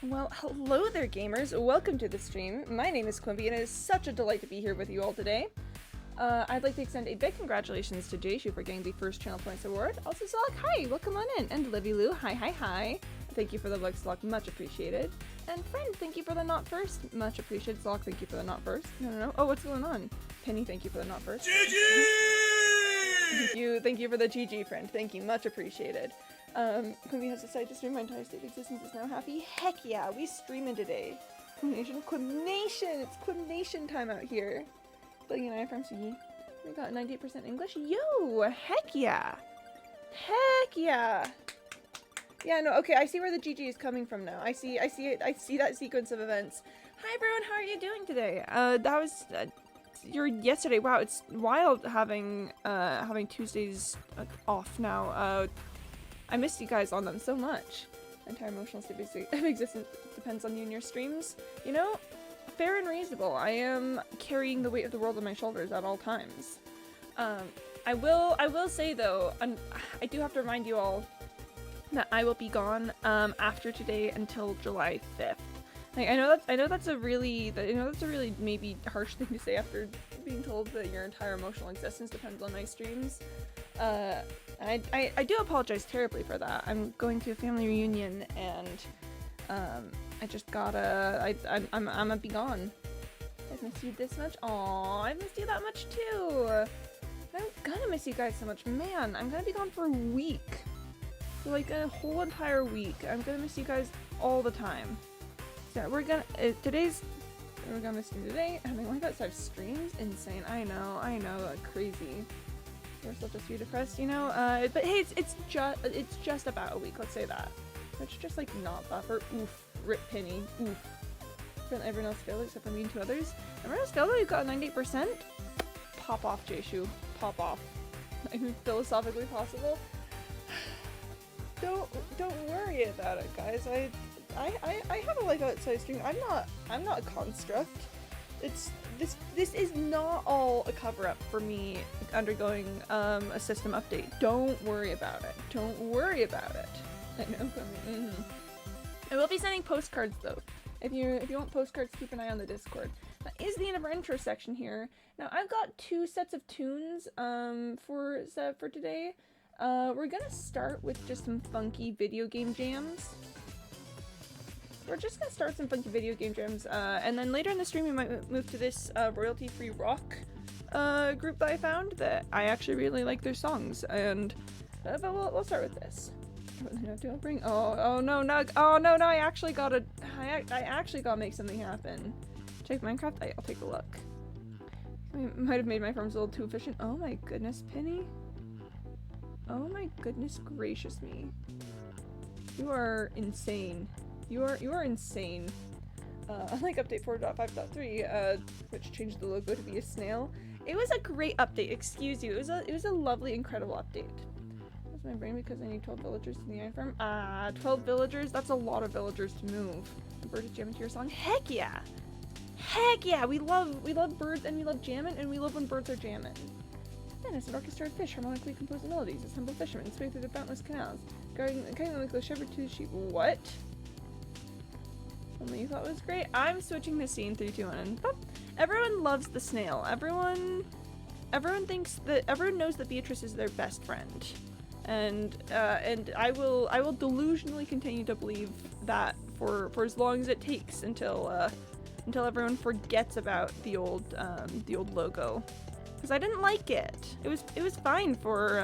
Well, hello there, gamers. Welcome to the stream. My name is Quimby, and it is such a delight to be here with you all today. I'd like to extend a big congratulations to Jayshu for getting the first Channel Points Award. Also, Zalak, hi, welcome on in. And Livy Lou, hi. Thank you for the likes, Zalak, much appreciated. And Friend, thank you for the not first, much appreciated. Zalak, thank you for the not first. No. Oh, what's going on? Penny, thank you for the not first. GG! Thank you for the GG, Friend. Thank you, much appreciated. Quimby has decided to stream. My entire state of existence is now happy. Heck yeah, we streaming today. Quimnation, it's Quimnation time out here. Billion and I from CE. We got 98% English. Yo, heck yeah. Yeah, no, okay, I see where the GG is coming from now. I see it. I see that sequence of events. Hi everyone, how are you doing today? That was your yesterday. Wow, it's wild having Tuesdays off now. I missed you guys on them so much. My entire emotional state of existence depends on you and your streams. You know, fair and reasonable. I am carrying the weight of the world on my shoulders at all times. I will say though, and I do have to remind you all that I will be gone after today until July 5th. Like, I know that's a really maybe harsh thing to say after being told that your entire emotional existence depends on my streams. I do apologize terribly for that. I'm going to a family reunion and I just gotta I'm gonna be gone. I've missed you this much. Aw, I've missed you that much too. I'm gonna miss you guys so much. Man, I'm gonna be gone for a week. For like a whole entire week. I'm gonna miss you guys all the time. So we're gonna miss you today. Having like outside streams, insane. I know, crazy. We're still just too depressed, you know. But hey, it's just about a week. Let's say that. It's just like not buffer. Oof, rip Penny. Oof. Everyone else failed except for me and two others. Everyone else failed. We've got 98%. Pop off, Jayshu. Pop off. I mean, philosophically possible. Don't worry about it, guys. I have a life outside stream. I'm not a construct. This is not all a cover-up for me undergoing a system update. Don't worry about it. I know. I will be sending postcards though. If you want postcards, keep an eye on the Discord. That is the end of our intro section here. Now I've got two sets of tunes for today. We're gonna start with just some funky video game jams. And then later in the stream we might move to this royalty-free rock group that I found that I actually really like their songs, and but we'll start with this. Don't bring I actually gotta make something happen. Check Minecraft. I'll take a look. I might have made my farms a little too efficient. Oh my goodness, Penny. Oh my goodness gracious me. You are insane. You are insane. Unlike update 4.5.3, which changed the logo to be a snail, it was a great update. Excuse you. It was a lovely, incredible update. That's my brain because I need 12 villagers to the iron farm. 12 villagers? That's a lot of villagers to move. The bird is jamming to your song. Heck yeah! Heck yeah! We love birds and we love jamming and we love when birds are jamming. Dennis, an orchestrated fish, harmonically composed melodies, as humble fishermen sway through the boundless canals, guiding them like the shepherd to the sheep. What? Only you thought it was great? I'm switching the scene 3, 2, 1, and boop. Everyone loves the snail. Everyone knows that Beatrice is their best friend. And I will delusionally continue to believe that for as long as it takes until everyone forgets about the old logo. Because I didn't like it. It was fine for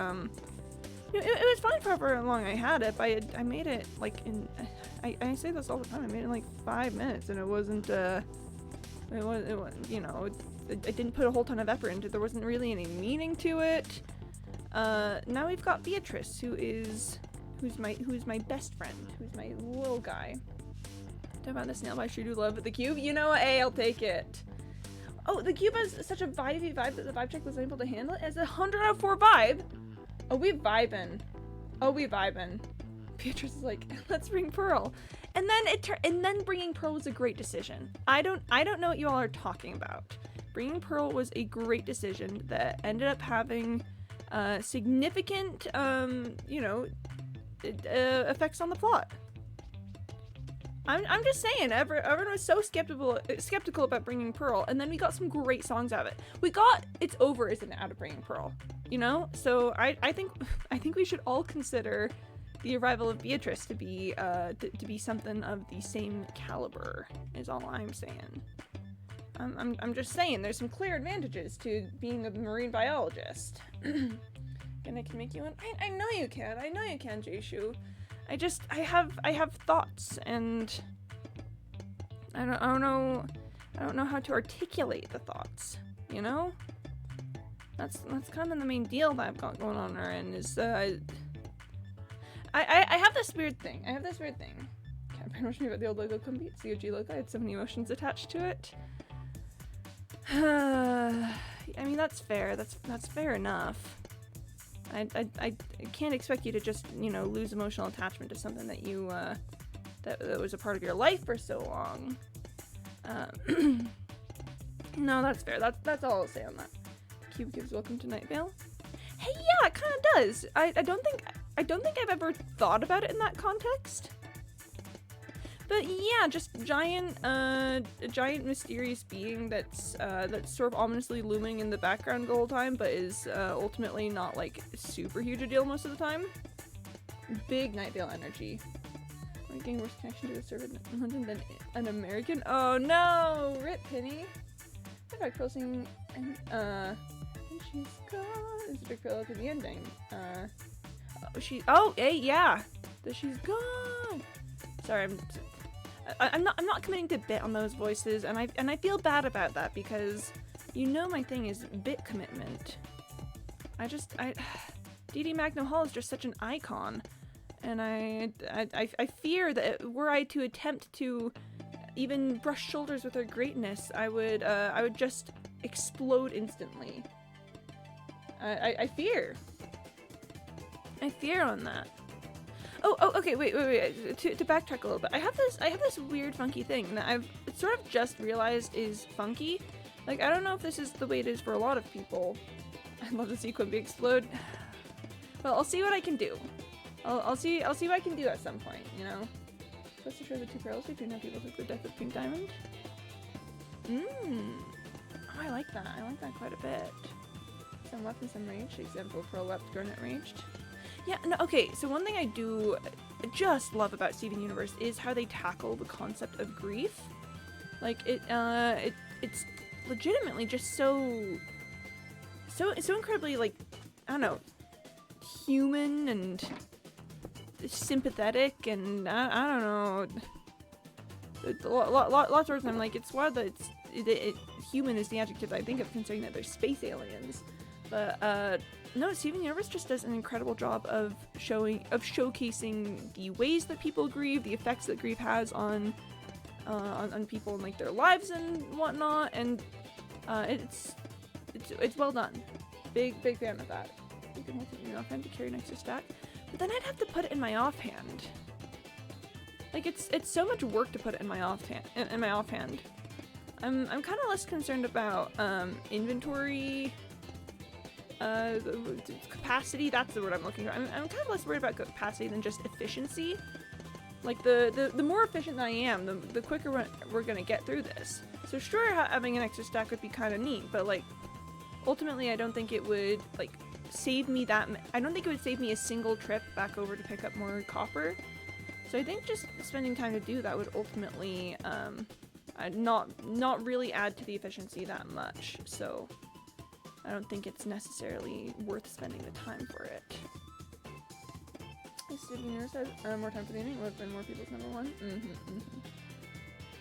it was fine for however long I had it, but I made it like in I say this all the time. I made it in like 5 minutes, and it wasn't you know, I didn't put a whole ton of effort into it. There wasn't really any meaning to it. Now we've got Beatrice, who's my best friend, who's my little guy. Talk about the snail, but I sure do love the cube. You know what? Hey, I'll take it. Oh, the cube has such a vibey vibe that the vibe check was unable to handle it. As a 100 out of 4 vibe. Oh, we vibin'. Beatrice is like, let's bring Pearl. And then bringing Pearl was a great decision. I don't know what you all are talking about. Bringing Pearl was a great decision that ended up having significant, you know, effects on the plot. I'm just saying, everyone was so skeptical about bringing Pearl, and then we got some great songs out of it. We got It's Over isn't out of bringing Pearl, you know? So I think we should all consider the arrival of Beatrice to be something of the same caliber, is all I'm saying. I'm just saying there's some clear advantages to being a marine biologist. And I can make you one. I know you can. I know you can, Jayshu. I have thoughts, and I don't know how to articulate the thoughts, you know? That's kind of the main deal that I've got going on our end, is I have this weird thing. Can't pretty much me about the old logo compete COG logo. I had so many emotions attached to it. I mean, that's fair. That's fair enough. I can't expect you to just, you know, lose emotional attachment to something that you, that was a part of your life for so long. No, that's fair. That's all I'll say on that. Cube gives welcome to Night Vale. Hey, yeah, it kind of does. I don't think I've ever thought about it in that context. But yeah, just a giant mysterious being that's sort of ominously looming in the background the whole time, but is ultimately not like super huge a deal most of the time. Big Night Vale energy. Are you getting worse connection to the server in London than an American? Oh no! Rip Penny. If I crossing and she's gone. There's a big parallel to the ending. Hey, yeah. She's gone. Sorry, I'm not committing to bit on those voices, and I feel bad about that, because you know my thing is bit commitment. DD Magnum Hall is just such an icon, and I fear that were I to attempt to even brush shoulders with her greatness, I would just explode instantly. I fear on that. Oh, okay, wait. To backtrack a little bit, I have this weird funky thing that I've sort of just realized is funky. Like, I don't know if this is the way it is for a lot of people. I'd love to see Quimby explode. Well, I'll see what I can do. I'll see what I can do at some point, you know? Supposed to show the two parallels between how people took the death of Pink Diamond. Oh, I like that. I like that quite a bit. Some left and some raged. Example, Pearl left, Garnet raged. Yeah, no, okay, so one thing I do just love about Steven Universe is how they tackle the concept of grief. Like, it's legitimately just so incredibly, like, I don't know, human and sympathetic, and I don't know, lots of words, and I'm like, it's wild that human is the adjective that I think of, considering that they're space aliens. But no, Steven Universe just does an incredible job of showcasing the ways that people grieve, the effects that grief has on people and like their lives and whatnot, and it's well done. Big fan of that. You can hold it in your offhand to carry an extra stack, but then I'd have to put it in my offhand. Like, it's so much work to put it in my offhand. I'm kind of less concerned about inventory. Capacity, that's the word I'm looking for. I'm kind of less worried about capacity than just efficiency. Like, the more efficient I am, the quicker we're gonna get through this. So sure, having an extra stack would be kind of neat, but like, ultimately I don't think it would like save me I don't think it would save me a single trip back over to pick up more copper. So I think just spending time to do that would ultimately not really add to the efficiency that much. So I don't think it's necessarily worth spending the time for it. Steven Universe says, more time for the ending would have been more people's number one.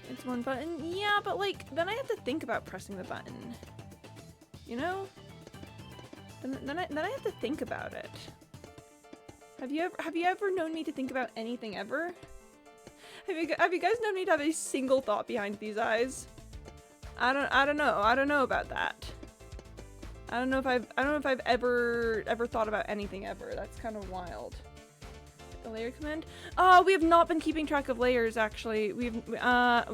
It's one button. Yeah, but like, then I have to think about pressing the button. You know? Then I have to think about it. Have you ever known me to think about anything ever? Have you guys known me to have a single thought behind these eyes? I don't know about that. I don't know if I've ever thought about anything ever. That's kind of wild. The layer command? Oh, we have not been keeping track of layers, actually. We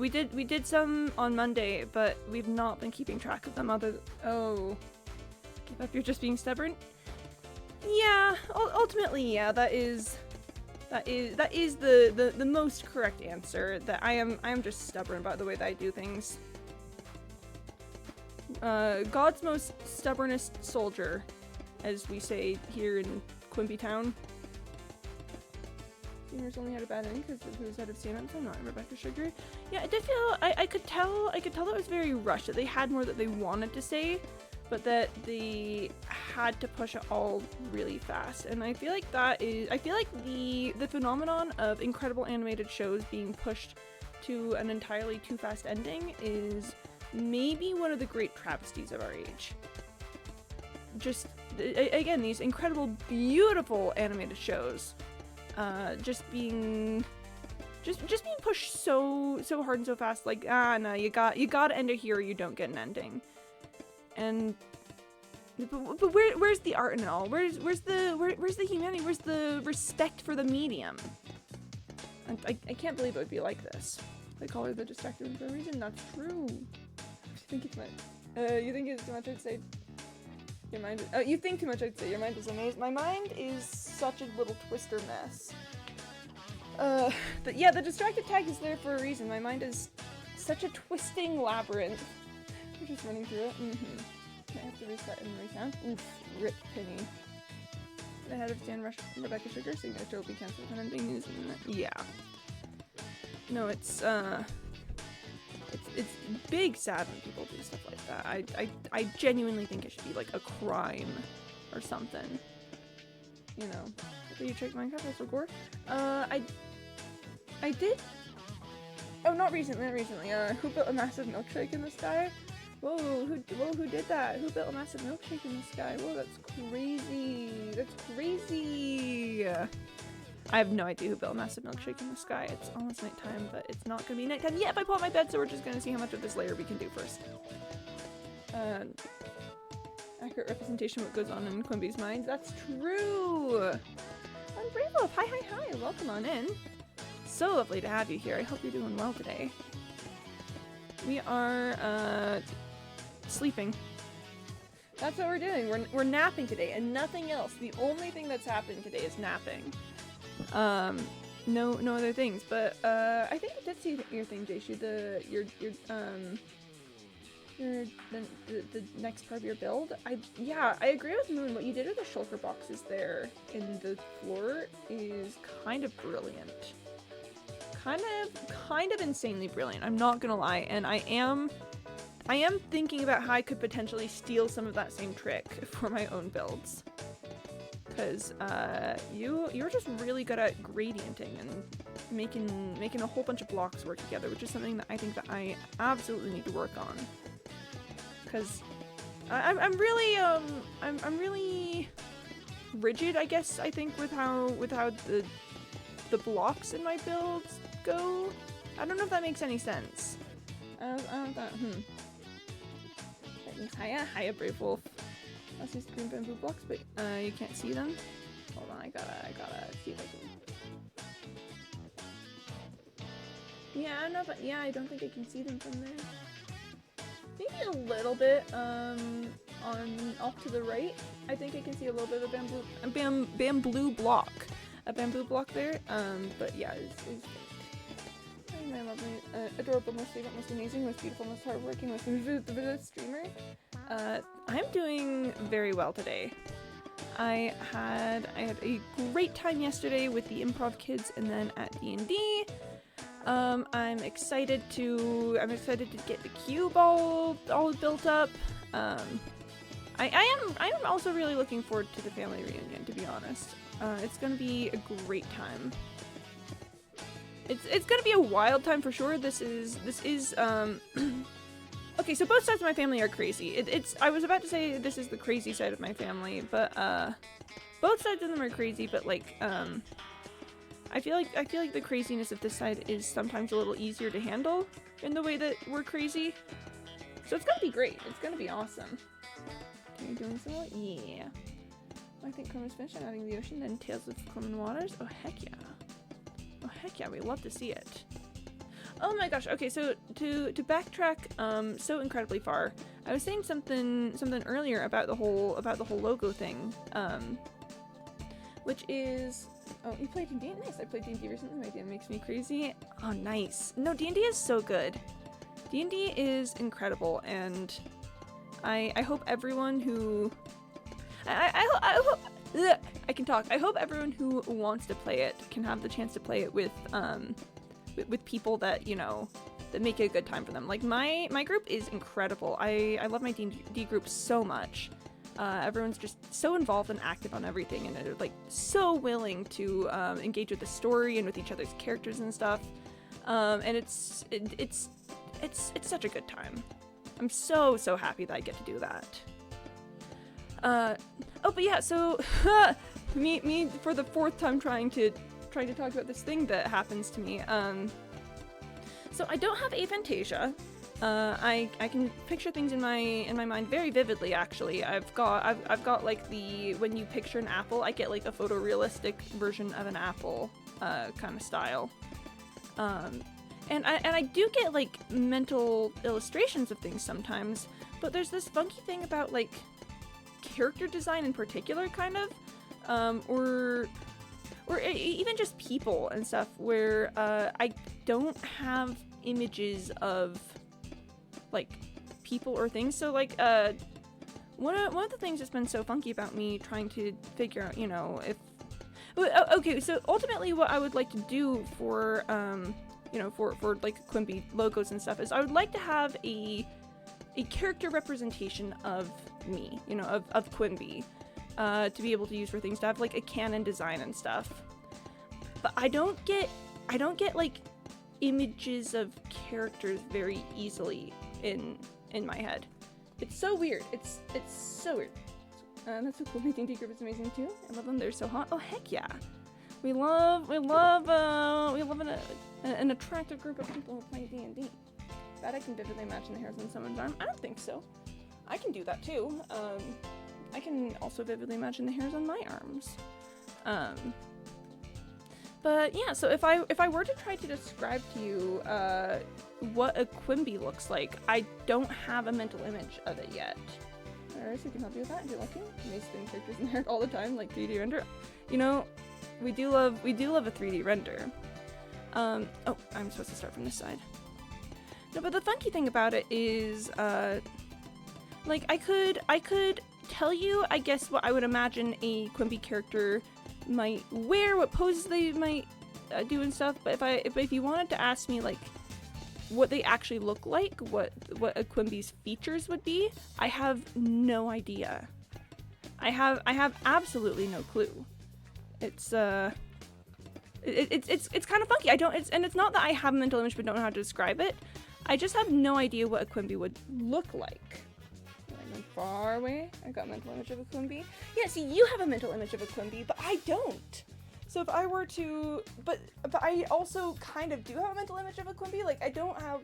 did some on Monday, but we've not been keeping track of them oh. Give up, you're just being stubborn? Yeah, ultimately, yeah, that is That is the most correct answer. That I am just stubborn about the way that I do things. God's most stubbornest soldier, as we say here in Quimby Town. Seniors only had a bad ending because of who's head of CMM, so not Rebecca Sugar. Yeah, I did feel I could tell that it was very rushed. That they had more that they wanted to say, but that they had to push it all really fast. And I feel like the phenomenon of incredible animated shows being pushed to an entirely too fast ending is maybe one of the great travesties of our age. Just again, these incredible, beautiful animated shows, just being pushed so hard and so fast. Like, no, you gotta end it here, or you don't get an ending. And but where's the art in it all? Where's the humanity? Where's the respect for the medium? I can't believe it would be like this. They call her the distracted for a reason. That's true. You think it's too much? I'd say your mind. Oh, you think too much? I'd say your mind is amazing. My mind is such a little twister mess. But yeah, the distracted tag is there for a reason. My mind is such a twisting labyrinth. We're just running through it. I have to reset and resound. Oof, rip Penny. The head of Stan Rebecca Sugar signature will be cancelled when ending news. Yeah. No, it's big sad when people do stuff like that. I genuinely think it should be like a crime or something. You know. Did you check Minecraft for gore? I did. Oh, not recently. Who built a massive milkshake in the sky? Whoa, who did that? Who built a massive milkshake in the sky? Whoa, that's crazy. That's crazy. I have no idea who built a massive milkshake in the sky. It's almost nighttime, but it's not gonna be nighttime yet if I pull out my bed, so we're just gonna see how much of this layer we can do first. Accurate representation of what goes on in Quimby's mind. That's true! I'm Brave. Hi. Welcome on in. So lovely to have you here. I hope you're doing well today. We are, sleeping. That's what we're doing. We're napping today and nothing else. The only thing that's happened today is napping. No other things. But I think I did see your thing, Jayshu. The next part of your build. I agree with Moon. What you did with the shulker boxes there in the floor is kind of brilliant. Kind of insanely brilliant. I'm not gonna lie, and I am thinking about how I could potentially steal some of that same trick for my own builds. Because you're just really good at gradienting and making a whole bunch of blocks work together, which is something that I think that I absolutely need to work on. Because I'm really rigid, I guess. I think with how the blocks in my builds go. I don't know if that makes any sense. I don't know if that. Hiya, Brave Wolf. I see green bamboo blocks, but you can't see them. Hold on, I gotta see if I can. Yeah, I don't know if I don't think I can see them from there. Maybe a little bit on off to the right. I think I can see a little bit of a bamboo block. A bamboo block there. But yeah, it's hi, my lovely, adorable, most favorite, most amazing, most beautiful, most hardworking, most streamer. I'm doing very well today. I had a great time yesterday with the improv kids and then at D&D. I'm excited to get the cube all built up. I am also really looking forward to the family reunion, to be honest. It's gonna be a great time. It's gonna be a wild time for sure. This is okay, so both sides of my family are crazy. I was about to say this is the crazy side of my family, but both sides of them are crazy, but like I feel like the craziness of this side is sometimes a little easier to handle in the way that we're crazy. So it's gonna be great. It's gonna be awesome. Are you doing so well? Yeah. I think Chroma's finished. I'm adding the ocean, then Tales of Chrome Waters. Oh heck yeah. Oh heck yeah, we love to see it. Oh my gosh, okay, so to backtrack so incredibly far, I was saying something earlier about the whole logo thing. Which is Oh, you played D&D? Nice. I played D&D recently. My DM makes me crazy. Oh, nice. No, D&D is so good. D&D is incredible, and I hope everyone who... I hope... Ugh, I can talk. I hope everyone who wants to play it can have the chance to play it with people that, you know, that make it a good time for them. Like, my group is incredible. I love my D&D group so much. Everyone's just so involved and active on everything, and they're like so willing to engage with the story and with each other's characters and stuff. And it's such a good time. I'm so happy that I get to do that. Oh, but yeah, so me for the fourth time trying to talk about this thing that happens to me. So I don't have aphantasia. I can picture things in my mind very vividly. Actually, I've got like when you picture an apple, I get like a photorealistic version of an apple kind of style. And I do get like mental illustrations of things sometimes, but there's this funky thing about like character design in particular, kind of, or even just people and stuff, where I don't have images of like people or things. So like one of the things that's been so funky about me trying to figure out, you know, if okay, so ultimately what I would like to do for you know, for like Quimby logos and stuff is I would like to have a character representation of me, you know, of Quimby, to be able to use for things, to have like a canon design and stuff. But I don't get like images of characters very easily in my head. It's so weird. It's so weird. That's so cool. My D&D group is amazing too. I love them. They're so hot. Oh heck yeah. We love an attractive group of people who play D&D. Bet I can vividly imagine the hairs on someone's arm. I don't think so. I can do that too. I can also vividly imagine the hairs on my arms. But yeah, so if I were to try to describe to you what a Quimby looks like, I don't have a mental image of it yet. Alright, so we can help you with that if you're looking. They spin characters in there all the time, like 3D render. You know, we do love a 3D render. Oh, I'm supposed to start from this side. No, but the funky thing about it is, like I could tell you, I guess, what I would imagine a Quimby character might wear, what poses they might do and stuff. But if you wanted to ask me like what they actually look like, what a Quimby's features would be, I have no idea. I have absolutely no clue. It's kind of funky. It's not that I have a mental image but don't know how to describe it. I just have no idea what a Quimby would look like. I went far away. I got a mental image of a Quimby. Yeah, see, you have a mental image of a Quimby, but I don't. So if I were to, but I also kind of do have a mental image of a Quimby. Like I don't have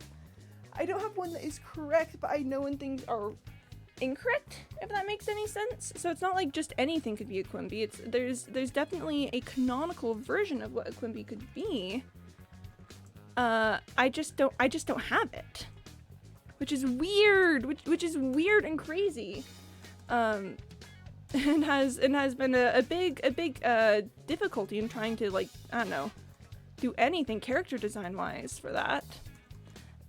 one that is correct, but I know when things are incorrect, if that makes any sense. So it's not like just anything could be a Quimby. There's definitely a canonical version of what a Quimby could be. I just don't have it, which is weird, which is weird and crazy, and has been a big difficulty in trying to, like, I don't know, do anything character design wise for that.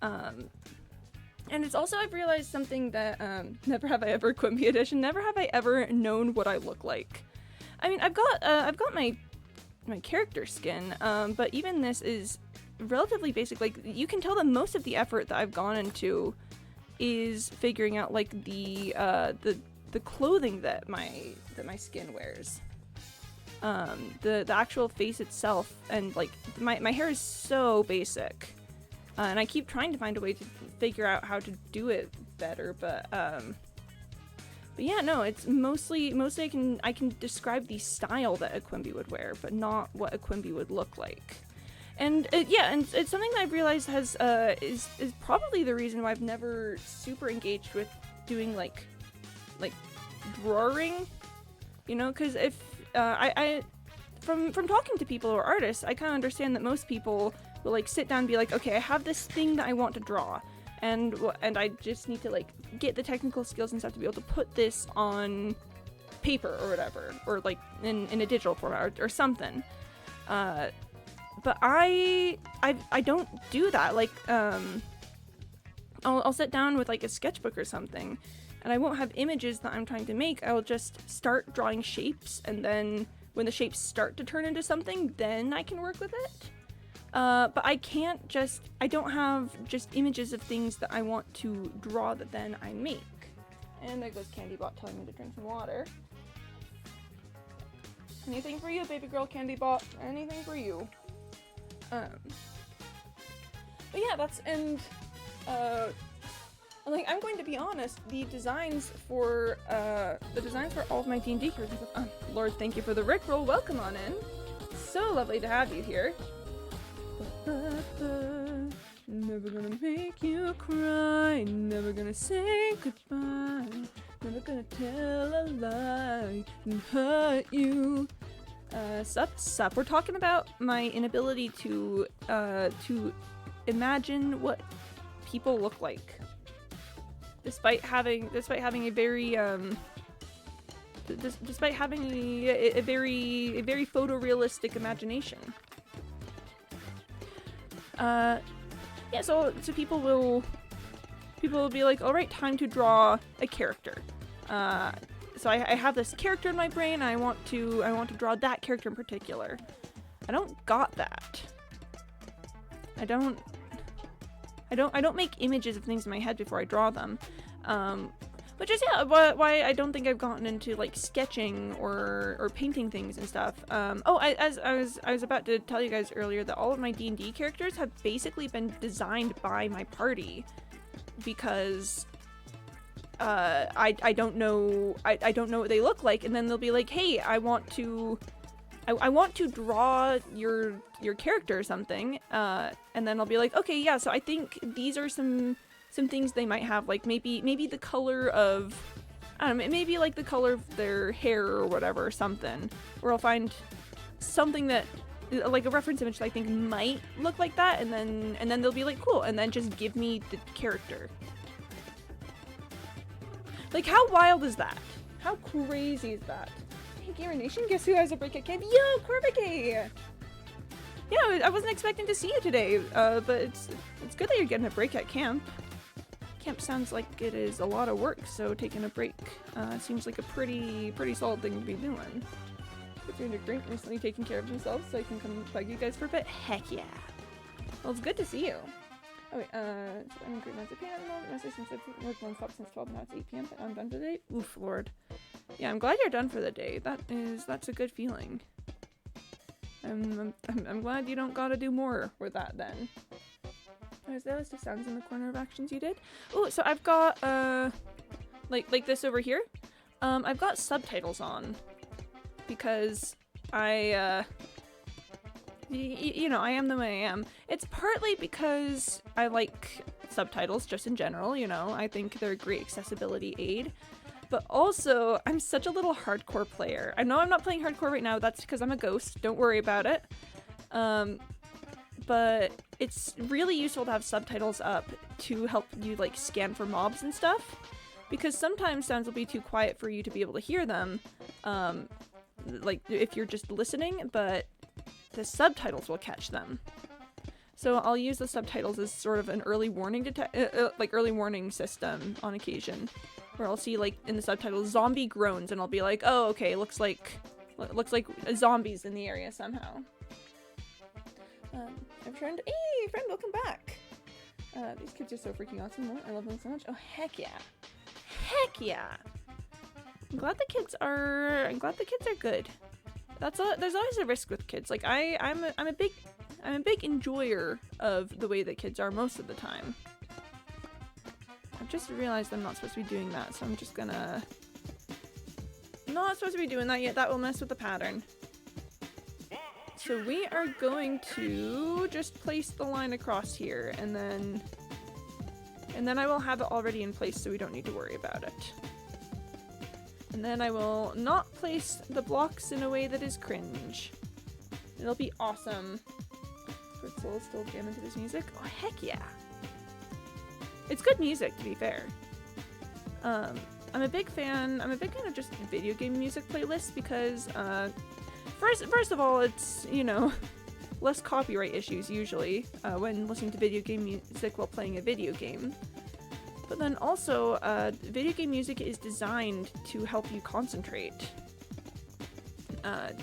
And it's also, I've realized something that never have I ever Quimby edition, never have I ever known what I look like. I mean, I've got my character skin, but even this is relatively basic. Like, you can tell that most of the effort that I've gone into is figuring out like the clothing that my skin wears, the actual face itself, and like my hair is so basic, and I keep trying to find a way to figure out how to do it better, but yeah, no, it's mostly I can describe the style that a Quimby would wear, but not what a Quimby would look like. And yeah, and it's something that I've realized is probably the reason why I've never super engaged with doing like drawing, you know, because if I from talking to people or artists, I kind of understand that most people will like sit down and be like, okay, I have this thing that I want to draw, and I just need to like get the technical skills and stuff to be able to put this on paper or whatever, or like in a digital format or something. But I don't do that. Like, I'll sit down with like a sketchbook or something, and I won't have images that I'm trying to make. I'll just start drawing shapes, and then when the shapes start to turn into something, then I can work with it. But I don't have just images of things that I want to draw that then I make. And there goes CandyBot telling me to drink some water. Anything for you, baby girl CandyBot? Anything for you? But yeah, like, I'm going to be honest, the designs for all of my D&D characters, Lord, thank you for the Rickroll, welcome on in. So lovely to have you here. Never gonna make you cry, never gonna say goodbye, never gonna tell a lie and hurt you. Sup. We're talking about my inability to imagine what people look like, despite having a very despite having a very photorealistic imagination. Yeah, so people will be like, all right, time to draw a character. So I have this character in my brain. I want to draw that character in particular. I don't got that. I don't make images of things in my head before I draw them. Which is, yeah, why I don't think I've gotten into like sketching or painting things and stuff. As I was about to tell you guys earlier that all of my D&D characters have basically been designed by my party, because I don't know what they look like, and then they'll be like, hey, I want to draw your character or something, and then I'll be like, okay, yeah, so I think these are some things they might have, like maybe the color of, I don't know, maybe like the color of their hair or whatever, or something, or I'll find something that, like a reference image that I think might look like that, and then they'll be like, cool, and then just give me the character. Like, how wild is that? How crazy is that? Hey, Gamer Nation, guess who has a break at camp? Yo, Corvike! Yeah, I wasn't expecting to see you today, but it's good that you're getting a break at camp. Camp sounds like it is a lot of work, so taking a break seems like a pretty solid thing to be doing. If you're doing a drink, recently taking care of themselves, so I can come bug you guys for a bit. Heck yeah! Well, it's good to see you. Oh wait, I'm in great amounts of pain at the moment. Mostly since I've worked non-stop since 12, now it's 8 p.m. but I'm done for the day. Oof, Lord. Yeah, I'm glad you're done for the day. That's a good feeling. I'm glad you don't gotta do more with that then. There's the list of sounds in the corner of actions you did. Oh, so I've got like this over here. I've got subtitles on because I you know, I am the way I am. It's partly because I like subtitles just in general, you know. I think they're a great accessibility aid. But also, I'm such a little hardcore player. I know I'm not playing hardcore right now, that's because I'm a ghost. Don't worry about it. But it's really useful to have subtitles up to help you like scan for mobs and stuff, because sometimes sounds will be too quiet for you to be able to hear them, like if you're just listening, but the subtitles will catch them. So I'll use the subtitles as sort of an early warning early warning system on occasion, where I'll see like in the subtitles zombie groans, and I'll be like, oh, okay, looks like zombies in the area somehow. Friend, hey friend, welcome back. These kids are so freaking awesome. I love them so much. Oh heck yeah, heck yeah. I'm glad the kids are good. There's always a risk with kids. Like I'm a big enjoyer of the way that kids are most of the time. I've just realized I'm not supposed to be doing that, so I'm just gonna not supposed to be doing that yet. That will mess with the pattern. So we are going to just place the line across here, and then I will have it already in place, so we don't need to worry about it. And then I will not place the blocks in a way that is cringe. It'll be awesome. Fritzel is still jamming to this music. Oh heck yeah! It's good music, to be fair. I'm a big fan of just video game music playlists because first of all, it's, you know, less copyright issues usually when listening to video game music while playing a video game. But then also, video game music is designed to help you concentrate.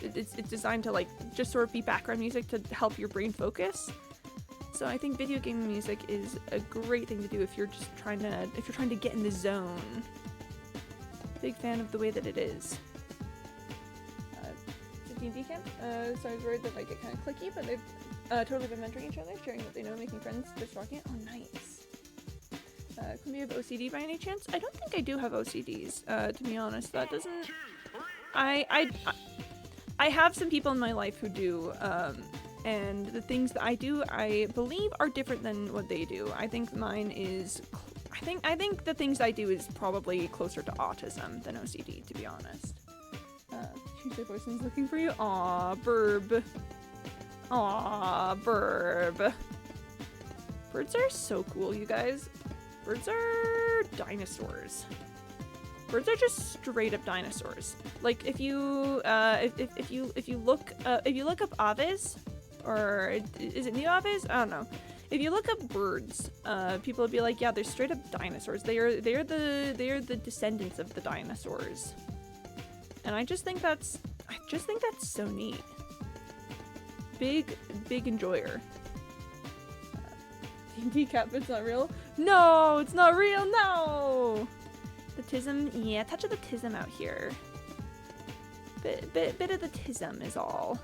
It's designed to, like, just sort of be background music to help your brain focus. So I think video game music is a great thing to do if you're just trying to get in the zone. Big fan of the way that it is. It's a D&D camp, so I was worried that I get kind of clicky, but they've totally been mentoring each other, sharing what they know, making friends, just rocking it. Oh, nice. Can we have OCD by any chance? I don't think I do have OCDs, to be honest. That doesn't... I have some people in my life who do, and the things that I do, I believe, are different than what they do. I think mine is... I think the things I do is probably closer to autism than OCD, to be honest. Tuesday Boyson's looking for you. Aw, Burb. Aw, Burb. Birds are so cool, you guys. Birds are dinosaurs. Birds are just straight up dinosaurs. Like if you look up aves, or is it new aves? I don't know. If you look up birds, people will be like, yeah, they're straight up dinosaurs. They are the descendants of the dinosaurs. And I just think that's so neat. Big enjoyer. D&D Catbit's not real? No, it's not real, no! The tism, yeah, touch of the tism out here. Bit of the tism is all.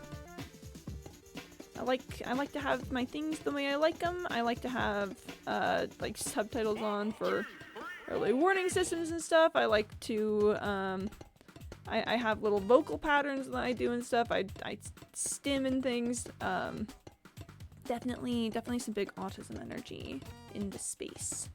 I like to have my things the way I like them. I like to have, like, subtitles on for early warning systems and stuff. I like to, I have little vocal patterns that I do and stuff. I stim and things. Definitely some big autism energy in the space.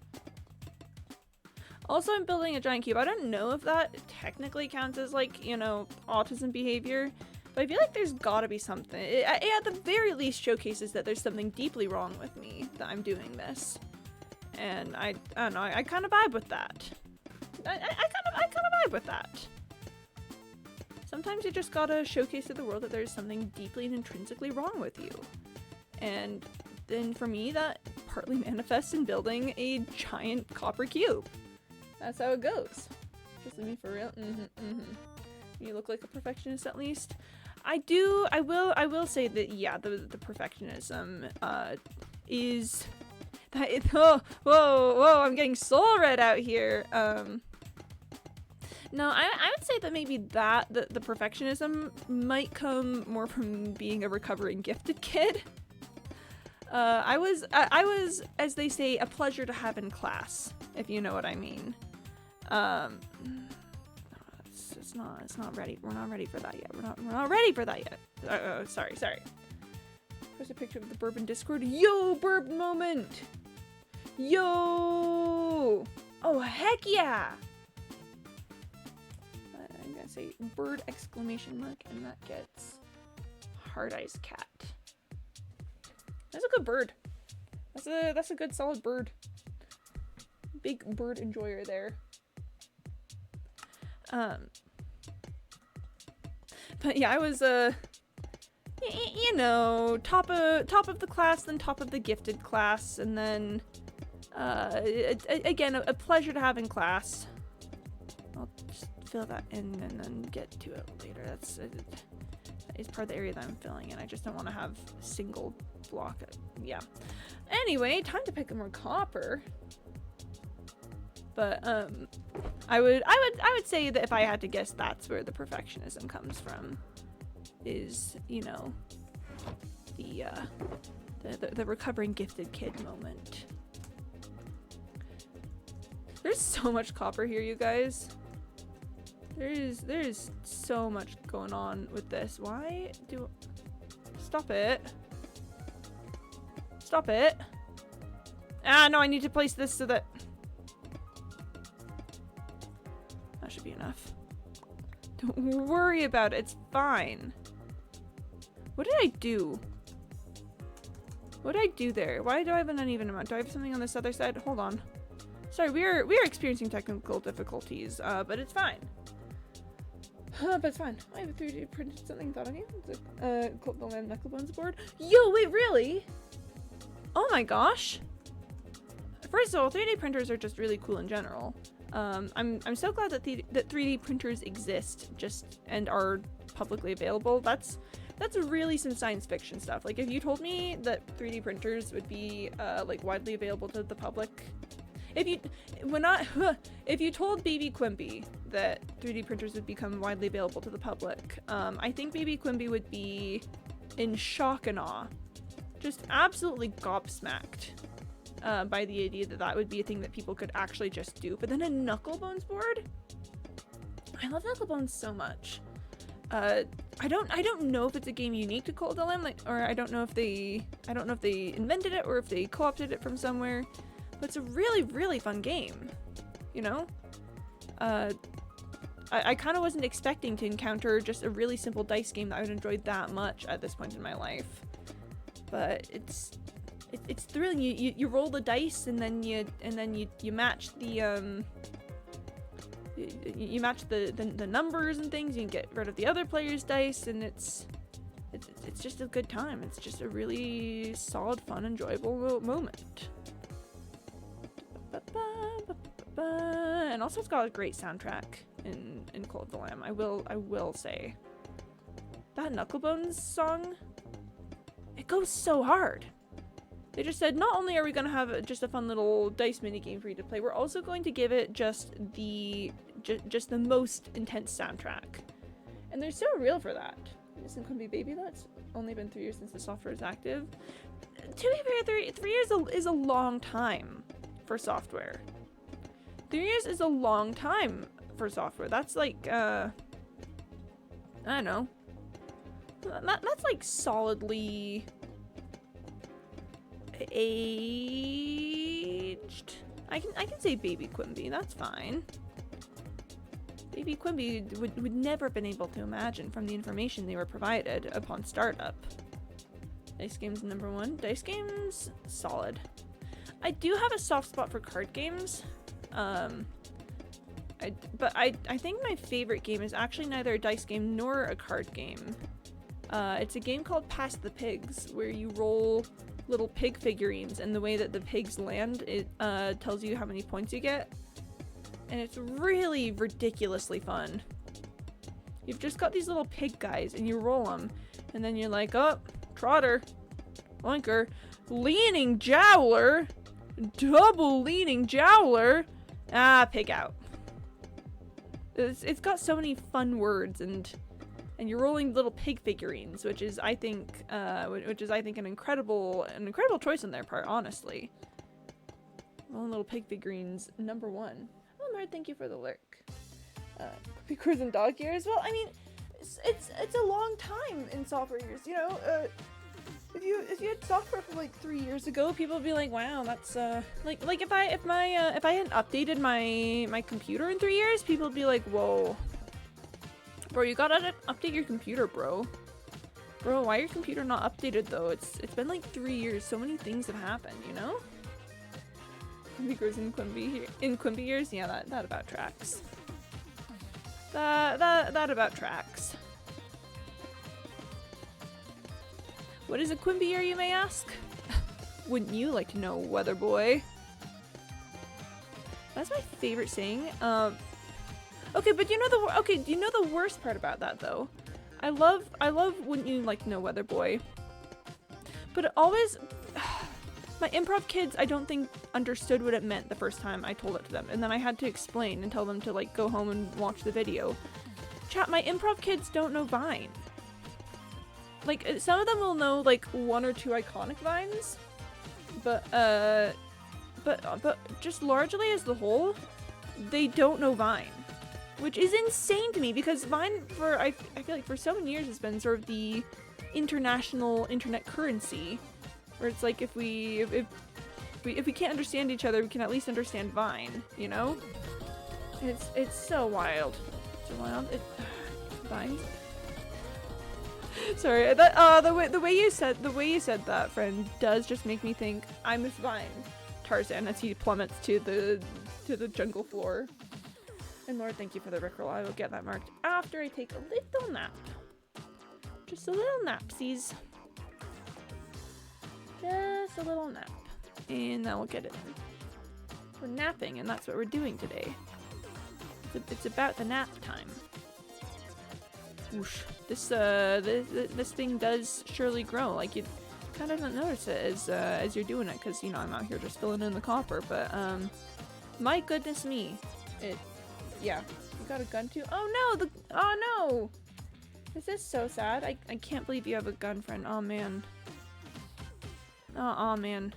Also, I'm building a giant cube. I don't know if that technically counts as, like, you know, autism behavior, but I feel like there's gotta be something. It at the very least showcases that there's something deeply wrong with me that I'm doing this. And I don't know, I kind of vibe with that. I kind of vibe with that. Sometimes you just gotta showcase to the world that there's something deeply and intrinsically wrong with you. And then for me, that partly manifests in building a giant copper cube. That's how it goes. Just leave me for real. You look like a perfectionist at least. I will say that, yeah, the perfectionism is that it, whoa, I'm getting soul red out here. No, I would say that maybe the perfectionism might come more from being a recovering gifted kid. I was, as they say, a pleasure to have in class, if you know what I mean. It's not ready. We're not ready for that yet. We're not ready for that yet. Sorry. There's a picture of the Burb in Discord. Yo, Burb moment! Yo! Oh, heck yeah! I'm gonna say bird exclamation mark, and that gets Hard Eyes Cat. That's a good bird. That's a good solid bird. Big bird enjoyer there. But yeah, I was you know, top of the class, then top of the gifted class, and then again a pleasure to have in class. I'll just fill that in and then get to it later. That is part of the area that I'm filling in. I just don't want to have a single block. Yeah. Anyway, time to pick up more copper. But I would say that if I had to guess, that's where the perfectionism comes from. Is, you know, the recovering gifted kid moment. There's so much copper here, you guys. There's so much going on with this. Why do... Stop it. Stop it. Ah, no, I need to place this so that... That should be enough. Don't worry about it. It's fine. What did I do? What did I do there? Why do I have an uneven amount? Do I have something on this other side? Hold on. Sorry, we are experiencing technical difficulties, but it's fine. But it's fine. I have a 3D printed something thought of you. It's a Cult of the Lamb Knucklebones board. Yo, wait, really? Oh my gosh. First of all, 3D printers are just really cool in general. I'm so glad that that 3D printers exist and are publicly available. That's really some science fiction stuff. Like if you told me that 3D printers would be like widely available to the public, if you told Baby Quimby that 3D printers would become widely available to the public, I think Baby Quimby would be in shock and awe, just absolutely gobsmacked by the idea that that would be a thing that people could actually just do. But then a Knucklebones board? I love Knucklebones so much. I don't know if it's a game unique to Cult of the Lamb, or I don't know if they invented it or if they co-opted it from somewhere. But it's a really, really fun game, you know? I kind of wasn't expecting to encounter just a really simple dice game that I would enjoy that much at this point in my life. But it's thrilling. You roll the dice and then you match the you match the numbers and things. You can get rid of the other player's dice, and it's just a good time. It's just a really solid, fun, enjoyable moment. And also it's got a great soundtrack in Cult of the Lamb. I will say that Knucklebones song, it goes so hard. They just said, not only are we going to have just a fun little dice mini game for you to play, we're also going to give it just the most intense soundtrack. And they're so real for that. Isn't Quimby Baby? That's only been 3 years since the software is active. To be fair, 3 years is a long time for software. 3 years is a long time for software. That's like, I don't know. That's like solidly aged. I can say Baby Quimby. That's fine. Baby Quimby would never have been able to imagine from the information they were provided upon startup. Dice Games #1. Dice Games, solid. I do have a soft spot for card games. But I think my favorite game is actually neither a dice game nor a card game. It's a game called Pass the Pigs, where you roll little pig figurines, and the way that the pigs land, it tells you how many points you get. And it's really ridiculously fun. You've just got these little pig guys, and you roll them, and then you're like, oh, trotter, oinker, leaning jowler, double leaning jowler, pig out. It's got so many fun words, and you're rolling little pig figurines, which is I think an incredible choice on their part, honestly. Rolling little pig figurines #1. Oh, Mard, thank you for the lurk. Because in dog years, well, I mean, it's a long time in software years, you know. If you had software from like 3 years ago, people would be like, "Wow, that's like if I hadn't updated my computer in 3 years, people would be like, whoa, bro, you gotta update your computer, bro. Bro, why your computer not updated though? It's been like 3 years. So many things have happened, you know." Quimby grows in Quimby years, yeah, that about tracks. That about tracks. What is a Quimby year, you may ask? Wouldn't you like to know, weather boy? That's my favorite saying. Okay, but do you know the worst part about that though? I love wouldn't you like to know, weather boy? But it always, my improv kids, I don't think understood what it meant the first time I told it to them, and then I had to explain and tell them to like go home and watch the video. Chat, my improv kids don't know Vine. Like, some of them will know like 1 or 2 iconic vines, but just largely as the whole, they don't know Vine, which is insane to me, because Vine I feel like for so many years has been sort of the international internet currency, where it's like if we can't understand each other, we can at least understand Vine, you know? It's so wild. So wild. Vine. Sorry, that the way you said that, friend, does just make me think I miss Vine. Tarzan as he plummets to the jungle floor. And Lord, thank you for the Rickroll. I will get that marked after I take a little nap. Just a little napsies. Just a little nap. And then we'll get it in. We're napping, and that's what we're doing today. It's about the nap time. Whoosh. This thing does surely grow. Like, you kind of don't notice it as you're doing it, because, you know, I'm out here just filling in the copper, but, my goodness me. Yeah. You got a gun too? Oh no! Oh no! This is so sad. I can't believe you have a gun, friend. Oh man. Oh man.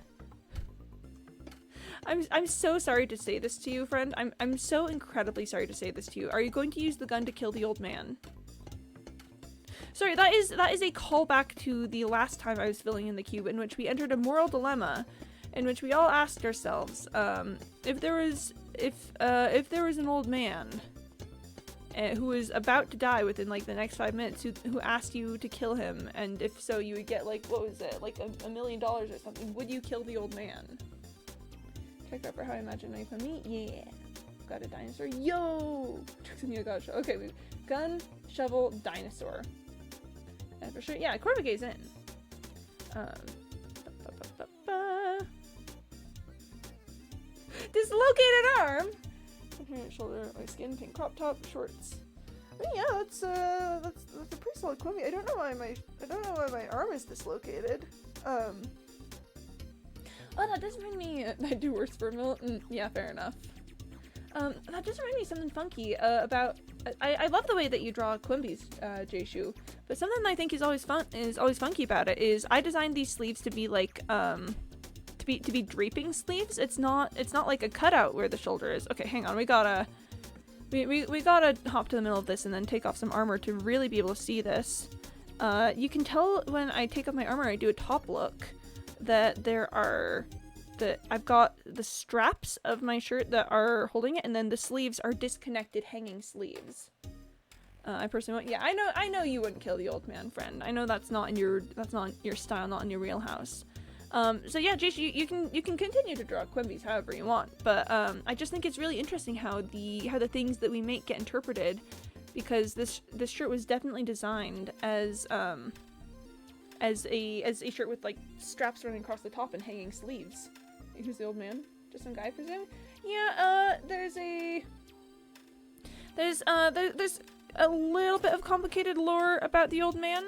I'm so sorry to say this to you, friend. I'm so incredibly sorry to say this to you. Are you going to use the gun to kill the old man? Sorry, that is a callback to the last time I was filling in the cube, in which we entered a moral dilemma, in which we all asked ourselves, if there was an old man who was about to die within like the next 5 minutes, who asked you to kill him, and if so, you would get like, what was it, like $1 million or something. Would you kill the old man? Check out for how I imagine my me. Yeah, got a dinosaur. Yo, gotcha. Okay, we gun, shovel, dinosaur. And for sure, yeah, Corvigay's in. Dislocated arm. Shoulder, my skin, pink crop top, shorts. I mean, yeah, that's a pretty solid Quimby. I don't know why my arm is dislocated. Oh, that does remind me. I do worse for a minute. Yeah, fair enough. That does remind me of something funky about. I love the way that you draw Quimby's, Jayshu, but something that I think is always funky about it is I designed these sleeves to be like to be draping sleeves. It's not like a cutout where the shoulder is. Okay, hang on. We gotta hop to the middle of this and then take off some armor to really be able to see this. You can tell when I take off my armor, I do a top look, that I've got the straps of my shirt that are holding it, and then the sleeves are disconnected hanging sleeves. I personally went, yeah, I know you wouldn't kill the old man, friend. I know that's not your style, not in your wheelhouse. So yeah, Jace, you can continue to draw Quimby's however you want, but I just think it's really interesting how the things that we make get interpreted, because this shirt was definitely designed as a shirt with like straps running across the top and hanging sleeves. Who's the old man? Just some guy, I presume? Yeah, there's a little bit of complicated lore about the old man.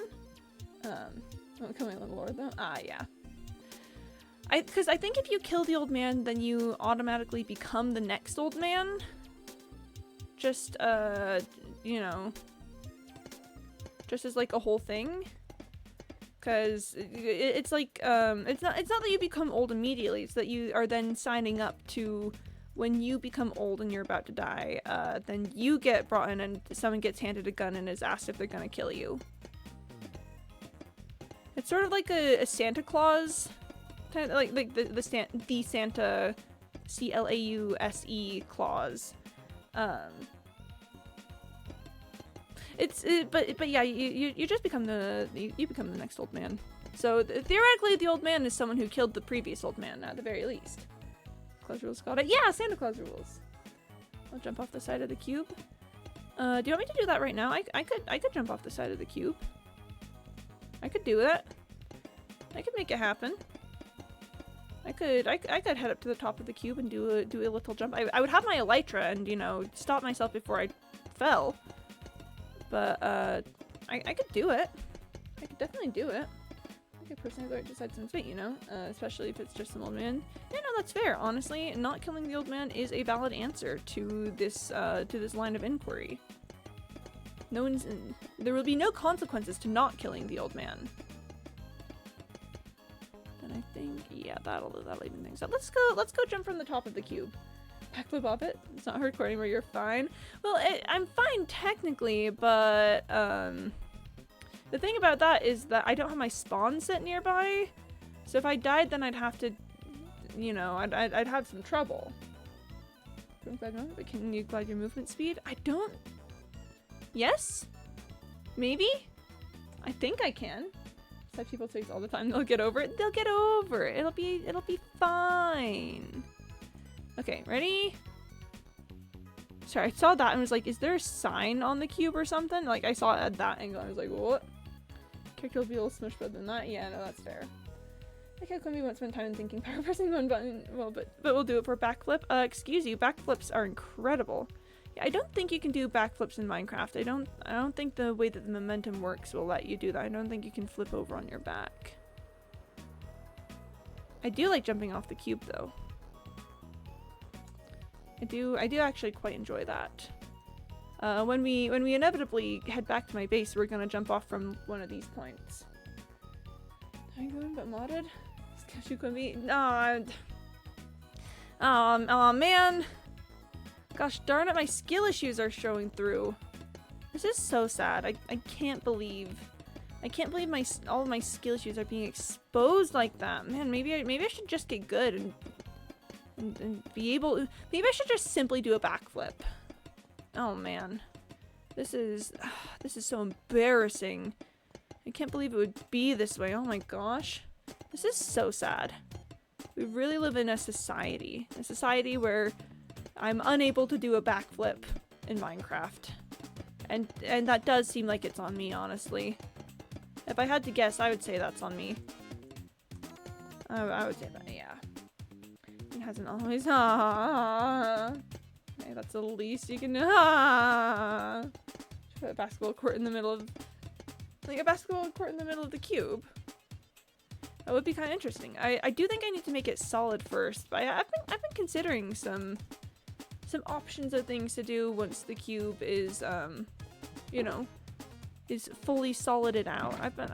Don't kill me a little lore though. Ah, yeah. Because I think if you kill the old man, then you automatically become the next old man. Just, you know, just as like a whole thing. Because it's like, it's not that you become old immediately, it's that you are then signing up to, when you become old and you're about to die, then you get brought in and someone gets handed a gun and is asked if they're gonna kill you. It's sort of like a Santa Claus, kind of like the Santa, C-L-A-U-S-E clause. But yeah, you just become you become the next old man. So theoretically, the old man is someone who killed the previous old man at the very least. Claus rules got it. Yeah, Santa Claus rules. I'll jump off the side of the cube. Do you want me to do that right now? I could jump off the side of the cube. I could do that. I could make it happen. I could head up to the top of the cube and do a little jump. I would have my elytra and, you know, stop myself before I fell. But I could do it. I could definitely do it. I could personally just had some fate, you know, especially if it's just some old man. Yeah, no, that's fair. Honestly, not killing the old man is a valid answer to this line of inquiry. There will be no consequences to not killing the old man. And I think, yeah, that'll even things up. Let's go jump from the top of the cube. Backflip off it. It's not hardcore anymore. You're fine. Well, I'm fine technically, but the thing about that is that I don't have my spawn set nearby. So if I died, then I'd have to, you know, I'd have some trouble. But can you glide your movement speed? I don't. Yes? Maybe? I think I can. Such people say all the time. They'll get over it. They'll get over it. It'll be fine. Okay, ready? Sorry, I saw that and was like, is there a sign on the cube or something? Like, I saw it at that angle. I was like, what? Character will be a little smush better than that. Yeah, no, that's fair. I think Quimby won't spend time thinking power pressing one button. Well, but we'll do it for backflip. Excuse you, backflips are incredible. Yeah, I don't think you can do backflips in Minecraft. I don't think the way that the momentum works will let you do that. I don't think you can flip over on your back. I do like jumping off the cube though. I do actually quite enjoy that. When we inevitably head back to my base, we're gonna jump off from one of these points. I'm going but modded? Cashew Quimby? No, oh man. Gosh darn it, my skill issues are showing through. This is so sad. I can't believe all of my skill issues are being exposed like that. Man, maybe I should just get good and be able. Maybe I should just simply do a backflip. Oh man, this is so embarrassing. I can't believe it would be this way. Oh my gosh, this is so sad. We really live in a society where I'm unable to do a backflip in Minecraft, and that does seem like it's on me, honestly. If I had to guess, I would say that's on me. I would say that, yeah. It hasn't always. Okay, that's the least you can do. Put a basketball court in the middle of, like a basketball court in the middle of the cube. That would be kind of interesting. I do think I need to make it solid first, but I've been considering some options of things to do once the cube is you know, is fully solided out. I've been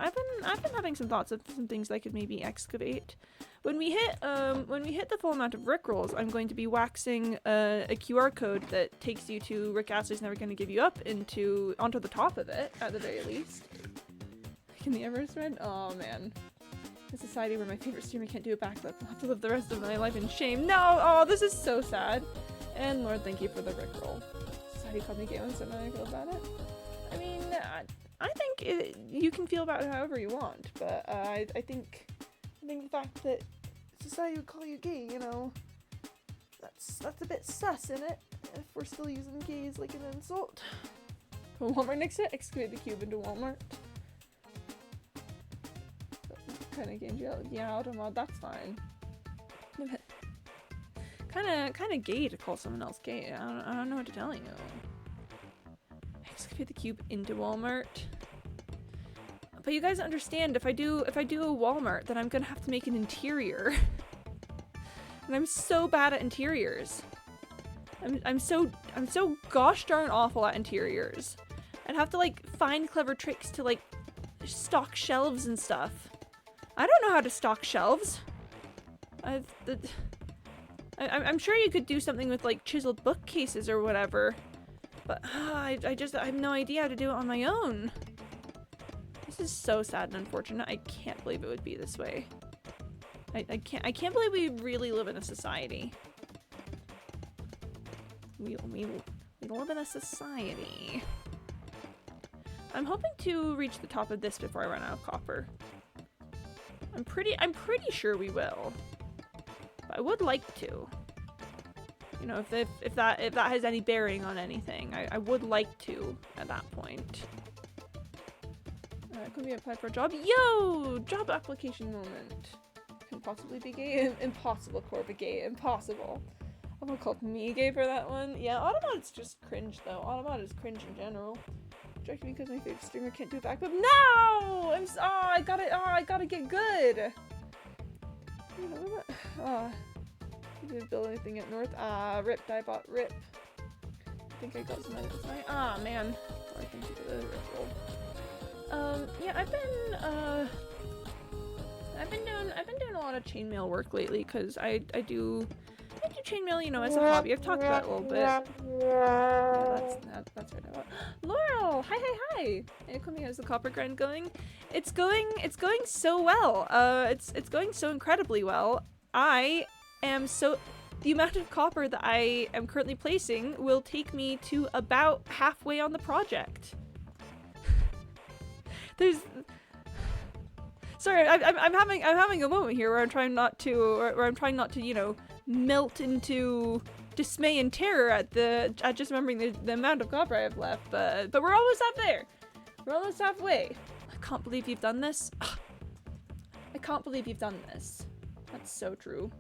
having some thoughts of some things I could maybe excavate. When we hit the full amount of Rickrolls, I'm going to be waxing a QR code that takes you to Rick Astley's Never Gonna Give You Up onto the top of it, at the very least. Like in the Everest Red? Oh man. A society where my favorite streamer can't do a backflip. I'll have to live the rest of my life in shame. No! Oh, this is so sad. And Lord, thank you for the Rickroll. Society called me gay once, so now I feel about it. I mean, I think you can feel about it however you want, but I think the fact that society would call you gay, you know, that's a bit sus, isn't it? If we're still using gay as like an insult. Walmart next to excavate the cube into Walmart. Kind of gained you. Yeah, automod, that's fine. Kind of gay to call someone else gay. I don't know what to tell you. Excavate the cube into Walmart. But you guys understand, if I do a Walmart, then I'm gonna have to make an interior. And I'm so bad at interiors. I'm so gosh darn awful at interiors. I'd have to like find clever tricks to like stock shelves and stuff. I don't know how to stock shelves. I'm sure you could do something with like chiseled bookcases or whatever, but I have no idea how to do it on my own. This is so sad and unfortunate. I can't believe it would be this way. I can't believe we really live in a society. We live in a society. I'm hoping to reach the top of this before I run out of copper. I'm pretty sure we will. But I would like to. You know, if that has any bearing on anything, I would like to at that point. Could we apply for a job? Yo! Job application moment. Can possibly be gay? Impossible, Corba gay. Impossible. Someone called me gay for that one. Yeah, Automod is just cringe though. Automod is cringe in general. Rejected because my favorite streamer can't do a backflip. No! I gotta get good. You didn't build anything at North. Rip, Diebot, rip. I think I got some edits tonight. Ah, man. I think you did a rip roll. Yeah, I've been doing a lot of chainmail work lately because I do chainmail, you know, as a hobby. I've talked about it a little bit. Yeah, that's right. Laurel, hi. Hey, how's the copper grind going? It's going so well. It's going so incredibly well. The amount of copper that I am currently placing will take me to about halfway on the project. Sorry, I'm having a moment here where I'm trying not to, you know, melt into dismay and terror at just remembering the amount of copper I have left, but we're almost half there. We're almost halfway. I can't believe you've done this. I can't believe you've done this. That's so true.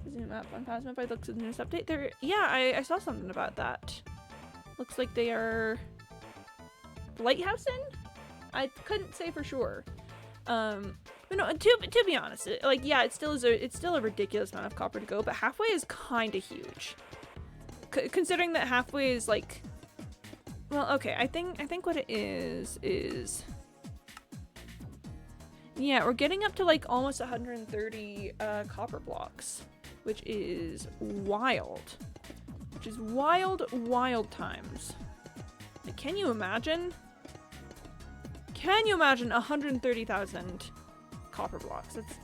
Zoom up on Phasma by looks of the newest update. There, yeah, I saw something about that. Looks like they are lighthousing? I couldn't say for sure. But no, to be honest, like, yeah, it's still a ridiculous amount of copper to go, but halfway is kind of huge. Considering that halfway is like, well, okay, I think what it is, yeah, we're getting up to like almost 130 copper blocks, which is wild. Which is wild times. Like, can you imagine? Can you imagine 130,000 copper blocks? That's,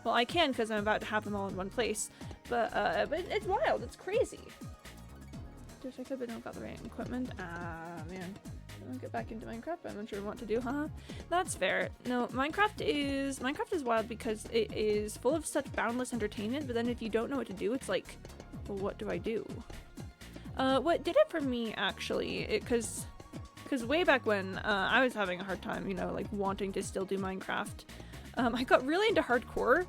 well, I can because I'm about to have them all in one place, but it's wild. It's crazy. Just I could, but don't got the right equipment. Ah, man. I'll get back into Minecraft. I'm unsure what to do, huh? That's fair. No, Minecraft is wild because it is full of such boundless entertainment, but then if you don't know what to do, it's like, well, what do I do? What did it for me, actually, because way back when I was having a hard time, you know, like wanting to still do Minecraft, I got really into hardcore.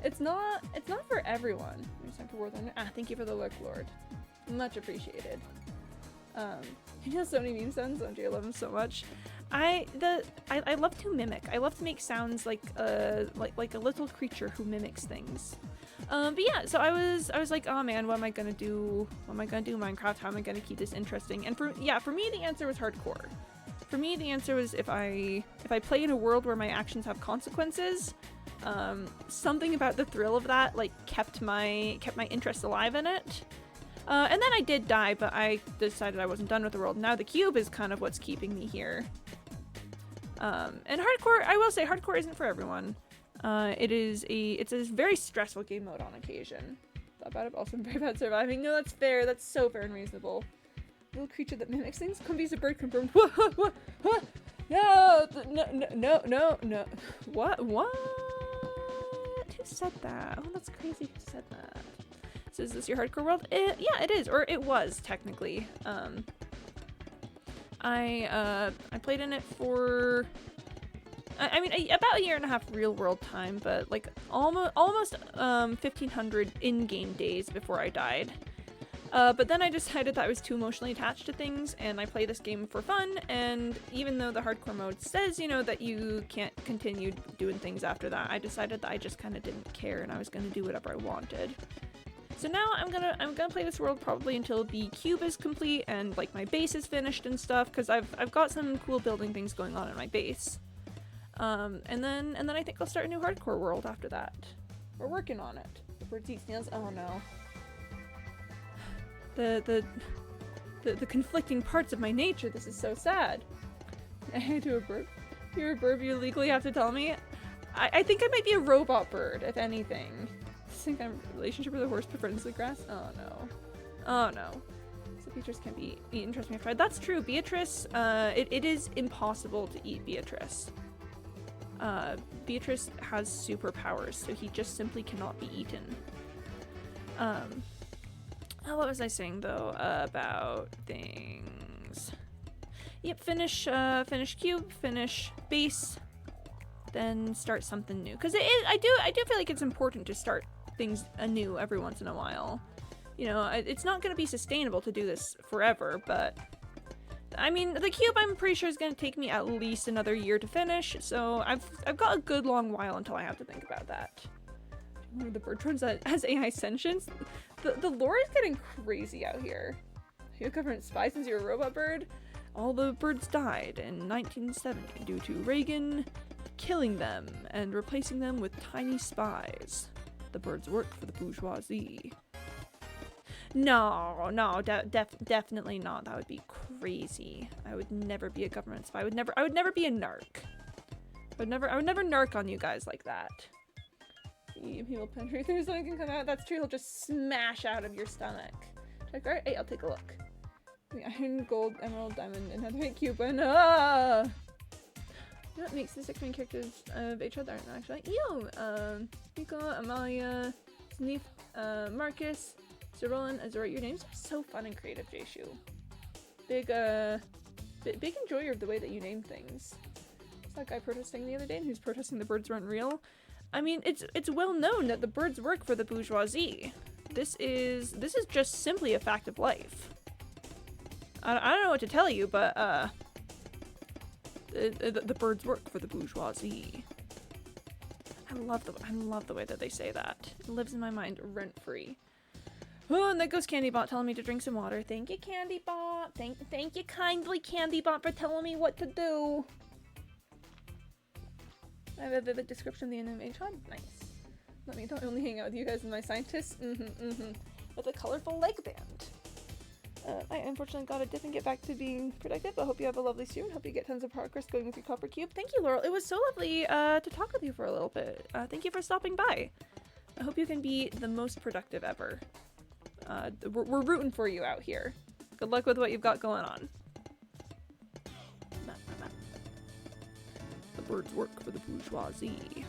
It's not for everyone. Thank you for the look, Lord. Much appreciated. He has so many meme sounds, don't you? I love him so much. I love to mimic. I love to make sounds like a little creature who mimics things. But yeah, so I was like, oh man, what am I gonna do? What am I gonna do in Minecraft? How am I gonna keep this interesting? And for me the answer was hardcore. For me the answer was if I play in a world where my actions have consequences, something about the thrill of that like kept my interest alive in it. And then I did die, but I decided I wasn't done with the world. Now the cube is kind of what's keeping me here. And hardcore, I will say, hardcore isn't for everyone. It's a very stressful game mode on occasion. Thought about it, but also very bad surviving. No, that's fair. That's so fair and reasonable. Little creature that mimics things. Comfy's a bird confirmed. What? No, no. What? Who said that? Oh, that's crazy. Who said that? So is this your hardcore world? Yeah, it is, or it was technically. I played in it for, I mean, about a year and a half real world time, but like almost 1,500 in-game days before I died. But then I decided that I was too emotionally attached to things, and I play this game for fun. And even though the hardcore mode says, you know, that you can't continue doing things after that, I decided that I just kind of didn't care, and I was gonna do whatever I wanted. So now I'm gonna play this world probably until the cube is complete and like my base is finished and stuff, because I've got some cool building things going on in my base. And then I think I'll start a new hardcore world after that. We're working on it. Birds eat snails. Oh no. The conflicting parts of my nature. This is so sad. I do a burp. You're a burp. You legally have to tell me. I think I might be a robot bird, if anything. I think I'm in a relationship with a horse prefers the grass. Oh no. Oh no. So Beatrice can't be eaten. Trust me, I've tried. That's true. Beatrice, it is impossible to eat Beatrice. Beatrice has superpowers, so he just simply cannot be eaten. What was I saying though about things? Yep, finish cube, finish base, then start something new. Cause I do feel like it's important to start things anew every once in a while. You know, it's not gonna be sustainable to do this forever, but I mean, the cube I'm pretty sure is gonna take me at least another year to finish, so I've got a good long while until I have to think about that. One of the bird drones that has AI sentience. The lore is getting crazy out here. You're government spy since you're a robot bird? All the birds died in 1970 due to Reagan killing them and replacing them with tiny spies. The birds work for the bourgeoisie. No, definitely not. That would be crazy. I would never be a government spy. I would never be a narc. I would never narc on you guys like that. He will penetrate through so he can come out. That's true. He'll just smash out of your stomach. Check. Alright, hey, I'll take a look. The iron, gold, emerald, diamond, and netherite cube. And you know what makes the 6 main characters of H.R. aren't actually? Yo, Nico, Amalia, Sneef, Marcus, Cyril and Azura, your names are so fun and creative, Jayshu. Big enjoyer of the way that you name things. It's that guy protesting the other day and who's protesting the birds weren't real. I mean, it's well known that the birds work for the bourgeoisie. This is just simply a fact of life. I don't know what to tell you, but the birds work for the bourgeoisie. I love the way that they say that. It lives in my mind rent free. Oh, and there goes CandyBot telling me to drink some water. Thank you, CandyBot. Thank you kindly, CandyBot, for telling me what to do. I have a vivid description of the animation. Nice. Let me not only hang out with you guys and my scientists. With a colorful leg band. I unfortunately gotta dip and get back to being productive, but hope you have a lovely stream. Hope you get tons of progress going with your copper cube. Thank you, Laurel. It was so lovely to talk with you for a little bit. Thank you for stopping by. I hope you can be the most productive ever. We're rooting for you out here. Good luck with what you've got going on. The birds work for the bourgeoisie.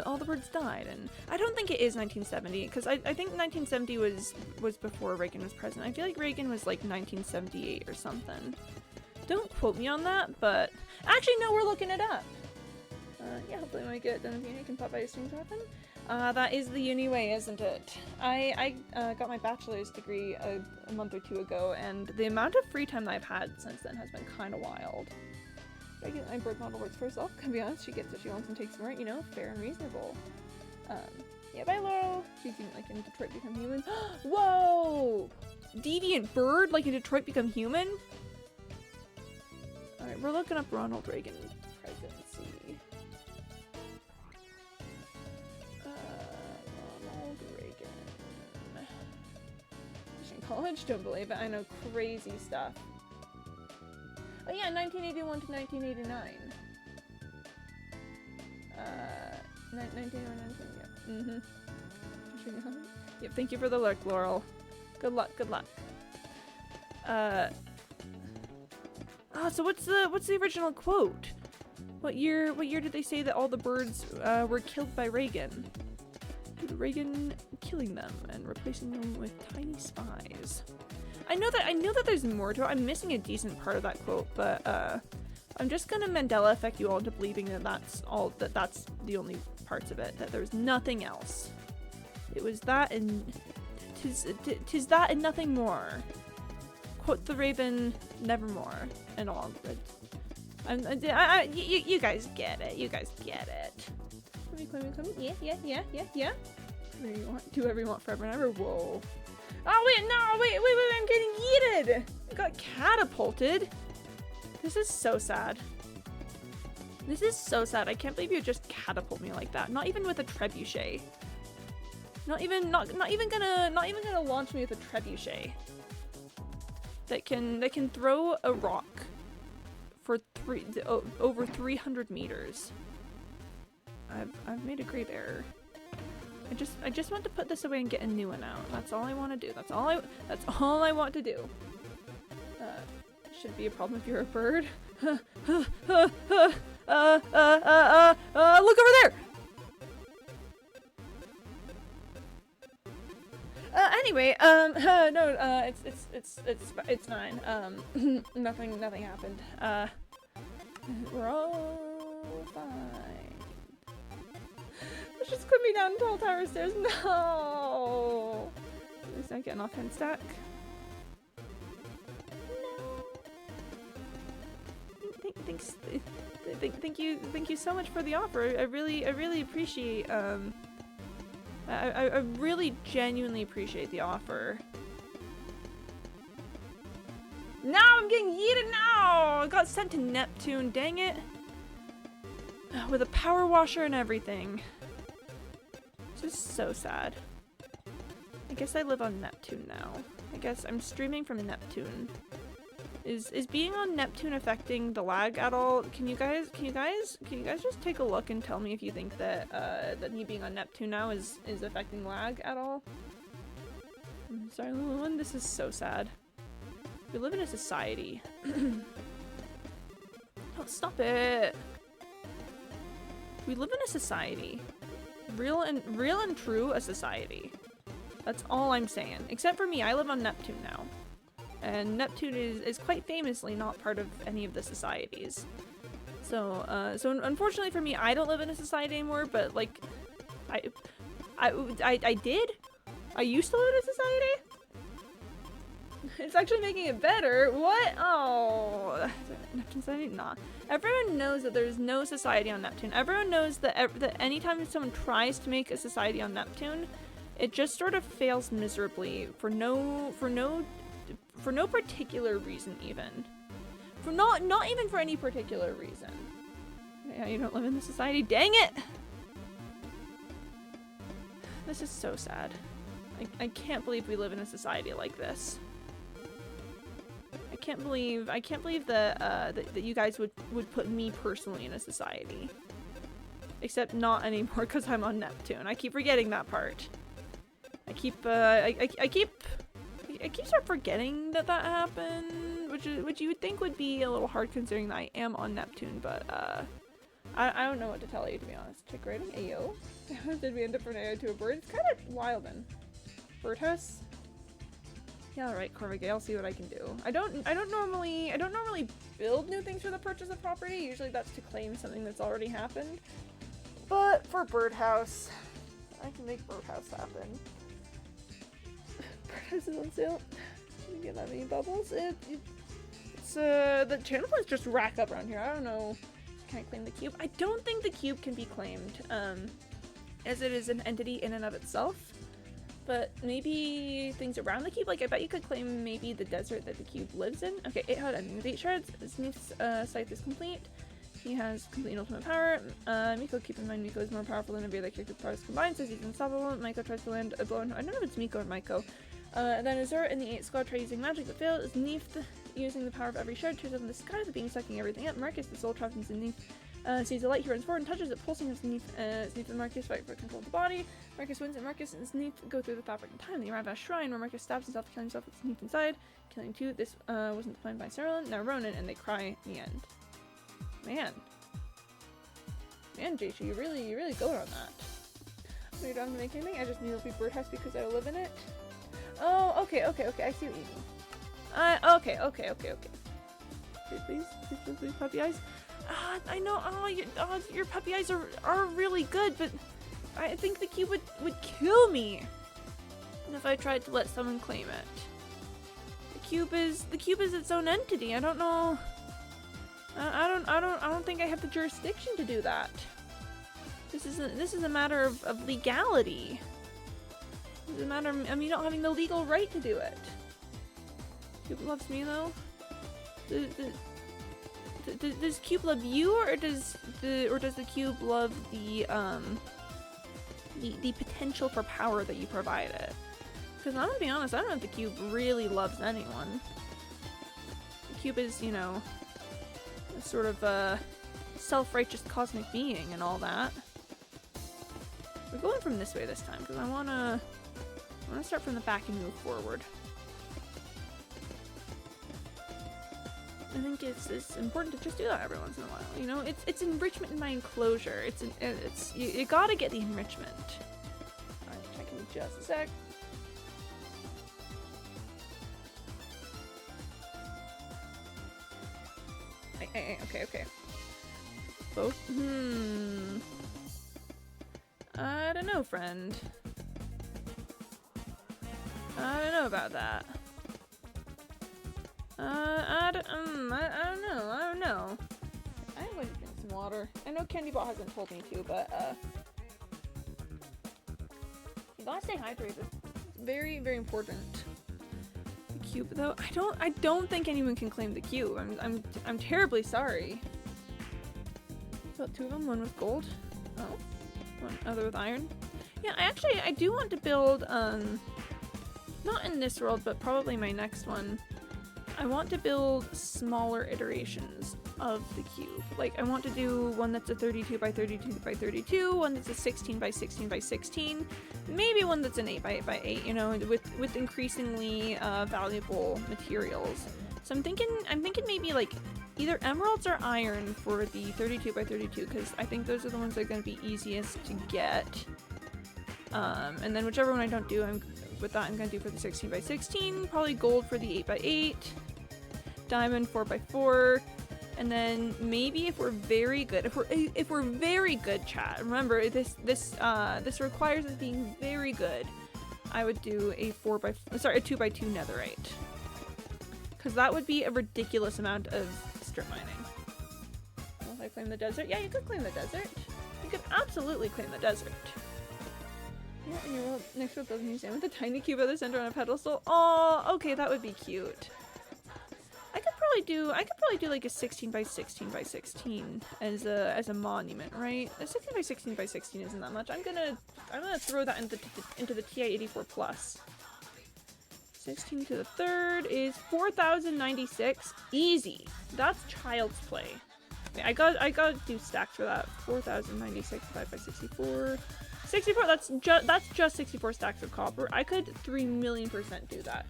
All the birds died, and I don't think it is 1970, because I think 1970 was before Reagan was president. I feel like Reagan was like 1978 or something. Don't quote me on that, but actually no, we're looking it up. Yeah, hopefully when I get done with uni I can pop by a stream often. That is the uni way, isn't it? I got my bachelor's degree a month or two ago, and the amount of free time that I've had since then has been kind of wild. My bird model works for herself. Can be honest, she gets what she wants and takes from it, you know, fair and reasonable. Yeah, bye, Laurel. She's like in Detroit Become Human. Whoa! Deviant bird, like in Detroit Become Human? Alright, we're looking up Ronald Reagan presidency. Ronald Reagan. Mission College? Don't believe it. I know crazy stuff. Oh yeah, 1981 to 1989. 1981, yeah. Yep, thank you for the lurk, Laurel. Good luck, good luck. So what's the original quote? What year did they say that all the birds were killed by Reagan? Reagan killing them and replacing them with tiny spies. I know that there's more to it. I'm missing a decent part of that quote, but I'm just gonna Mandela effect you all into believing that that's the only parts of it, that there's nothing else. It was that and tis that and nothing more. Quote the Raven, nevermore, and all. You guys get it. You guys get it. Yeah. Do whatever you want forever and ever. Whoa. Oh wait, no, wait, I'm getting yeeted! I got catapulted! This is so sad. This is so sad. I can't believe you just catapult me like that. Not even with a trebuchet. Not even gonna launch me with a trebuchet. That can throw a rock for over 300 meters. I've made a grave error. I just want to put this away and get a new one out. That's all I want to do. That's all I want to do. Shouldn't be a problem if you're a bird. Look over there! Anyway, no, it's fine. Nothing happened. We're all fine. Just put me down tall tower stairs. No! At least I'm getting off hand stack. No. Thank you so much for the offer. I really appreciate I really genuinely appreciate the offer. Now I'm getting yeeted now! I got sent to Neptune, dang it. With a power washer and everything. This is so sad. I guess I live on Neptune now. I guess I'm streaming from Neptune. Is being on Neptune affecting the lag at all? Can you guys just take a look and tell me if you think that that me being on Neptune now is affecting lag at all? I'm sorry, little one. This is so sad. We live in a society. Oh, stop it! We live in a society. real and true a society. That's all I'm saying. Except for me, I live on Neptune now. And Neptune is quite famously not part of any of the societies. So, so unfortunately for me, I don't live in a society anymore, but like, I did? I used to live in a society? It's actually making it better. What? Oh, Neptune society? Nah. Everyone knows that there's no society on Neptune. Everyone knows that, that anytime someone tries to make a society on Neptune, it just sort of fails miserably for no particular reason even. For not even for any particular reason. Yeah, you don't live in the society. Dang it! This is so sad. I can't believe we live in a society like this. I can't believe that you guys would put me personally in a society. Except not anymore because I'm on Neptune. I keep forgetting that part. I keep sort of forgetting that happened, which you would think would be a little hard considering that I am on Neptune, but I don't know what to tell you, to be honest. Check rating. Ayo. Did we end up from an AO to a bird? It's kind of wild then. Birdhouse? Yeah, alright, Corvigay, I'll see what I can do. I don't normally build new things for the purchase of property. Usually that's to claim something that's already happened. But for Birdhouse, I can make Birdhouse happen. Birdhouse is on sale. Let me get that many bubbles. It's the channel points just rack up around here. I don't know. Can I claim the cube? I don't think the cube can be claimed, as it is an entity in and of itself. But maybe things around the cube, like I bet you could claim maybe the desert that the cube lives in. Okay, 8 shards. Sneef's scythe is complete. He has complete ultimate power. Miko, keep in mind Miko is more powerful than every other character powers combined, says he's unstoppable. Maiko tries to land a blow on, I don't know if it's Miko or Maiko. Then Azura and the 8 squad try using magic but fail. Sneef using the power of every shard turns up in the sky, the beam sucking everything up. Marcus, the soul trapped in Sneef, sees a light, he runs forward and touches it, pulsing of Sneef. Sneef and Marcus fight for control of the body. Marcus wins and Marcus and Sneef go through the fabric in time. They arrive at a shrine where Marcus stabs himself to kill himself with Sneef inside, killing 2. This wasn't planned by Cerulean, now Ronan, and they cry in the end. Man, JC, you really going on that. So you don't have to make anything? I just need to be Birdhouse because I live in it? Oh, okay, I see what you mean. Okay. Please, puppy eyes. I know, your puppy eyes are really good, but I think the cube would kill me if I tried to let someone claim it. The cube is its own entity. I don't know. I don't think I have the jurisdiction to do that. This is a matter of legality. This is a matter of me not having the legal right to do it. Cube loves me though. Does Cube love you, or does the Cube love the potential for power that you provide it? Because I'm gonna be honest, I don't know if the Cube really loves anyone. The Cube is, you know, a sort of a self-righteous cosmic being and all that. We're going from this way this time because I wanna start from the back and move forward. I think it's important to just do that every once in a while. You know, it's enrichment in my enclosure. You gotta get the enrichment. Alright, checking just a sec. Okay. Both? I don't know, friend. I don't know about that. I don't know. I'm going to drink some water. I know Candybot hasn't told me to, but, you gotta stay hydrated. It's very, very important. The cube, though, I don't think anyone can claim the cube. I'm terribly sorry. Got 2 of them, one with gold. Oh, one other with iron. Yeah, I do want to build, not in this world, but probably my next one. I want to build smaller iterations of the cube. Like, I want to do one that's a 32 by 32 by 32, one that's a 16 by 16 by 16, maybe one that's an 8 by 8, you know, with increasingly valuable materials. So I'm thinking maybe like either emeralds or iron for the 32 by 32, because I think those are the ones that are going to be easiest to get. And then whichever one I don't do, with that I'm gonna do for the 16 by 16, probably gold for the 8 by 8, diamond 4 by 4, and then maybe if we're very good, if we're very good, chat. Remember this requires us being very good. I would do a 2 by 2 netherite, because that would be a ridiculous amount of strip mining. Well, if I claim the desert, yeah, you could claim the desert. You could absolutely claim the desert. Yeah, and your world next world building museum with a tiny cube at the center on a pedestal. Oh, okay, that would be cute. I could probably do like a 16 by 16 by 16 as a monument, right? A 16 by 16 by 16 isn't that much. I'm gonna throw that into the TI-84 plus. 16 to the third is 4,096. Easy. That's child's play. Okay, I got do stacks for that. 4,096 divided by 64. 64. That's just 64 stacks of copper. I could 3,000,000% do that.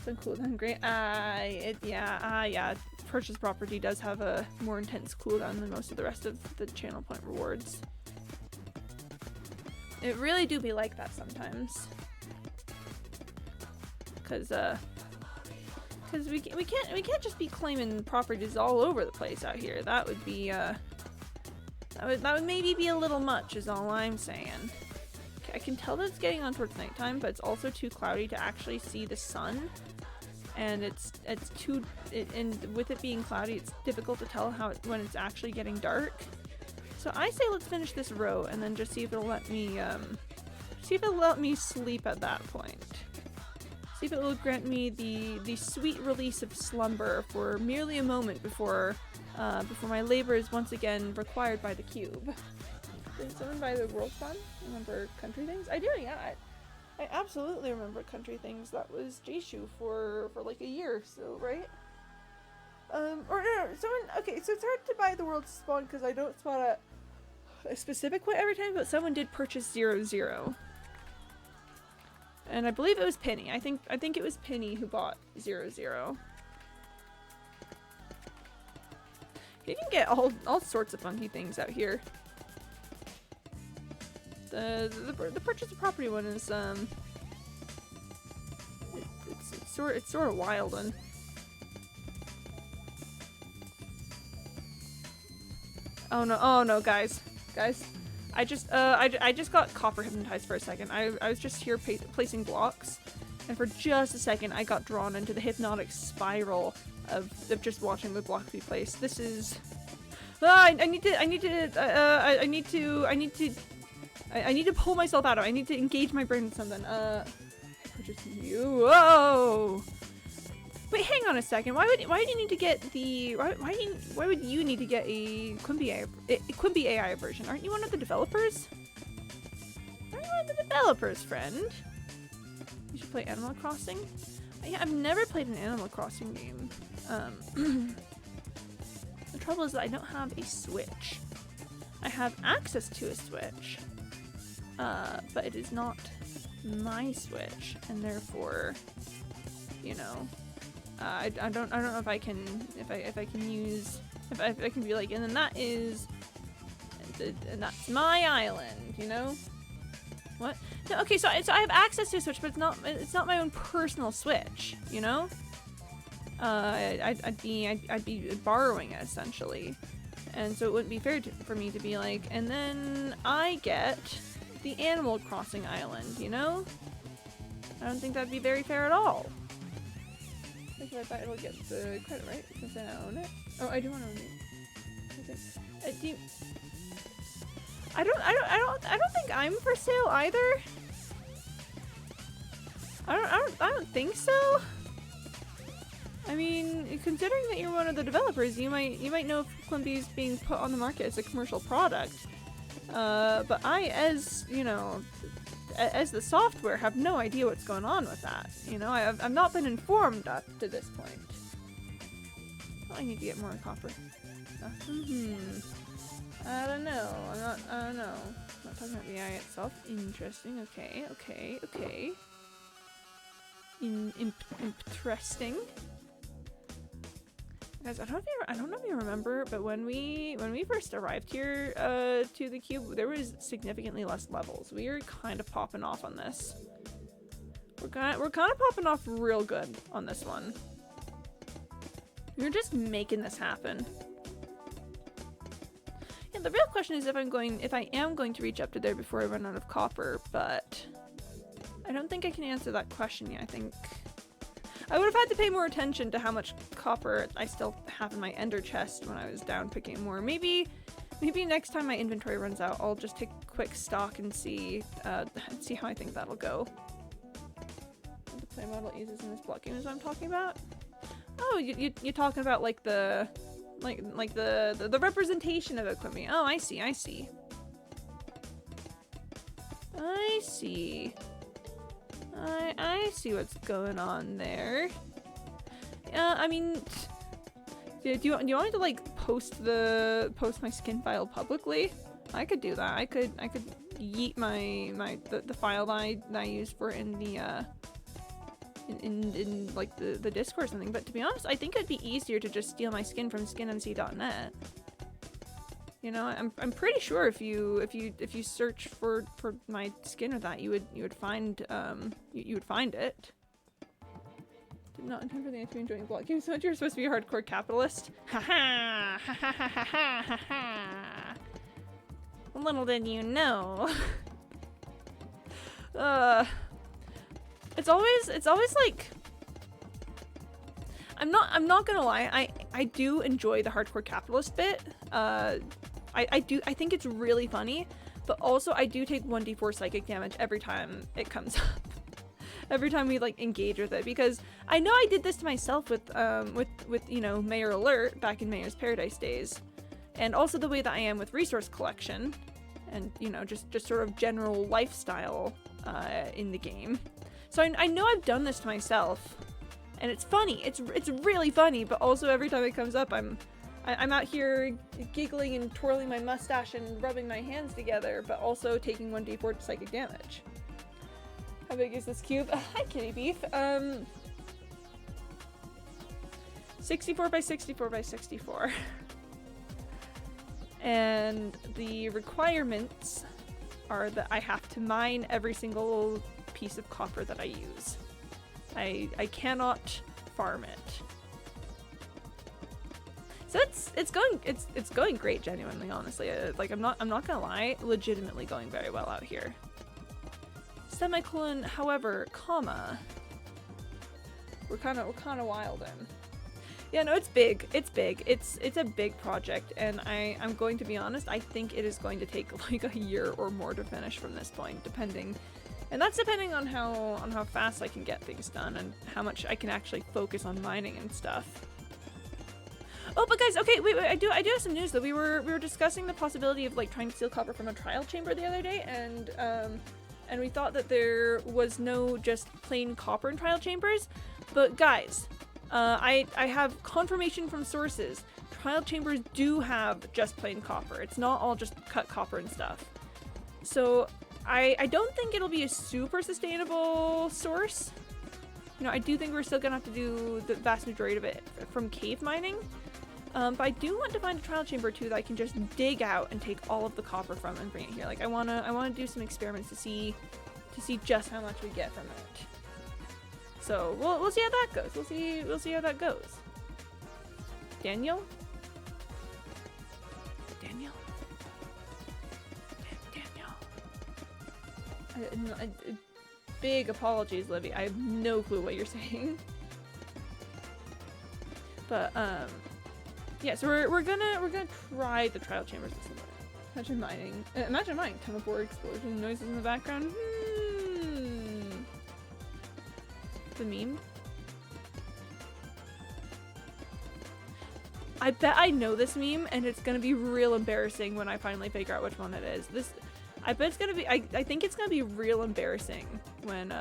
Some cooldown, great. Yeah. Purchase property does have a more intense cooldown than most of the rest of the channel point rewards. It really do be like that sometimes. Cause we can't just be claiming properties all over the place out here. That would be that would maybe be a little much, is all I'm saying. Okay, I can tell that it's getting on towards nighttime, but it's also too cloudy to actually see the sun. And and with it being cloudy, it's difficult to tell when it's actually getting dark. So I say let's finish this row and then just see if it'll let me sleep at that point. See if it will grant me the sweet release of slumber for merely a moment before my labor is once again required by the cube. Did someone buy the world fund? Remember country things? I do, yeah. I absolutely remember country things. That was Jishu for like a year or so, right? Or no, someone, okay, so it's hard to buy the world spawn because I don't spawn at a specific point every time, but someone did purchase 0-0. And I believe it was Penny. I think it was Penny who bought 0-0. You can get all sorts of funky things out here. The purchase of property one is it's sort of wild one. Oh no, guys, I just got copper hypnotized for a second. I was just here placing blocks, and for just a second I got drawn into the hypnotic spiral of just watching the blocks be placed. This is I need to pull myself out of it. I need to engage my brain with something. Purchase you. Whoa! Wait, hang on a second. Why do you need to get the why would you need to get a Quimby AI version? Aren't you one of the developers? Aren't you one of the developers, friend? You should play Animal Crossing. Yeah, I've never played an Animal Crossing game. The trouble is that I don't have a Switch. I have access to a Switch, but it is not my Switch, and therefore, you know, I don't know if I can be like, and then that is, and that's my island, you know. What? No, okay, so I have access to a Switch, but it's not my own personal Switch, you know. I'd be borrowing it essentially. And so it wouldn't be fair for me to be like, and then I get the Animal Crossing island, you know? I don't think that'd be very fair at all. I think if I buy it'll get the credit, right? Since I own it. Oh, I do want to own it. Okay. I don't think I'm for sale either. I don't think so. I mean, considering that you're one of the developers, you might know if Quimby is being put on the market as a commercial product. But I, as you know, as the software, have no idea what's going on with that. You know, I've not been informed up to this point. Oh, I need to get more copper. I don't know. I don't know. I'm not talking about the AI itself. Interesting. Okay. Interesting. Guys, I don't know if you remember, but when we first arrived here to the cube, there was significantly less levels. We were kind of popping off on this. We're kind of popping off real good on this one. We're just making this happen. Yeah, the real question is if I am going to reach up to there before I run out of copper, but I don't think I can answer that question yet. I think I would have had to pay more attention to how much copper I still have in my ender chest when I was down picking more. Maybe next time my inventory runs out, I'll just take a quick stock and see how I think that'll go. The play model it uses in this block game is what I'm talking about. Oh, you're talking about like the representation of equipment. Oh, I see. I see what's going on there. I mean, do you want me to like post my skin file publicly? I could do that. I could yeet the file that I use for in the in like the Discord or something. But to be honest, I think it'd be easier to just steal my skin from skinmc.net. You know, I'm pretty sure if you search for my skin or that, you would find it. Did not intend for the answer enjoying block games so much. You're supposed to be a hardcore capitalist. Ha ha ha ha ha ha ha. Little did you know. It's always like I'm not gonna lie, I do enjoy the hardcore capitalist bit. I think it's really funny, but also I do take 1d4 psychic damage every time it comes up. Every time we like engage with it, because I know I did this to myself with you know, Mayor Alert back in Mayor's Paradise days, and also the way that I am with resource collection, and you know, just sort of general lifestyle in the game. So I know I've done this to myself, and it's funny. It's really funny, but also every time it comes up, I'm out here giggling and twirling my mustache and rubbing my hands together, but also taking 1d4 psychic damage. How big is this cube? Hi, Kitty Beef. 64 by 64 by 64. And the requirements are that I have to mine every single piece of copper that I use. I cannot farm it. So it's going great, genuinely, honestly. Like I'm not gonna lie, legitimately going very well out here. Semicolon, however, comma. We're kind of wild in. Yeah, no, it's big. It's big. It's a big project, and I'm going to be honest. I think it is going to take like a year or more to finish from this point, depending. And that's depending on how fast I can get things done and how much I can actually focus on mining and stuff. Oh, but guys, okay, wait, I do have some news though. We were discussing the possibility of like trying to steal copper from a trial chamber the other day, and we thought that there was no just plain copper in trial chambers. But guys, I have confirmation from sources. Trial chambers do have just plain copper. It's not all just cut copper and stuff. So I don't think it'll be a super sustainable source. You know, I do think we're still gonna have to do the vast majority of it from cave mining. But I do want to find a trial chamber too that I can just dig out and take all of the copper from and bring it here. Like I wanna do some experiments to see just how much we get from it. So we'll see how that goes. We'll see how that goes. Daniel? Big apologies, Livy. I have no clue what you're saying. But yeah. So we're gonna try the trial chambers with somebody. Imagine mining. Imagine mining. Chemical explosion noises in the background. The meme. I bet I know this meme, and it's gonna be real embarrassing when I finally figure out which one it is. I bet it's gonna be. I think it's gonna be real embarrassing when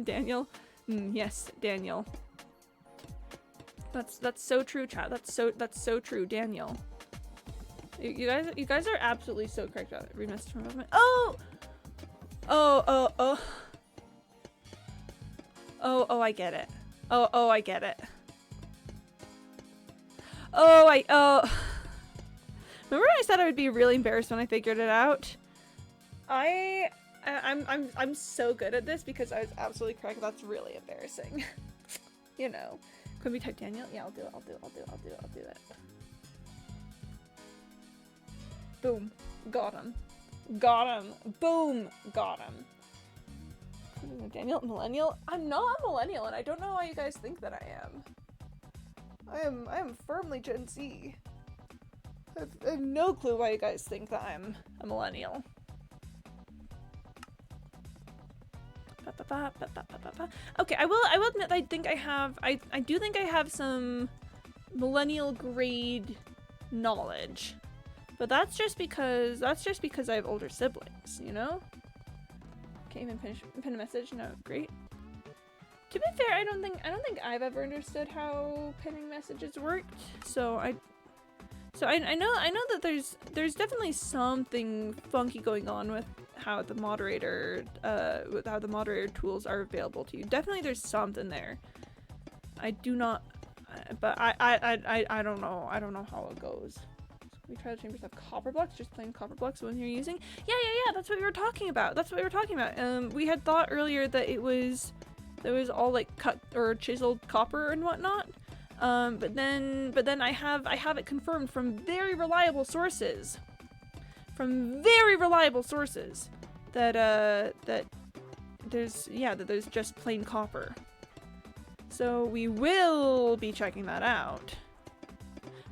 Daniel. Yes, Daniel. That's so true, chat. That's so true, Daniel. You guys are absolutely so correct about it. Remissed from movement. Oh, I get it. Oh, I get it. Oh. Remember when I said I would be really embarrassed when I figured it out? I'm so good at this because I was absolutely correct. That's really embarrassing. You know. Could we type Daniel? Yeah, I'll do it. Boom. Got him. Boom. Got him. Daniel, millennial? I'm not a millennial, and I don't know why you guys think that I am. I am firmly Gen Z. I have no clue why you guys think that I'm a millennial. Okay, I will admit that I do think I have some millennial grade knowledge. But that's just because I have older siblings, you know? Can't even pin a message. No, great. To be fair, I don't think I've ever understood how pinning messages worked. So I know that there's definitely something funky going on with how the moderator tools are available to you. Definitely there's something there. I do not, but I don't know. I don't know how it goes. We try to chambers have copper blocks, just plain copper blocks when you're using. Yeah, that's what we were talking about. We had thought earlier that it was all like cut or chiseled copper and whatnot. But then I have it confirmed from very reliable sources. That there's just plain copper. So we will be checking that out.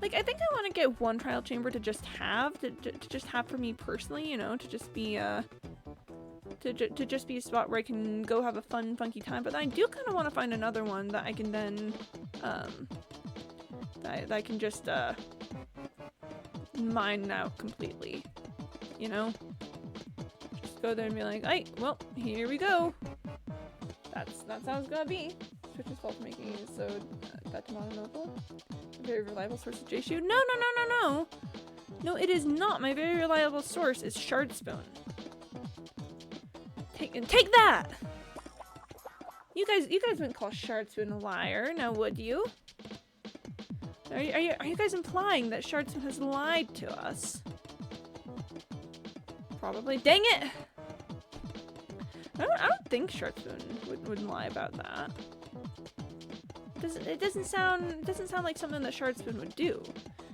Like, I think I want to get one trial chamber to just have for me personally, you know, to just be a spot where I can go have a fun, funky time. But I do kind of want to find another one that I can then, that I can just, mine out completely, you know? Just go there and be like, hey, well, here we go. That's how it's gonna be. Switch is fault for making it so that's not notable. Very reliable source of JShoe. No. No, it is not. My very reliable source is Shardspoon. Take that! You guys wouldn't call Shardspoon a liar, now would you? Are you guys implying that Shardspoon has lied to us? Probably. Dang it! I don't think Shardspoon would lie about that. It doesn't sound like something that Shardspoon would do.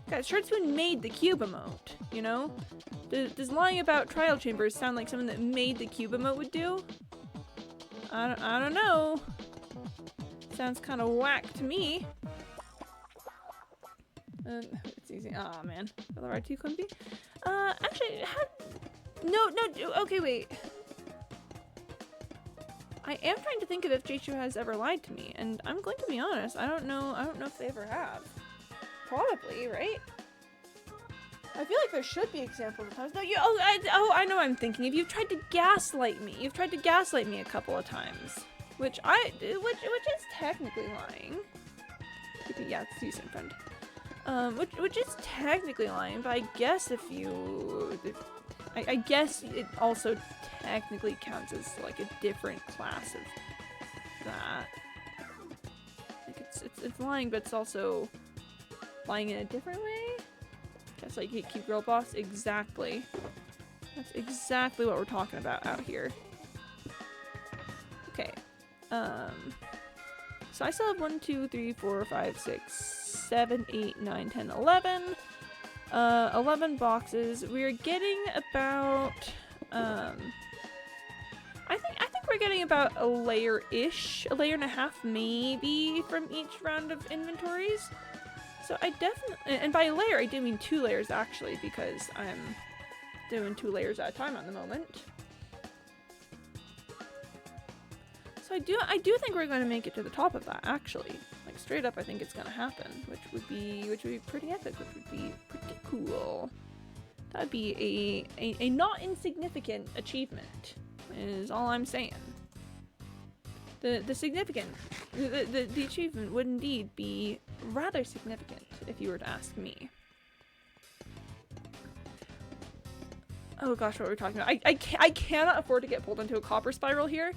Guys, Shardspoon made the cube emote, you know? Does lying about trial chambers sound like something that made the cube emote would do? I don't know. Sounds kind of whack to me. It's easy. Aw, man. LR2 couldn't be. Actually, no. Okay, wait. I am trying to think of if JShoe has ever lied to me, and I'm going to be honest. I don't know if they ever have. Probably, right? I feel like there should be examples of times. No, I know what I'm thinking. If you've tried to gaslight me, a couple of times, which is technically lying. Yeah, it's decent, friend. Which is technically lying, but I guess I guess it also technically counts as like a different class of that. Like it's lying, but it's also lying in a different way. Guess like Gatekeep Girl Boss. Exactly. That's exactly what we're talking about out here. Okay. So I still have 1, 2, 3, 4, 5, 6, 7, 8, 9, 10, 11. 11 boxes. We're getting about, I think we're getting about a layer-ish, a layer and a half maybe from each round of inventories. So I definitely, and by layer I do mean 2 layers actually, because I'm doing 2 layers at a time at the moment. So I do think we're going to make it to the top of that actually. Like straight up, I think it's gonna happen, which would be pretty epic, which would be pretty cool. That'd be a not insignificant achievement, is all I'm saying. The achievement would indeed be rather significant if you were to ask me. Oh gosh, what were we talking about? I cannot afford to get pulled into a copper spiral here.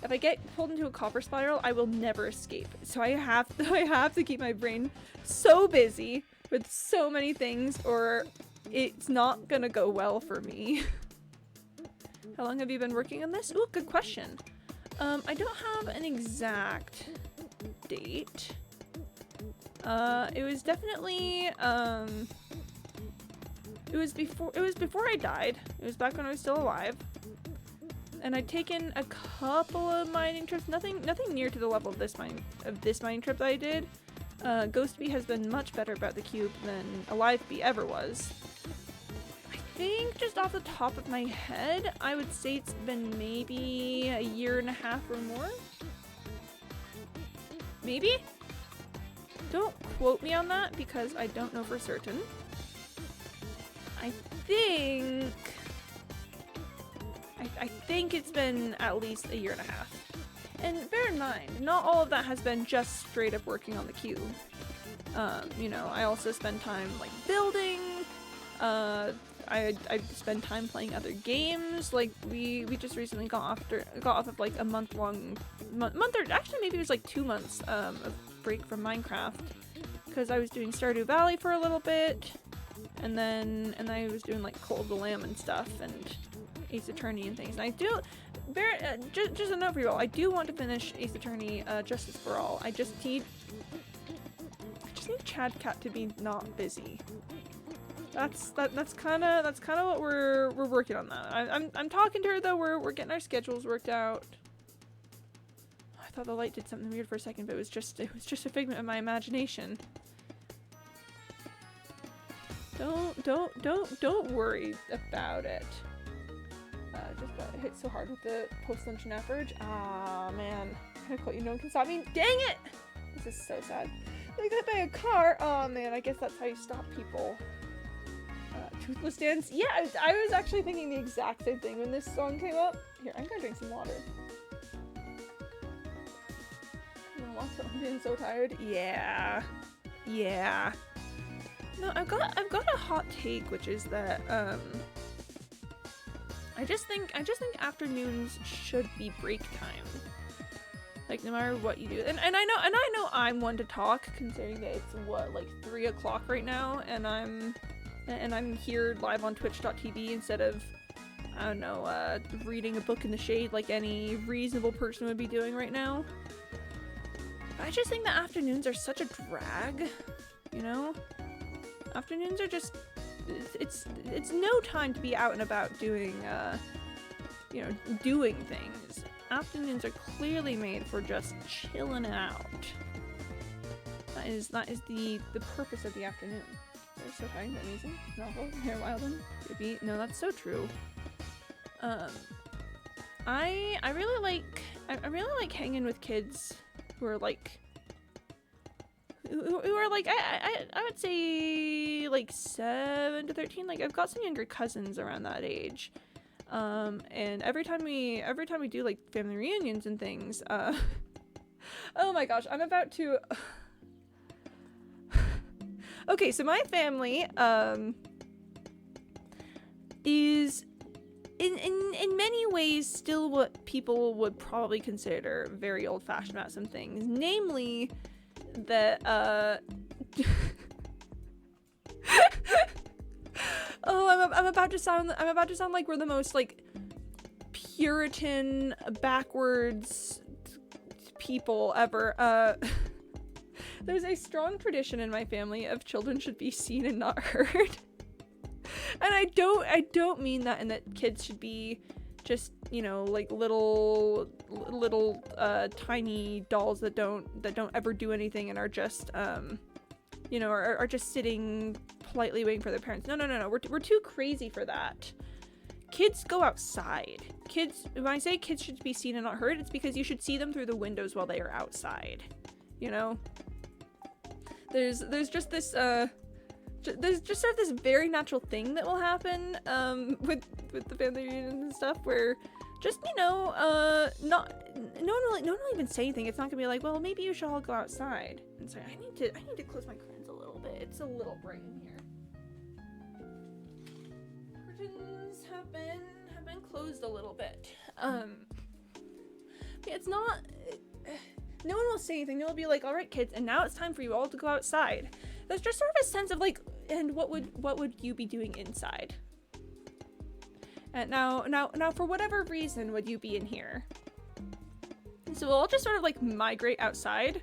If I get pulled into a copper spiral, I will never escape. So I have to keep my brain so busy with so many things, or it's not gonna go well for me. How long have you been working on this? Ooh, good question. I don't have an exact date. It was definitely, it was before I died. It was back when I was still alive. And I'd taken a couple of mining trips, nothing near to the level of this mining trip that I did. GhostBee has been much better about the cube than AliveBee ever was. I think just off the top of my head, I would say it's been maybe a year and a half or more. Maybe? Don't quote me on that because I don't know for certain. I think it's been at least a year and a half. And bear in mind, not all of that has been just straight up working on the cube. You know, I also spend time like building. I spend time playing other games. Like we just recently got off of like a month or actually maybe it was like 2 months of break from Minecraft because I was doing Stardew Valley for a little bit, and then I was doing like Cult of the Lamb and stuff and Ace Attorney and things. And I do just a note for you all, I do want to finish Ace Attorney Justice for All. I just need Chad Cat to be not busy. That's kind of what we're working on that. I'm talking to her though. We're getting our schedules worked out. I thought the light did something weird for a second, but it was just a figment of my imagination. Don't worry about it. Just got hit so hard with the post-lunch nappage. Ah, man. You no one can stop me. Dang it! This is so sad. I got hit by a car. Oh, man. I guess that's how you stop people. Toothless Dance. Yeah, I was actually thinking the exact same thing when this song came up. Here, I'm gonna drink some water. I'm getting so tired. Yeah. No, I've got a hot take, which is that I just think afternoons should be break time. Like no matter what you do. And I know I'm one to talk, considering that it's what, like 3 o'clock right now, and I'm here live on twitch.tv instead of, I don't know, reading a book in the shade like any reasonable person would be doing right now. I just think that afternoons are such a drag, you know? Afternoons are just, it's no time to be out and about doing, you know, doing things. Afternoons are clearly made for just chilling out. That is the purpose of the afternoon. They're so kind, amazing, novel, hair wilding, beat. No, that's so true. I really like hanging with kids who are like I would say like 7 to 13. Like I've got some younger cousins around that age. And every time we do like family reunions and things, oh my gosh, I'm about to okay, so my family is in many ways still what people would probably consider very old-fashioned about some things, namely that oh, I'm about to sound like we're the most like Puritan backwards people ever. There's a strong tradition in my family of children should be seen and not heard. And I don't mean that in that kids should be just, you know, like little tiny dolls that don't ever do anything and are just you know, are just sitting politely waiting for their parents. No. We're too crazy for that. Kids go outside. Kids, when I say kids should be seen and not heard, it's because you should see them through the windows while they are outside. You know? There's just this there's just sort of this very natural thing that will happen with the family reunions and stuff where just, you know, no one will even say anything. It's not gonna be like, well, maybe you should all go outside. And so I need to close my curtains a little bit. It's a little bright in here. Curtains have been closed a little bit. Yeah, it's not. No one will say anything. They'll be like, all right, kids, and now it's time for you all to go outside. there's just sort of a sense of like, and what would you be doing inside? And now for whatever reason would you be in here? So we'll all just sort of like migrate outside.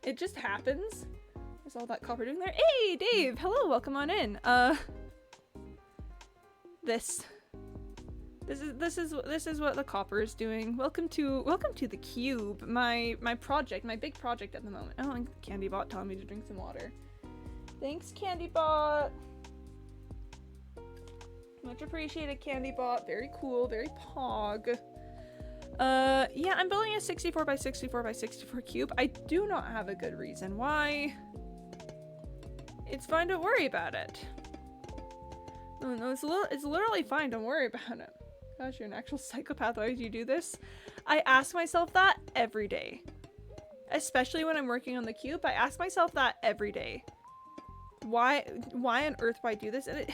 It just happens. What's all that copper doing there? Hey, Dave! Hello, welcome on in. This is what the copper is doing. Welcome to the cube. My project, my big project at the moment. Oh, and CandyBot telling me to drink some water. Thanks, CandyBot. Much appreciated, CandyBot. Very cool, very pog. Yeah, I'm building a 64 by 64 by 64 cube. I do not have a good reason why. It's fine, don't worry about it. No, it's literally fine, don't worry about it. Gosh, you're an actual psychopath. Why would you do this? I ask myself that every day. Especially when I'm working on the cube, I ask myself that every day. Why on earth would I do this? And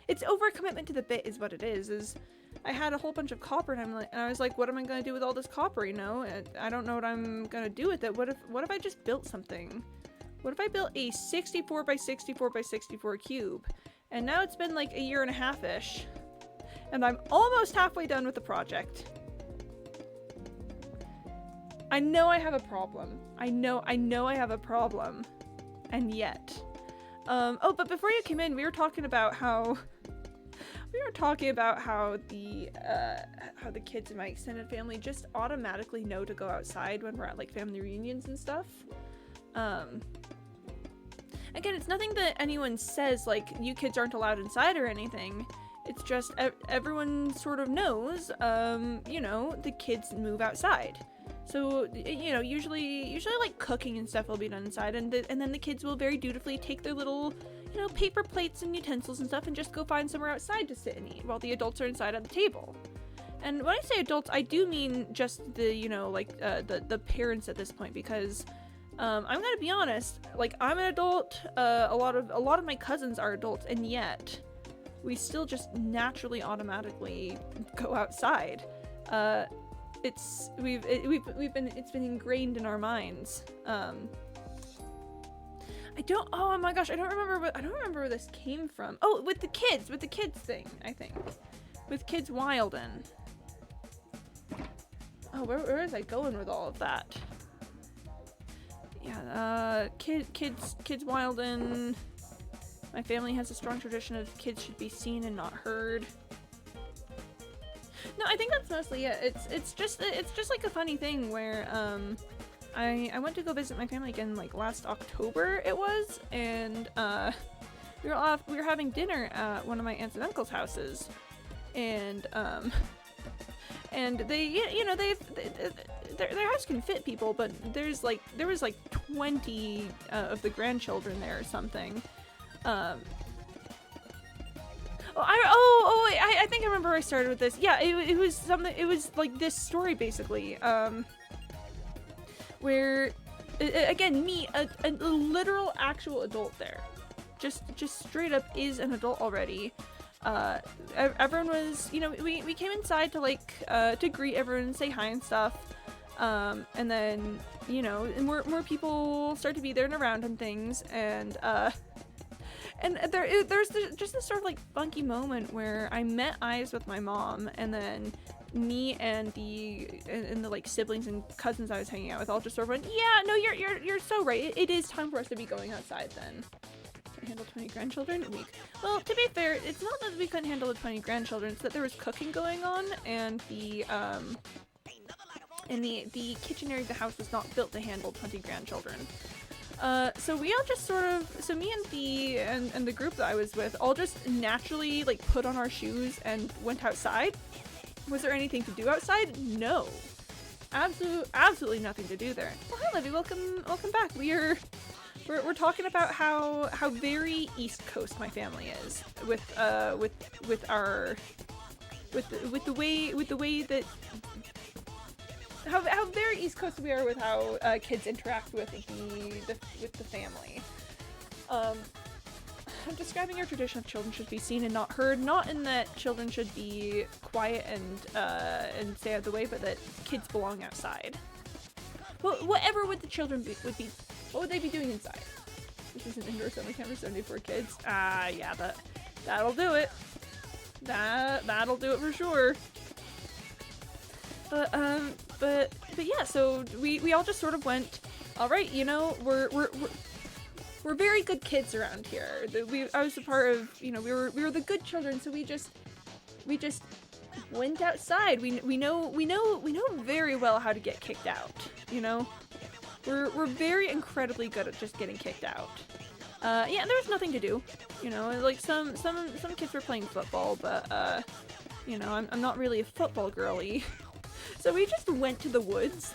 it's overcommitment to the bit is what it is I had a whole bunch of copper and I was like, what am I gonna do with all this copper, you know? And I don't know what I'm gonna do with it. What if I just built something? What if I built a 64 by 64 by 64 cube? And now it's been like a year and a half-ish. And I'm almost halfway done with the project. I know I have a problem. I know I have a problem. And yet. Oh, but before you came in, we were talking about how the kids in my extended family just automatically know to go outside when we're at like family reunions and stuff. Again, it's nothing that anyone says like you kids aren't allowed inside or anything. It's just everyone sort of knows, you know, the kids move outside. So, you know, usually like cooking and stuff will be done inside, and then the kids will very dutifully take their little, you know, paper plates and utensils and stuff and just go find somewhere outside to sit and eat while the adults are inside at the table. And when I say adults, I do mean just the, you know, like the parents at this point, because I'm gonna be honest, like I'm an adult, a lot of my cousins are adults, and yet we still just naturally automatically go outside. It's been ingrained in our minds. Oh my gosh, I don't remember where this came from. Oh, with the kids thing, I think. With Kids Wildin'. Oh, where is I going with all of that? Yeah, Kids Wildin'. My family has a strong tradition of kids should be seen and not heard. No, I think that's mostly it. It's just like a funny thing where I went to go visit my family again like last October it was, and we were having dinner at one of my aunts and uncle's houses, and they, you know, their house can fit people, but there was like 20 of the grandchildren there or something. I think I remember where I started with this. Yeah, it was something. It was like this story basically, where again, me, a literal actual adult there, just straight up is an adult already. Everyone was, you know, we came inside to like to greet everyone and say hi and stuff, and then, you know, and more people start to be there and around and things, and there's just this sort of like funky moment where I met eyes with my mom, and then me and the like siblings and cousins I was hanging out with all just sort of went, yeah, no, you're so right. It is time for us to be going outside then. Can handle 20 grandchildren a week. Well, to be fair, it's not that we couldn't handle the 20 grandchildren, it's that there was cooking going on, and the kitchen area of the house was not built to handle 20 grandchildren. So we all just sort of, so me and the group that I was with all just naturally like put on our shoes and went outside. Was there anything to do outside? No. Absolutely nothing to do there. Well, hi Livy, welcome back. We're talking about how very East Coast my family is with the way that how very East Coast we are with how kids interact with the family. I'm describing your tradition of children should be seen and not heard, not in that children should be quiet and stay out of the way, but that kids belong outside. Well, whatever would the children what would they be doing inside? This is an indoor summer camp for 74 kids. Yeah, that'll do it. That'll do it for sure. But yeah, so we all just sort of went, all right, you know, we're very good kids around here. I was a part of, you know, we were the good children, so we just went outside. We know very well how to get kicked out, you know? We're very incredibly good at just getting kicked out. Yeah, there was nothing to do, you know, like some kids were playing football, but you know, I'm not really a football girly. So we just went to the woods.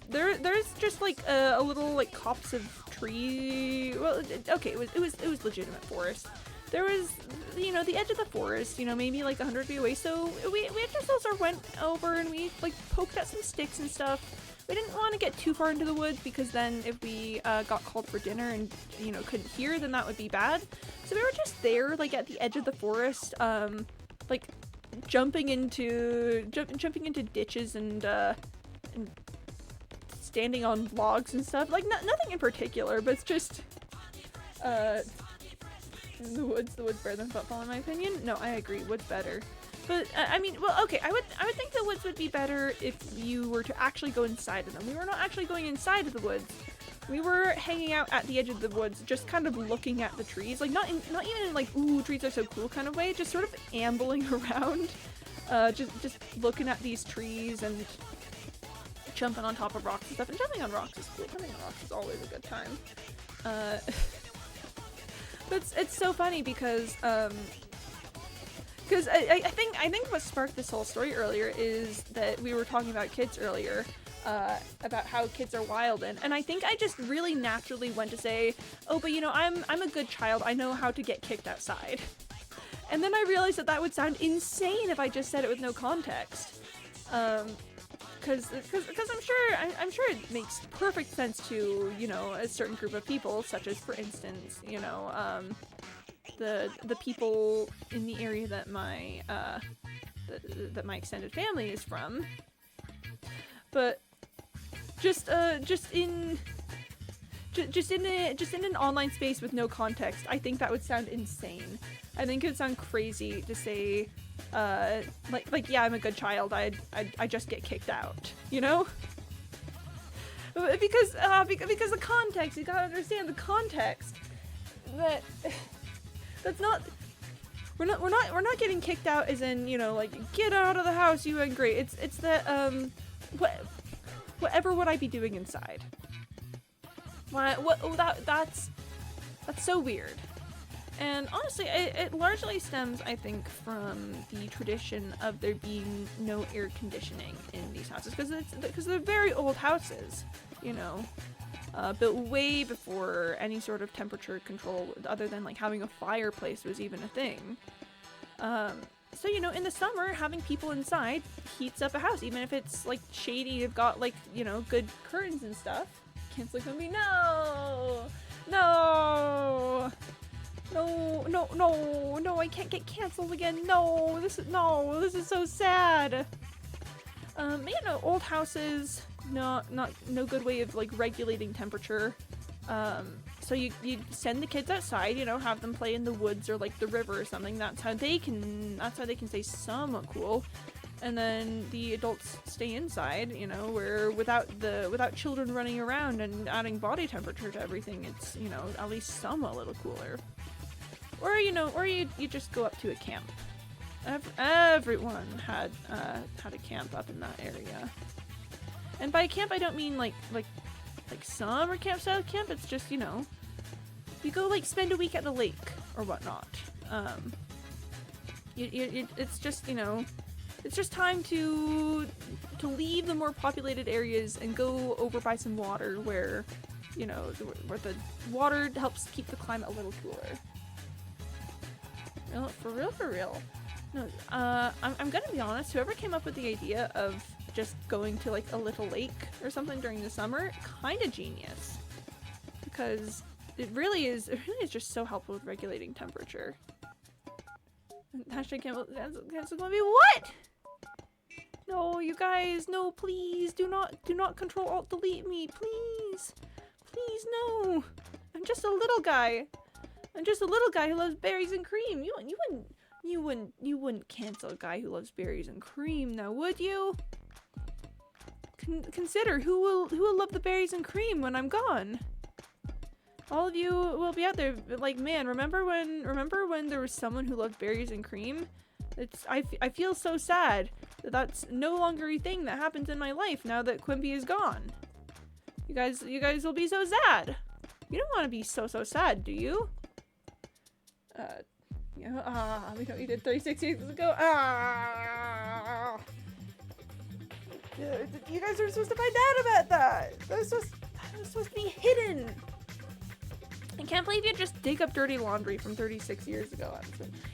There's just like a little like copse of tree. Well, okay, it was legitimate forest. There was, you know, the edge of the forest, you know, maybe like 100 feet away. So we just sort of went over and we like poked at some sticks and stuff. We didn't want to get too far into the woods because then if we got called for dinner and, you know, couldn't hear, then that would be bad. So we were just there, like at the edge of the forest, like jumping into ditches and standing on logs and stuff. Like nothing in particular, but it's just the woods better than football in my opinion. No, I agree, woods better. But I mean, well, okay, I would think the woods would be better if you were to actually go inside of them. We were not actually going inside of the woods. We were hanging out at the edge of the woods, just kind of looking at the trees, like not even in like, ooh, trees are so cool kind of way, just sort of ambling around, just looking at these trees and jumping on top of rocks and stuff. And jumping on rocks is cool. Jumping on rocks is always a good time. But it's so funny because I think what sparked this whole story earlier is that we were talking about kids earlier, about how kids are wild, and I think I just really naturally went to say, oh, but you know, I'm a good child, I know how to get kicked outside. And then I realized that would sound insane if I just said it with no context. Because I'm sure it makes perfect sense to, you know, a certain group of people, such as, for instance, you know, the people in the area that my that my extended family is from. But just in an online space with no context, I think that would sound insane. I think it would sound crazy to say, like yeah, I'm a good child. I just get kicked out, you know? Because the context. You gotta understand the context. That's not. We're not getting kicked out as in, you know, like, get out of the house, you ain't great. It's that whatever would I be doing inside? That's so weird. And honestly, it largely stems, I think, from the tradition of there being no air conditioning in these houses, because they're very old houses, you know, built way before any sort of temperature control, other than like having a fireplace was even a thing. So, you know, in the summer, having people inside heats up a house, even if it's like shady. You've got like, you know, good curtains and stuff. Canceling movie, no, I can't get canceled again. No, this is so sad. You know, old houses, no good way of like regulating temperature. So you send the kids outside, you know, have them play in the woods or like the river or something. That's how they can stay somewhat cool. And then the adults stay inside, you know, where without children running around and adding body temperature to everything, it's, you know, at least somewhat a little cooler. Or, you know, or you just go up to a camp. Everyone had a camp up in that area. And by camp I don't mean like summer camp style camp. It's just, you know, you go like spend a week at the lake or whatnot. It's just, you know, it's just time to leave the more populated areas and go over by some water where, you know, where the water helps keep the climate a little cooler. No, for real. No, I'm gonna be honest, whoever came up with the idea of just going to like a little lake or something during the summer, kinda genius. Because it really is just so helpful with regulating temperature. Hashtag cancel movie, what? No, you guys, no, please, do not control alt delete me, please. Please, no. I'm just a little guy. I'm just a little guy who loves berries and cream. You wouldn't cancel a guy who loves berries and cream, now would you? Consider who will love the berries and cream when I'm gone. All of you will be out there like, man, remember when there was someone who loved berries and cream? I feel so sad that that's no longer a thing that happens in my life now that Quimby is gone. You guys will be so sad. You don't want to be so sad, do you? We know you did 36 years ago. You guys are supposed to find out about that. That was supposed to be hidden. I can't believe you just dig up dirty laundry from 36 years ago.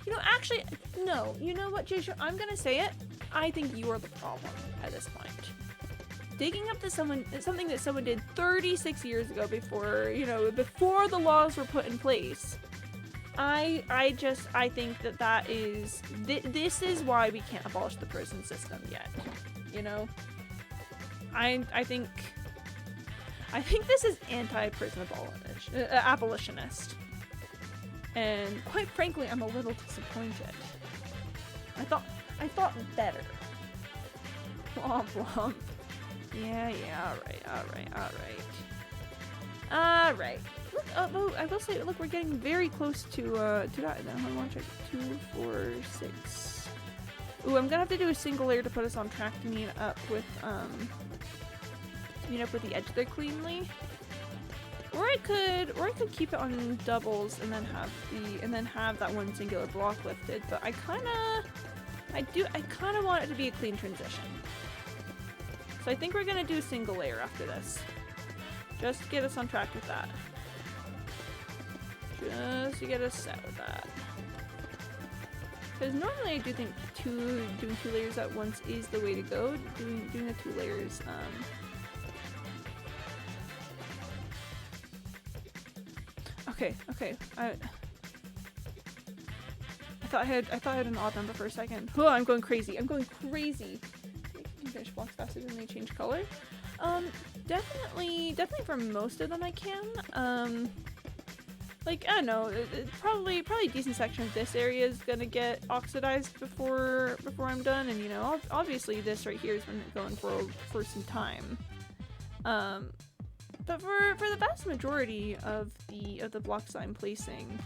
You know, actually, no. You know what, Jayshu? I'm gonna say it. I think you are the problem at this point. Digging up something that someone did 36 years ago before the laws were put in place. I think that is this is why we can't abolish the prison system yet. You know, I think this is anti-prison abolitionist, and quite frankly, I'm a little disappointed. I thought better. Womp womp. Yeah, all right. Look, oh, I will say, look, we're getting very close to that. Now, I want to check. 2, 4, 6. Ooh, I'm gonna have to do a single layer to put us on track to meet up with the edge there cleanly. Or I could keep it on doubles and then have that one singular block lifted. But I kind of want it to be a clean transition. So I think we're gonna do a single layer after this. Just to get us on track with that. Just to get us set with that. Because normally I do think doing 2 layers at once is the way to go. Doing the 2 layers. Okay. I thought I had an odd number for a second. Oh, I'm going crazy. Finish blocks faster than they change color. Definitely for most of them I can. Like, I don't know, probably a decent section of this area is gonna get oxidized before I'm done, and you know, obviously this right here has been going for some time. But for the vast majority of the blocks I'm placing,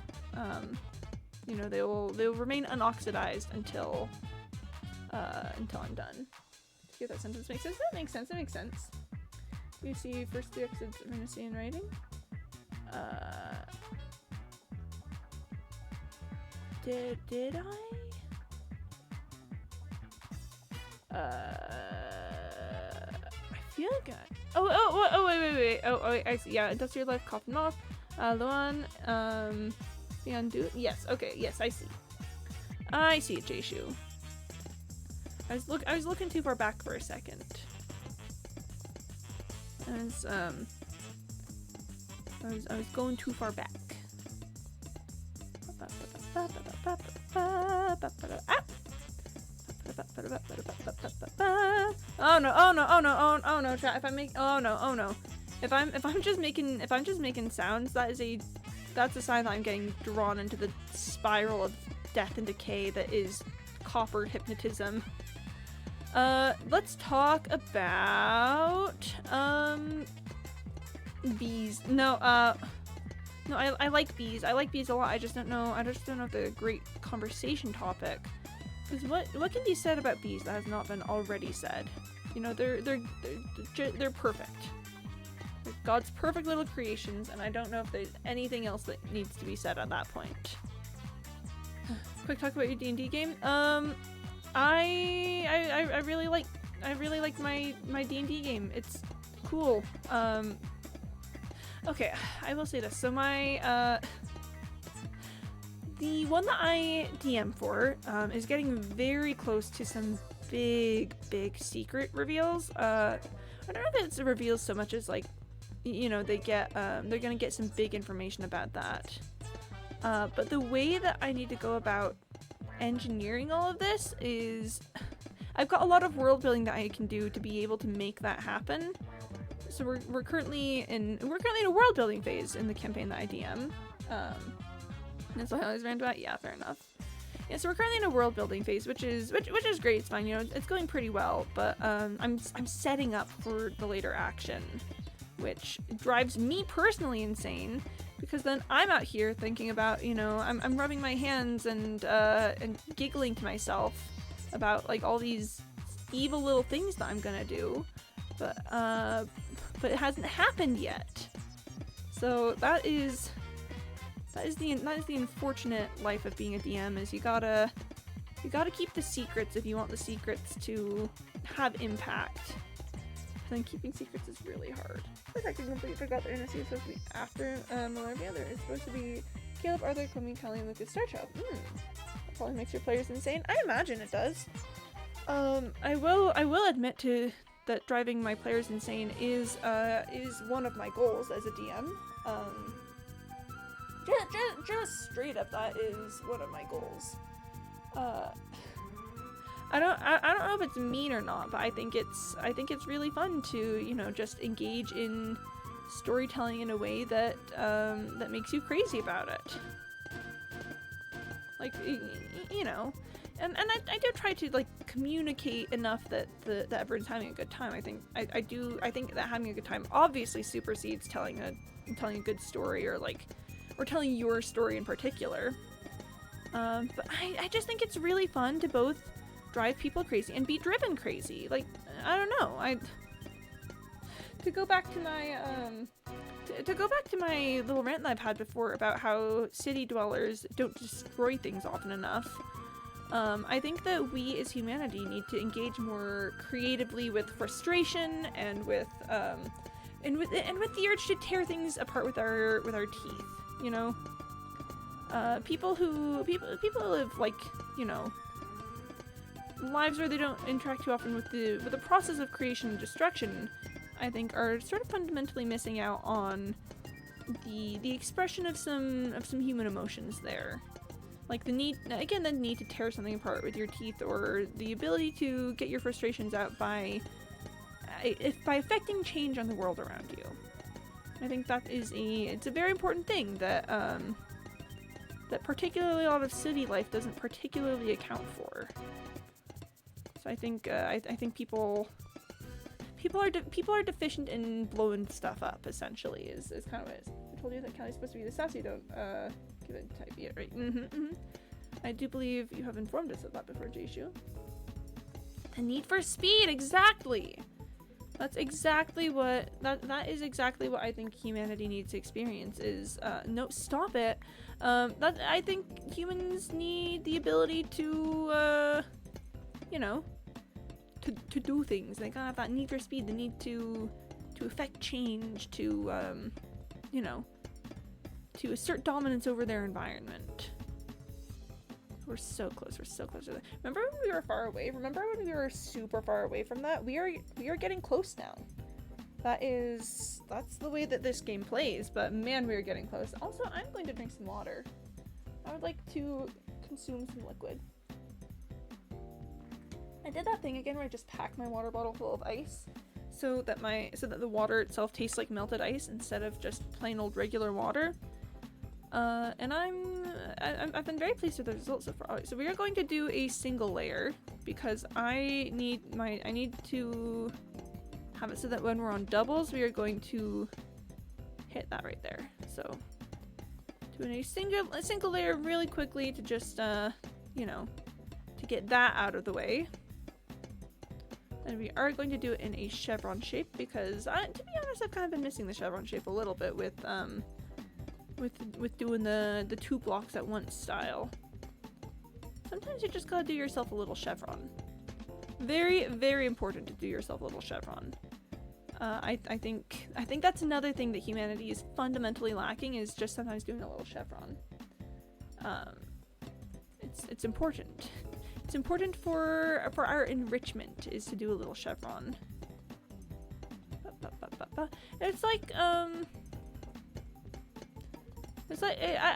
you know, they'll remain unoxidized until I'm done. See if that sentence makes sense? That makes sense. You see first 3 episodes of Fantasy in writing. Did I? I feel like wait. Oh, I see. Yeah, Industrial Life, Coffin Moth, Luan, Beyond. Yes, okay, yes, I see. I see it, Jayshu. I was looking too far back for a second. I was going too far back. Oh no, chat. If I'm just making sounds, that's a sign that I'm getting drawn into the spiral of death and decay that is copper hypnotism. Let's talk about bees. No, I like bees. I like bees a lot. I just don't know if they're a great conversation topic. Because what can be said about bees that has not been already said? You know, they're perfect. They're God's perfect little creations, and I don't know if there's anything else that needs to be said at that point. Quick talk about your D&D game. I really like my D&D game. It's cool. Okay, I will say this. So my the one that I DM for is getting very close to some big secret reveals. I don't know if it's reveals so much as, like, you know, they're gonna get some big information about that. But the way that I need to go about engineering all of this is I've got a lot of world building that I can do to be able to make that happen. so we're currently in a world building phase in the campaign that I DM. That's what I always ran about. Yeah, fair enough. Yeah, so we're currently in a world building phase, which is great. It's fine, you know, it's going pretty well. But I'm setting up for the later action, which drives me personally insane, because then I'm out here thinking about, you know, I'm rubbing my hands and giggling to myself about like all these evil little things that I'm gonna do, but it hasn't happened yet. So that is the unfortunate life of being a DM, is you gotta keep the secrets if you want the secrets to have impact. Then keeping secrets is really hard. I completely forgot that NSC is supposed to be after Malarvia. There is supposed to be Caleb, Arthur, Clemmy, Kelly, and Lucas Star Child. That probably makes your players insane. I imagine it does. I will admit to that driving my players insane is one of my goals as a DM. Just straight up, that is one of my goals. I don't know if it's mean or not, but I think it's really fun to, you know, just engage in storytelling in a way that that makes you crazy about it. Like, you know, and I do try to like communicate enough that everyone's having a good time. I think that having a good time obviously supersedes telling a good story, or telling your story in particular. But I just think it's really fun to both drive people crazy and be driven crazy. Like, I don't know. To go back to my little rant that I've had before about how city dwellers don't destroy things often enough. I think that we as humanity need to engage more creatively with frustration and with the urge to tear things apart with our teeth. You know, people who live, like, you know, lives where they don't interact too often with the process of creation and destruction, I think are sort of fundamentally missing out on the expression of some human emotions there. Like the need to tear something apart with your teeth, or the ability to get your frustrations out by affecting change on the world around you. I think that it's a very important thing that that particularly a lot of city life doesn't particularly account for. So I think people are deficient in blowing stuff up. Essentially, is kind of what it is. I told you that Kelly's supposed to be the sassy. Don't give it type yet, right? I do believe you have informed us of that before, Jayshu. The need for speed, exactly. That's exactly what that is exactly what I think humanity needs to experience. Is no, stop it. That I think humans need the ability to you know, to do things. They gotta have that need for speed, the need to affect change, to you know, to assert dominance over their environment. We're so close. We're so close to that. Remember when we were far away? Remember when we were super far away from that? We are getting close now. That's the way that this game plays. But man, we are getting close. Also, I'm going to drink some water. I would like to consume some liquid. I did that thing again where I just packed my water bottle full of ice, so that the water itself tastes like melted ice instead of just plain old regular water. And I've been very pleased with the results so far. So we are going to do a single layer because I need to have it so that when we're on doubles, we are going to hit that right there. So doing a single layer really quickly to just you know, to get that out of the way. And we are going to do it in a chevron shape because to be honest, I've kind of been missing the chevron shape a little bit with doing the 2 blocks at once style. Sometimes you just gotta do yourself a little chevron. Very, very important to do yourself a little chevron. I think that's another thing that humanity is fundamentally lacking, is just sometimes doing a little chevron. It's important. It's important for our enrichment, is to do a little chevron. It's like I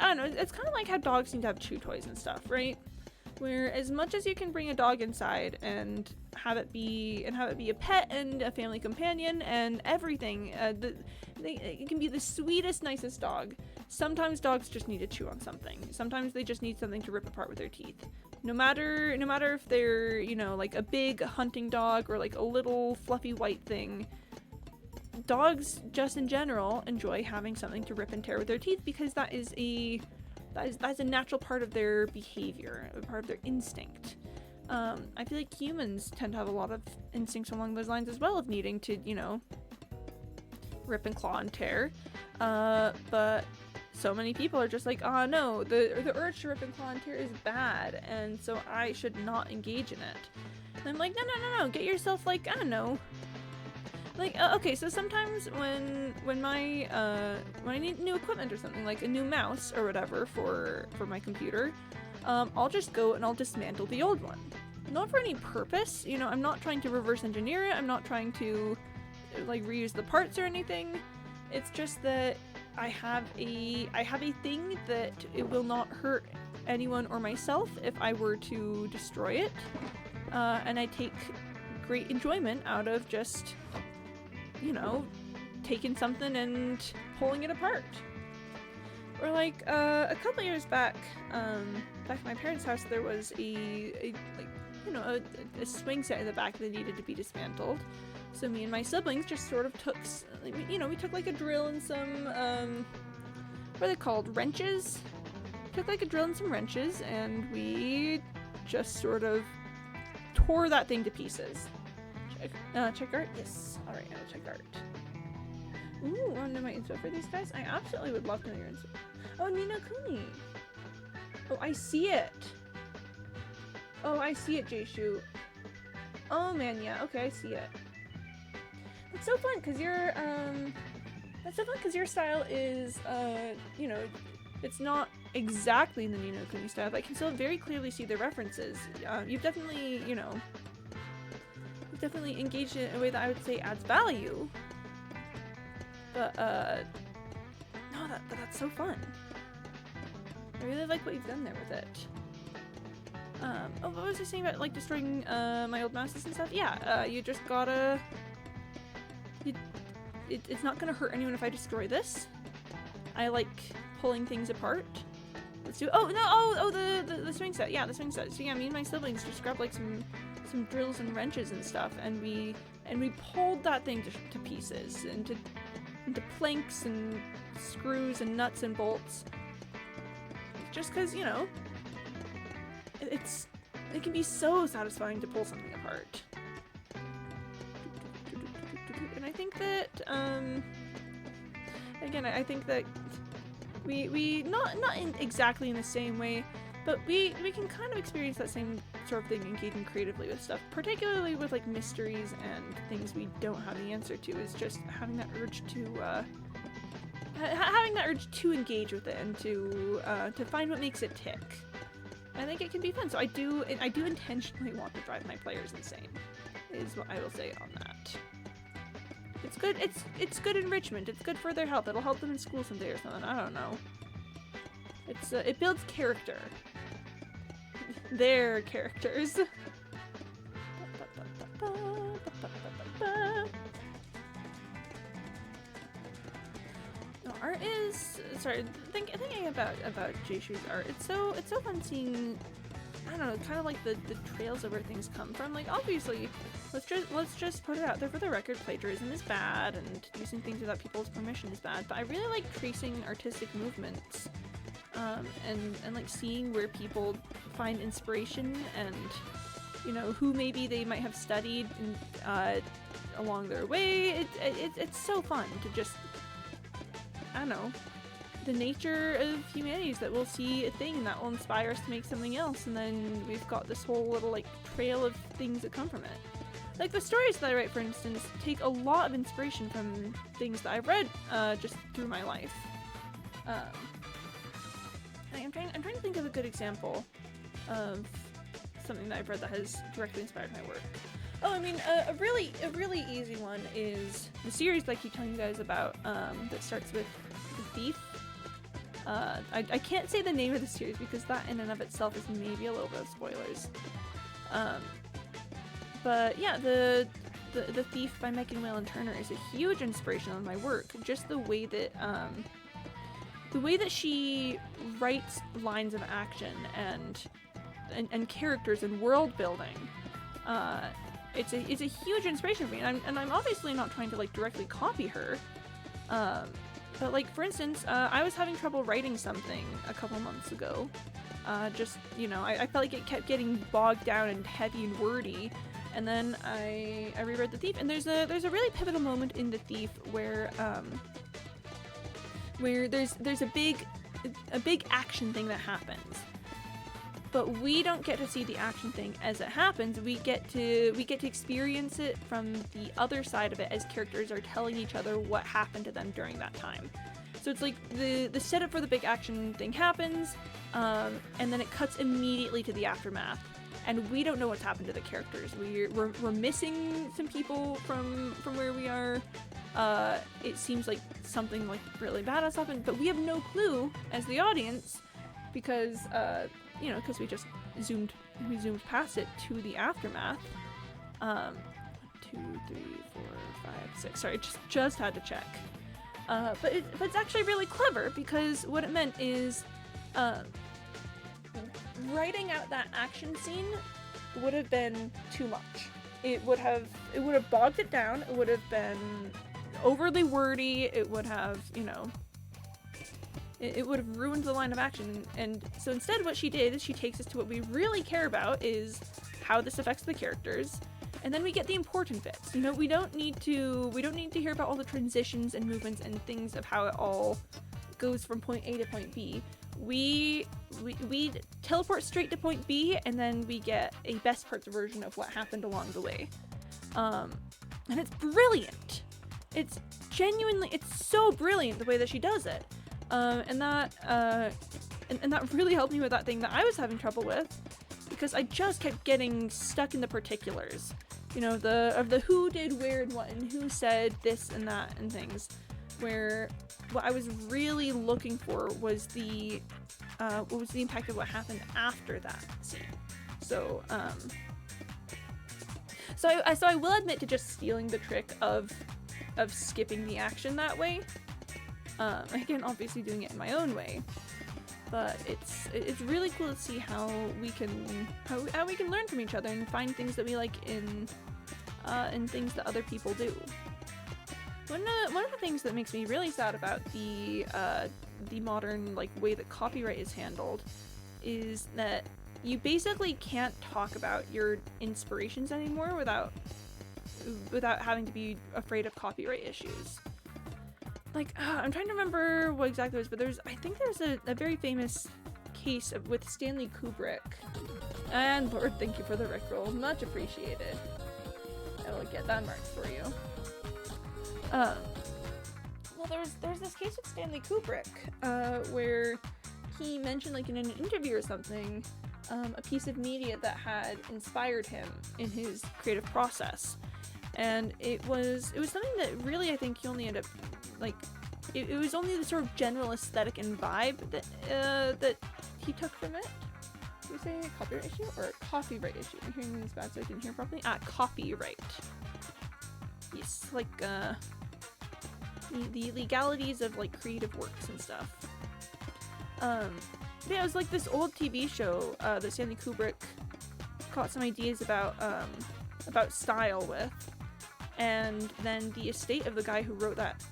don't know, it's kind of like how dogs need to have chew toys and stuff, right? where as much as you can bring a dog inside and have it be a pet and a family companion and everything, it can be the sweetest, nicest dog. Sometimes dogs just need to chew on something. Sometimes they just need something to rip apart with their teeth. No matter if they're, you know, like a big hunting dog or like a little fluffy white thing, dogs just in general enjoy having something to rip and tear with their teeth because that's a natural part of their behavior, a part of their instinct. I feel like humans tend to have a lot of instincts along those lines as well, of needing to, you know, rip and claw and tear. But so many people are just like, oh no, the urge to rip and claw and tear is bad, and so I should not engage in it. And I'm like, no, get yourself, like, I don't know. Like, okay, so sometimes when I need new equipment or something, like a new mouse or whatever for my computer, I'll just go and I'll dismantle the old one. Not for any purpose, you know, I'm not trying to reverse engineer it, I'm not trying to, like, reuse the parts or anything. It's just that I have a thing that it will not hurt anyone or myself if I were to destroy it, and I take great enjoyment out of just, you know, taking something and pulling it apart. Or like a couple years back, back at my parents' house, there was a swing set in the back that needed to be dismantled. So me and my siblings just sort of took, you know, we took like a drill and some, what are they called? Wrenches? Took like a drill and some wrenches, and we just sort of tore that thing to pieces. Check art? Yes. Alright, I'll check art. Ooh, I want to know my inspo for these guys? I absolutely would love to know your inspo. Oh, Ni no Kuni! Oh, I see it! Oh, I see it, Jayshu. Oh man, yeah, okay, I see it. It's so fun, cause your style is, you know, it's not exactly in the Ni no Kuni style, but I can still very clearly see the references. You've definitely, you know, engaged in a way that I would say adds value. But, no, that's so fun. I really like what you've done there with it. Oh, what was I saying about, like, destroying, my old mouses and stuff? Yeah, you just gotta... It's not gonna hurt anyone if I destroy this. I like pulling things apart. Let's do- oh, no! The swing set. Yeah, the swing set. So yeah, me and my siblings just grabbed, like, some drills and wrenches and stuff, and we pulled that thing to pieces, into planks and screws and nuts and bolts. Just cause, you know, it can be so satisfying to pull something apart. And I think that, again, I think that we not exactly in the same way, but we can kind of experience that same sort of thing engaging creatively with stuff, particularly with, like, mysteries and things we don't have the answer to, is just having that urge to engage with it and to find what makes it tick. I think it can be fun, so I do intentionally want to drive my players insane, is what I will say on that. It's good. It's good enrichment. It's good for their health. It'll help them in school someday or something. I don't know. It builds character. Their characters. No, art is, sorry, thinking about Jayshu's art. It's so fun seeing, I don't know, kind of like the trails of where things come from. Like, obviously, let's just put it out there for the record, plagiarism is bad, and using things without people's permission is bad, but I really like tracing artistic movements, and like seeing where people find inspiration, and, you know, who maybe they might have studied along their way. It's so fun to just, I don't know, the nature of humanity is that we'll see a thing that will inspire us to make something else, and then we've got this whole little, like, trail of things that come from it. Like, the stories that I write, for instance, take a lot of inspiration from things that I've read just through my life. I'm trying to think of a good example of something that I've read that has directly inspired my work. Oh, I mean, a really easy one is the series that I keep telling you guys about, that starts with The Thief. I can't say the name of the series because that in and of itself is maybe a little bit of spoilers. But yeah, the Thief by Megan Whalen Turner is a huge inspiration on my work. Just the way that she writes lines of action and characters and world building. It's a huge inspiration for me, and I'm obviously not trying to like directly copy her. But like for instance, I was having trouble writing something a couple months ago. Just, you know, I felt like it kept getting bogged down and heavy and wordy. And then I reread The Thief, and there's a really pivotal moment in The Thief where there's a big action thing that happens. But we don't get to see the action thing as it happens. We get to experience it from the other side of it as characters are telling each other what happened to them during that time. So it's like the setup for the big action thing happens, and then it cuts immediately to the aftermath. And we don't know what's happened to the characters. We're missing some people from where we are. It seems like something like really bad has happened, but we have no clue as the audience because because we just zoomed past it to the aftermath. 1, 2, 3, 4, 5, 6. Sorry, just had to check. But it's actually really clever because what it meant is writing out that action scene would have been too much. It would have bogged it down. It would have been overly wordy. It would have, it would have ruined the line of action. And so instead what she did is she takes us to what we really care about, is how this affects the characters. And then we get the important bits. We don't need to hear about all the transitions and movements and things of how it all goes from point A to point B. We teleport straight to point B, and then we get a best parts version of what happened along the way. And it's brilliant. It's so brilliant the way that she does it. And that really helped me with that thing that I was having trouble with, because I just kept getting stuck in the particulars. Of the who did where and what and who said this and that and things, where what I was really looking for was what was the impact of what happened after that scene. So I will admit to just stealing the trick of skipping the action that way. Again, obviously doing it in my own way, but it's really cool to see how we can learn from each other and find things that we like in things that other people do. One of the things that makes me really sad about the modern way that copyright is handled is that you basically can't talk about your inspirations anymore without having to be afraid of copyright issues. I'm trying to remember what exactly it was, but I think there's a very famous case with Stanley Kubrick. And Lord, thank you for the Rickroll, much appreciated. I will get that marked for you. Well, there's this case with Stanley Kubrick, where he mentioned, in an interview or something, a piece of media that had inspired him in his creative process, and it was something that really I think he only ended up it was only the sort of general aesthetic and vibe that he took from it. Did you say copyright issue or copyright issue? I'm hearing this bad, so I didn't hear properly. Copyright. Yes, the legalities of creative works and stuff. Yeah, it was this old TV show that Stanley Kubrick caught some ideas about style with, and then the estate of the guy who wrote that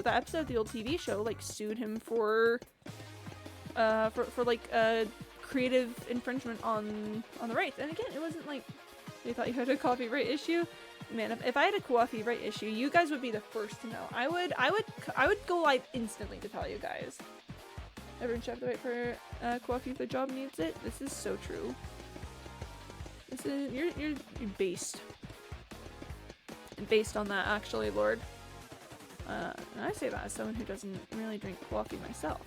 episode of the old TV show sued him for creative infringement on the rights. And again, it wasn't they thought you had a copyright issue. Man, if I had a copyright issue, you guys would be the first to know. I would go live instantly to tell you guys. Everyone should have to wait for Coffee if the job needs it. This is so true. This is you're based. And based on that, actually, Lord. And I say that as someone who doesn't really drink coffee myself.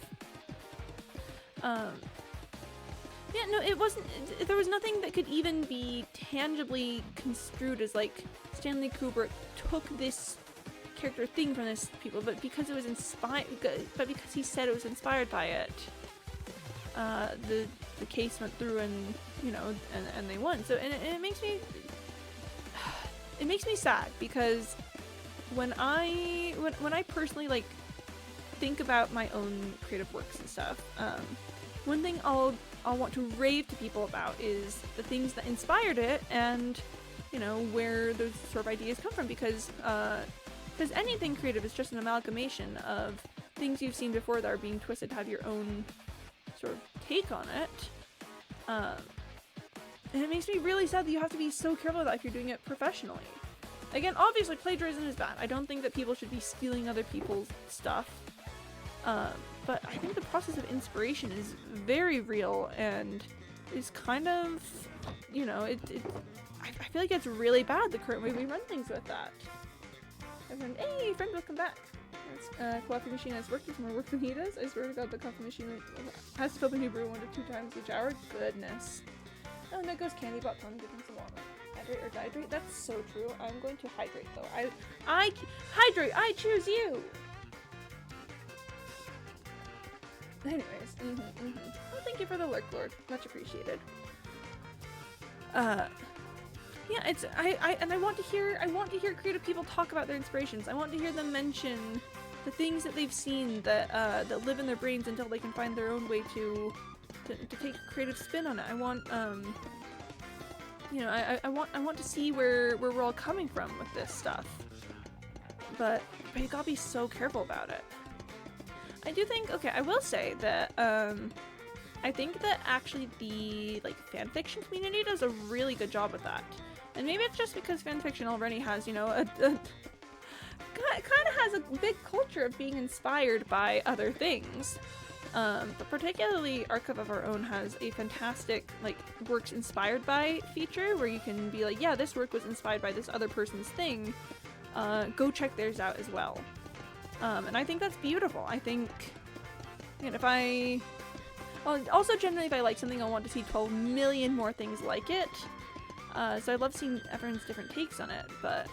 Yeah, no, it wasn't. There was nothing that could even be tangibly construed as Stanley Kubrick took this character thing from this people, but because it was but because he said it was inspired by it, the case went through, and you know, and they won. So and it makes me sad, because when I personally like think about my own creative works and stuff, one thing I'll want to rave to people about is the things that inspired it, and you know, where those sort of ideas come from, because anything creative is just an amalgamation of things you've seen before that are being twisted to have your own sort of take on it. And it makes me really sad that you have to be so careful about that if you're doing it professionally. Again, obviously plagiarism is bad. I don't think that people should be stealing other people's stuff. But I think the process of inspiration is very real, and is kind of, you know, I feel like it's really bad the current way we run things with that. Everyone, hey, friend, welcome back. Coffee machine has worked. It's more work than he does. I swear to God, the coffee machine has to fill the new brew 1 to 2 times each hour. Goodness. Oh, and there goes Candy Bot. Tell me to drink some water. Hydrate or dehydrate? That's so true. I'm going to hydrate though. I hydrate. I choose you. Anyways, well, thank you for the lurk, Lord. Much appreciated. Yeah, it's I want to hear creative people talk about their inspirations. I want to hear them mention the things that they've seen that live in their brains until they can find their own way to take a creative spin on it. I want you know, I want to see where we're all coming from with this stuff. But you gotta be so careful about it. I do think, okay, I will say that I think that actually the like fanfiction community does a really good job with that. And maybe it's just because fanfiction already has, you know, kind of has a big culture of being inspired by other things. But particularly Archive of Our Own has a fantastic, like, works inspired by feature where you can be like, yeah, this work was inspired by this other person's thing. Go check theirs out as well. And I think that's beautiful. I think, you know, also generally if I like something, I want to see 12 million more things like it. So I love seeing everyone's different takes on it, but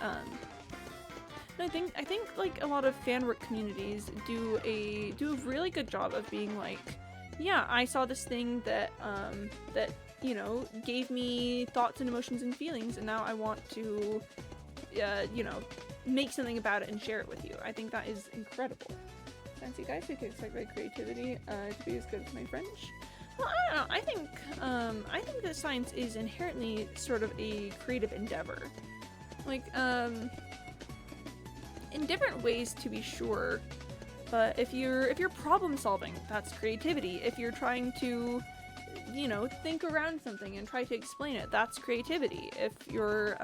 I think like a lot of fan work communities do a really good job of being like, yeah, I saw this thing that that, you know, gave me thoughts and emotions and feelings, and now I want to you know, make something about it and share it with you. I think that is incredible. Fancy guys who can expect my creativity to be as good as my French. Well, I don't know. I think that science is inherently sort of a creative endeavor. Like, in different ways to be sure, but if you're problem solving, that's creativity. If you're trying to, you know, think around something and try to explain it, that's creativity. If you're,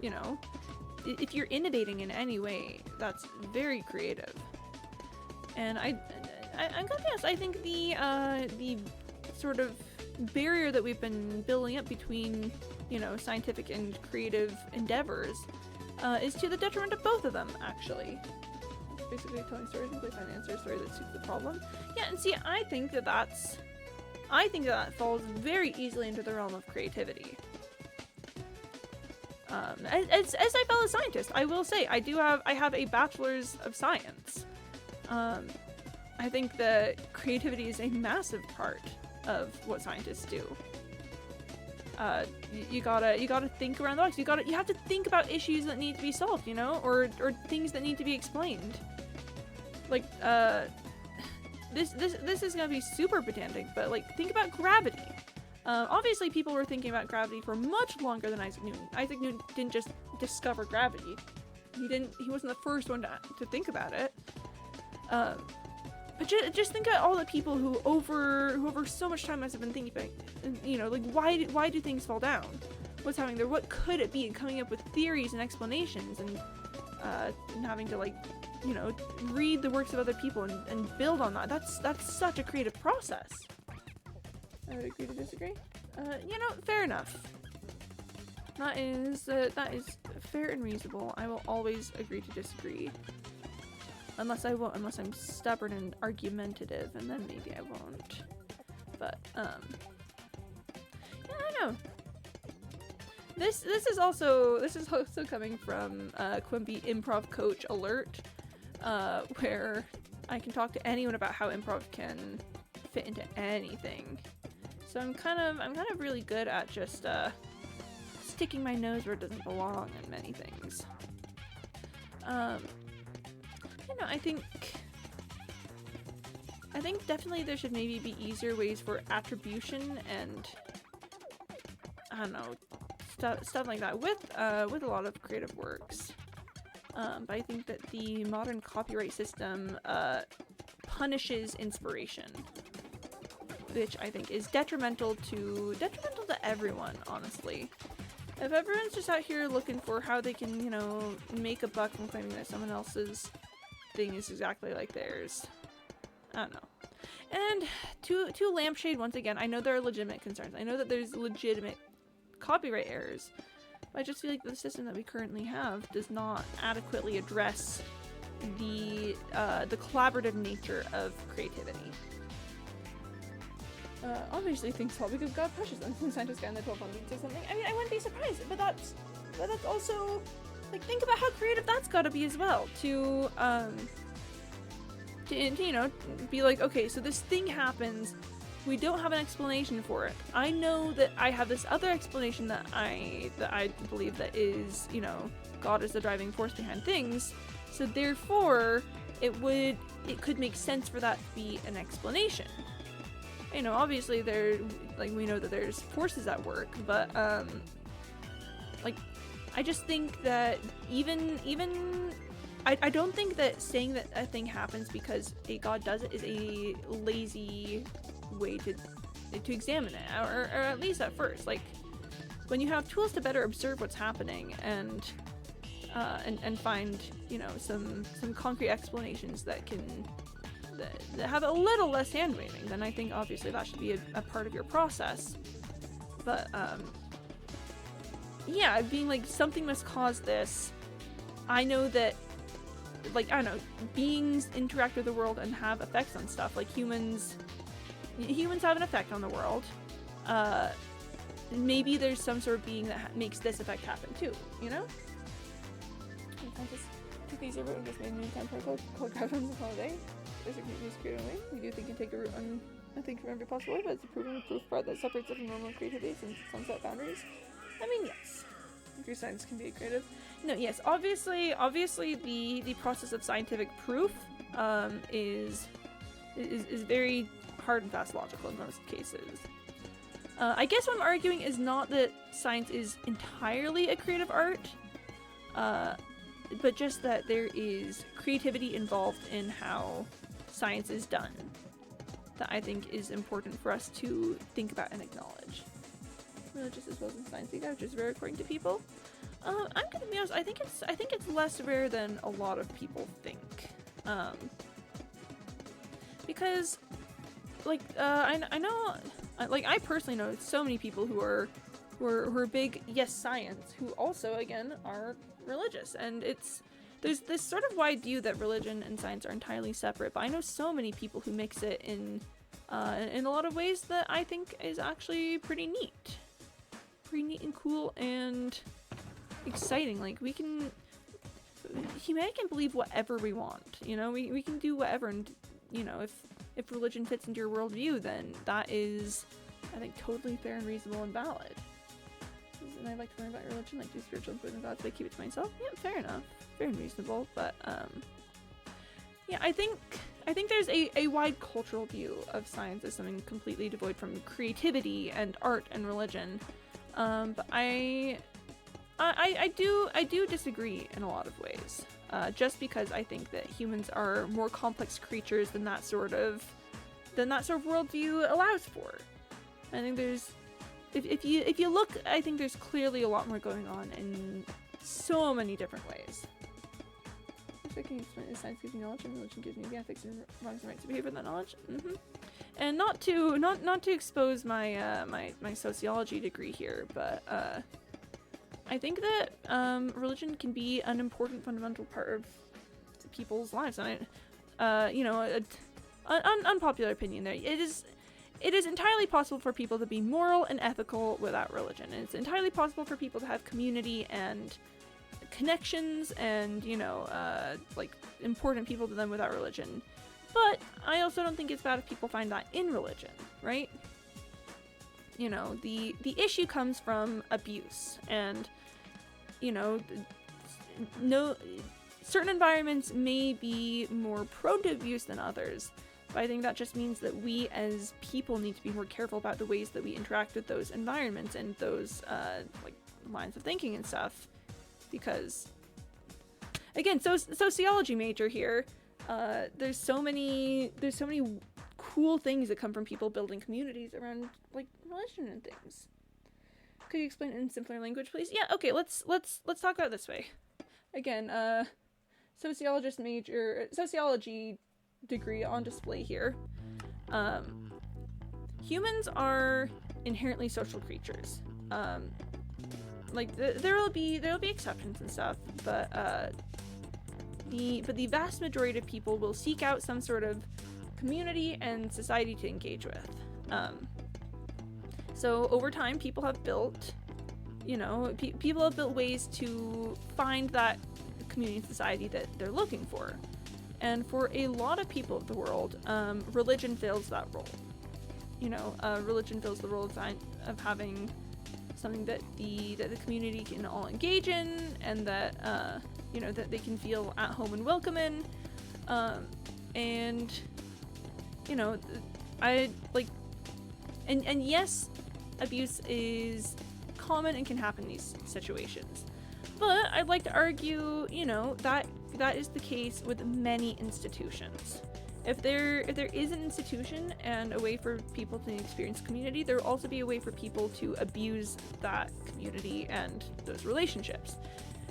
you know, if you're innovating in any way, that's very creative. And I'm gonna guess, I think the sort of barrier that we've been building up between, you know, scientific and creative endeavors is to the detriment of both of them, actually. It's basically telling stories until they find an answer story that suits the problem. Yeah, and see, I think that falls very easily into the realm of creativity. As a fellow scientist, I will say I have a bachelor's of science. I think that creativity is a massive part of what scientists do. You gotta think around the box. You have to think about issues that need to be solved, you know, or things that need to be explained. Like, this is gonna be super pedantic, but like, think about gravity. Obviously people were thinking about gravity for much longer than Isaac Newton. Isaac Newton didn't just discover gravity. He wasn't the first one to think about it. But just think of all the people who over so much time must have been thinking about, you know, like, why do things fall down? What's happening there? What could it be? And coming up with theories and explanations, and having to, like, you know, read the works of other people and build on that. That's such a creative process. I would agree to disagree. You know, fair enough. That is fair and reasonable. I will always agree to disagree. Unless I'm stubborn and argumentative, and then maybe I won't. But, yeah, I don't know. This is also coming from Quimby Improv Coach Alert, where I can talk to anyone about how improv can fit into anything. So I'm kind of really good at just sticking my nose where it doesn't belong in many things. You know, I think definitely there should maybe be easier ways for attribution and I don't know, stuff like that with a lot of creative works. But I think that the modern copyright system punishes inspiration, which I think is detrimental to everyone, honestly. If everyone's just out here looking for how they can, you know, make a buck from claiming that someone else's thing is exactly like theirs, I don't know. And to Lampshade, once again, I know there are legitimate concerns. I know that there's legitimate copyright errors. But I just feel like the system that we currently have does not adequately address the collaborative nature of creativity. Obviously things fall because God pushes them. Scientists got in the 1200s or something. I mean, I wouldn't be surprised, but that's also, like, think about how creative that's got to be as well. To you know, be like, okay, so this thing happens. We don't have an explanation for it. I know that I have this other explanation that I believe that is, you know, God is the driving force behind things. So therefore, it could make sense for that to be an explanation. You know, obviously we know that there's forces at work, but like, I just think that I don't think that saying that a thing happens because a god does it is a lazy way to examine it, or at least at first. Like, when you have tools to better observe what's happening and find, you know, some concrete explanations that have a little less hand waving, then I think obviously that should be a part of your process. But yeah, being like, something must cause this. I know that, like, I don't know, beings interact with the world and have effects on stuff. Like, humans have an effect on the world. Maybe there's some sort of being that makes this effect happen too, you know? I just took these route and just made a new time for called Graviton's Holiday. There's a creative way. We do think you can take a route on, I think, from every possible way, but it's a proven proof part that separates it from normal creativity since sunset boundaries. I mean, yes. Your science can be creative. No, yes, obviously the process of scientific proof is very hard and fast logical in most cases. I guess what I'm arguing is not that science is entirely a creative art, but just that there is creativity involved in how science is done that I think is important for us to think about and acknowledge. Religious as well as science, which is rare according to people. I'm gonna be honest. I think it's less rare than a lot of people think. Because, like, I know, like, I personally know so many people who are big yes science, who also again are religious, and there's this sort of wide view that religion and science are entirely separate. But I know so many people who mix it in a lot of ways that I think is actually pretty neat and cool and exciting. Like, humanity can believe whatever we want, you know, we can do whatever, and, you know, if religion fits into your worldview, then that is, I think, totally fair and reasonable and valid. And I like to learn about religion, like do spiritual and gods, but I keep it to myself. Yeah, fair enough, fair and reasonable. But yeah, I think there's a wide cultural view of science as something completely devoid from creativity and art and religion. But I do disagree in a lot of ways. Just because I think that humans are more complex creatures than that sort of worldview allows for. I think there's, if you look, I think there's clearly a lot more going on in so many different ways. Science gives me knowledge, and religion gives me the ethics and wrongs and rights to behave with that knowledge. And not to expose my my sociology degree here, but I think that religion can be an important fundamental part of people's lives, and you know, unpopular opinion there. it is entirely possible for people to be moral and ethical without religion. And it's entirely possible for people to have community and connections and, you know, like important people to them without religion. But I also don't think it's bad if people find that in religion, right? You know, the issue comes from abuse, and, you know, no, certain environments may be more prone to abuse than others, but I think that just means that we as people need to be more careful about the ways that we interact with those environments and those, like, lines of thinking and stuff, because, again, sociology major here, there's so many cool things that come from people building communities around, like, religion and things. Could you explain it in simpler language, please? Yeah, okay, let's talk about it this way. Again, sociology degree on display here. Humans are inherently social creatures. Like, there'll be exceptions and stuff, but the vast majority of people will seek out some sort of community and society to engage with. So over time, people have built, you know, people have built ways to find that community and society that they're looking for. And for a lot of people of the world, religion fills that role. You know, religion fills the role of having something that the community can all engage in, and that you know, that they can feel at home and welcome in. And you know, I like, and yes, abuse is common and can happen in these situations. But I'd like to argue, you know, that is the case with many institutions. If there is an institution and a way for people to experience community, there will also be a way for people to abuse that community and those relationships.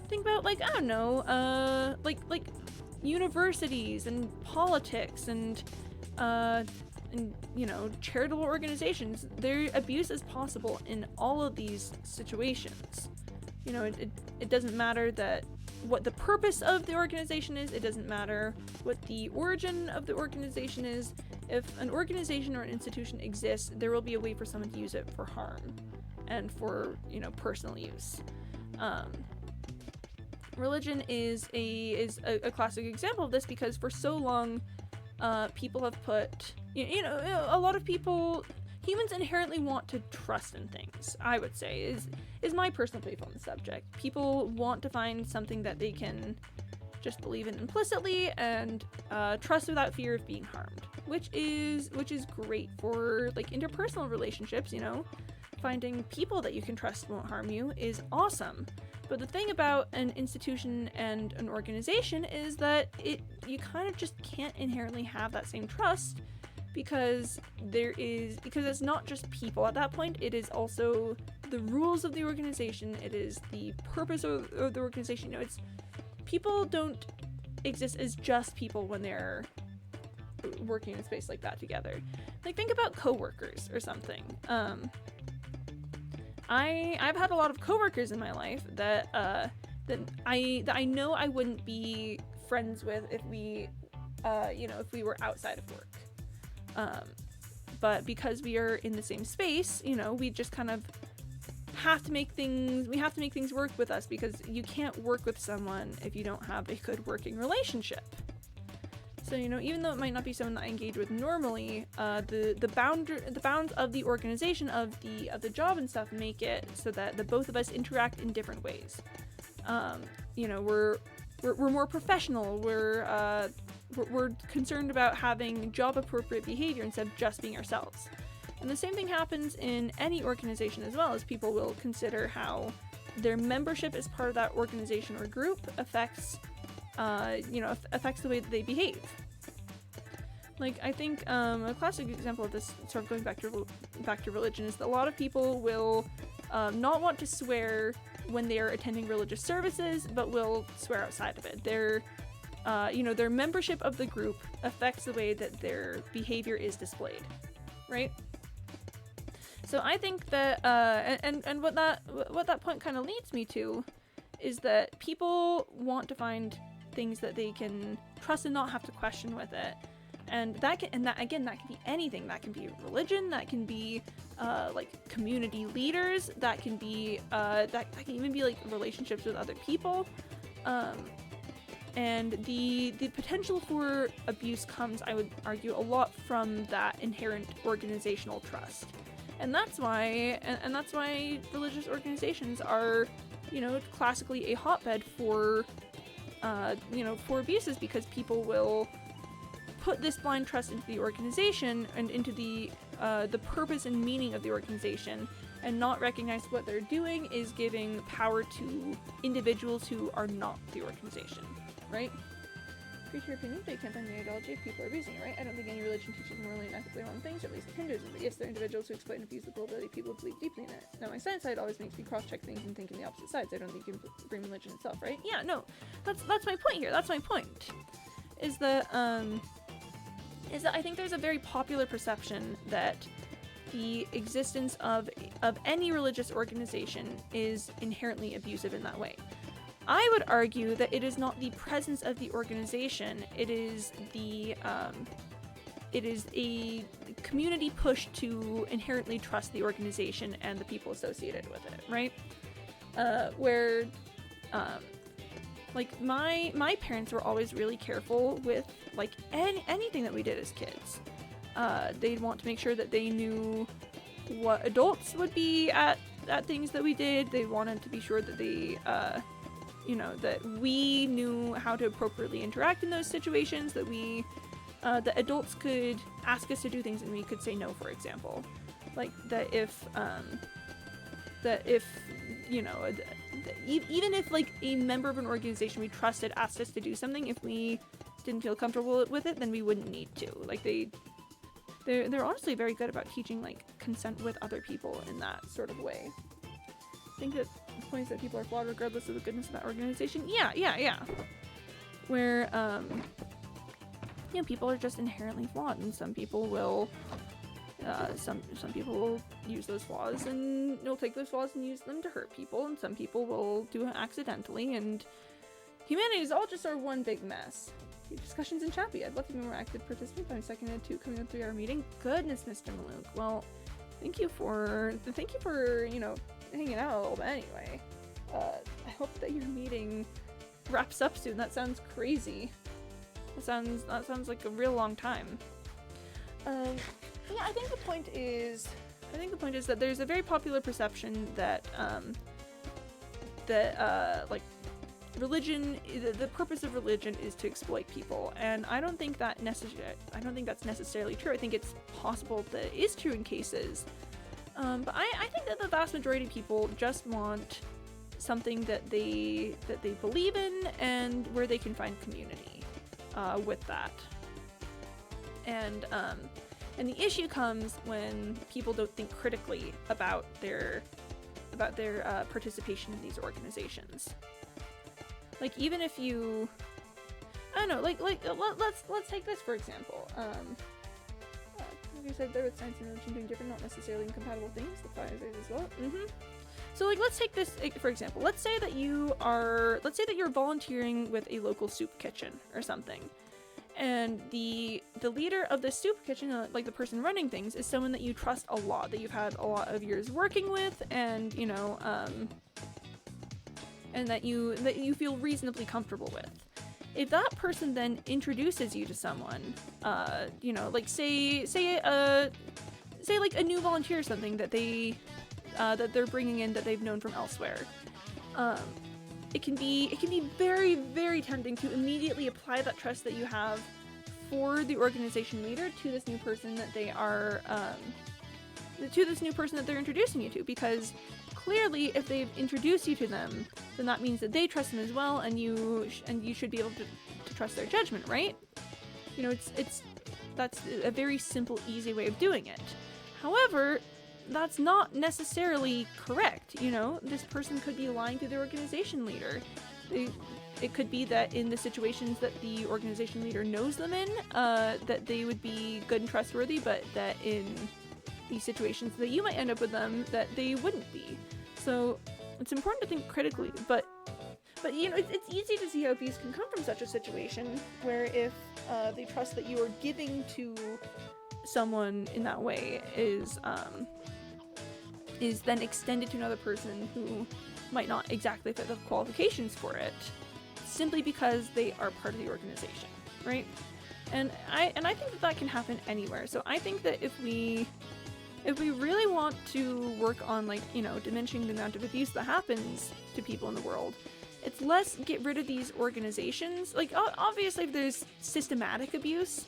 Think about, like, I don't know, like universities and politics and you know, charitable organizations. Their abuse is possible in all of these situations. You know, it doesn't matter that what the purpose of the organization is. It doesn't matter what the origin of the organization is. If an organization or an institution exists, there will be a way for someone to use it for harm and for, you know, personal use. Religion is a classic example of this, because for so long, people have put, you know, a lot of people, humans inherently want to trust in things, I would say, is my personal belief on the subject. People want to find something that they can just believe in implicitly and trust without fear of being harmed, which is great for, like, interpersonal relationships. You know, finding people that you can trust won't harm you is awesome. But the thing about an institution and an organization is that you kind of just can't inherently have that same trust, because it's not just people at that point. It is also the rules of the organization. It is the purpose of the organization. You know, people don't exist as just people when they're working in a space like that together. Like, think about coworkers or something. I've had a lot of coworkers in my life that I know I wouldn't be friends with if we were outside of work. But because we are in the same space, you know, we just kind of have to make things work with us, because you can't work with someone if you don't have a good working relationship. So, you know, even though it might not be someone that I engage with normally, the bounds of the organization, of the job and stuff, make it so that the both of us interact in different ways. You know, we're more professional. We're concerned about having job appropriate behavior instead of just being ourselves. And the same thing happens in any organization as well, as people will consider how their membership as part of that organization or group affects the way that they behave. Like, I think a classic example of this, sort of going back to religion, is that a lot of people will not want to swear when they are attending religious services, but will swear outside of it. Their membership of the group affects the way that their behavior is displayed, right? So I think that and what that point kind of leads me to is that people want to find things that they can trust and not have to question with it. And that can be anything. That can be religion, that can be like community leaders, that can be that can even be like relationships with other people. And the potential for abuse comes, I would argue, a lot from that inherent organizational trust. And that's why religious organizations are, classically a hotbed for for abuses, because people will put this blind trust into the organization and into the purpose and meaning of the organization, and not recognize what they're doing is giving power to individuals who are not the organization, right? Create your opinion, but you can't find the ideology if people are abusing it, right? I don't think any religion teaches morally and ethically wrong things, or at least Hinduism. But yes, there are individuals who exploit and abuse the gullibility people believe deeply in it. Now, my science side always makes me cross-check things and think in the opposite sides. I don't think you can bring religion itself, right? Yeah, no, that's my point here. That's my point. Is that I think there's a very popular perception that the existence of any religious organization is inherently abusive in that way. I would argue that it is not the presence of the organization, it is a community push to inherently trust the organization and the people associated with it, right? Like my parents were always really careful with like anything that we did as kids. They'd want to make sure that they knew what adults would be at things that we did. They wanted to be sure that they that we knew how to appropriately interact in those situations, that that adults could ask us to do things and we could say no, for example. Like that if even if like a member of an organization we trusted asked us to do something, if we didn't feel comfortable with it, then we wouldn't need to. Like they're honestly very good about teaching like consent with other people in that sort of way. I think that the point is that people are flawed regardless of the goodness of that organization. Yeah. Where people are just inherently flawed, and some people will some people will use those flaws and they'll take those flaws and use them to hurt people, and some people will do it accidentally, and humanity is all just sort of one big mess. Discussions in Chappie. I'd love to be more active participant, but I'm seconded to coming to a 3-hour meeting. Goodness, Mr. Malouk. Well, thank you for hanging out a little bit anyway. I hope that your meeting wraps up soon. That sounds crazy. That sounds like a real long time. I think the point is that there's a very popular perception that religion, the purpose of religion is to exploit people, and I don't think that's necessarily true. I think it's possible that it is true in cases, but I think that the vast majority of people just want something that they believe in and where they can find community with that. And the issue comes when people don't think critically about their participation in these organizations. Like, even if you, I don't know, let's take this for example. Like I said, there with science and religion doing different, not necessarily incompatible things. The fire as well. So, like, let's take this for example. Let's say that you're volunteering with a local soup kitchen or something, and the leader of the soup kitchen, like the person running things, is someone that you trust a lot, that you've had a lot of years working with, and and that you feel reasonably comfortable with. If that person then introduces you to someone, like say like a new volunteer or something that they're bringing in that they've known from elsewhere, it can be very, very tempting to immediately apply that trust that you have for the organization leader to this new person that they're introducing you to, because clearly, if they've introduced you to them, then that means that they trust them as well, and you should be able to trust their judgment, right? That's a very simple, easy way of doing it. However, that's not necessarily correct. This person could be lying to the organization leader. It could be that in the situations that the organization leader knows them in, that they would be good and trustworthy, but that in the situations that you might end up with them, that they wouldn't be. So it's important to think critically, but But it's easy to see how abuse can come from such a situation where if the trust that you are giving to someone in that way is then extended to another person who might not exactly fit the qualifications for it, simply because they are part of the organization, right? And I think that can happen anywhere. So I think that if we really want to work on, like, diminishing the amount of abuse that happens to people in the world, it's less get rid of these organizations. Like, obviously, if there's systematic abuse,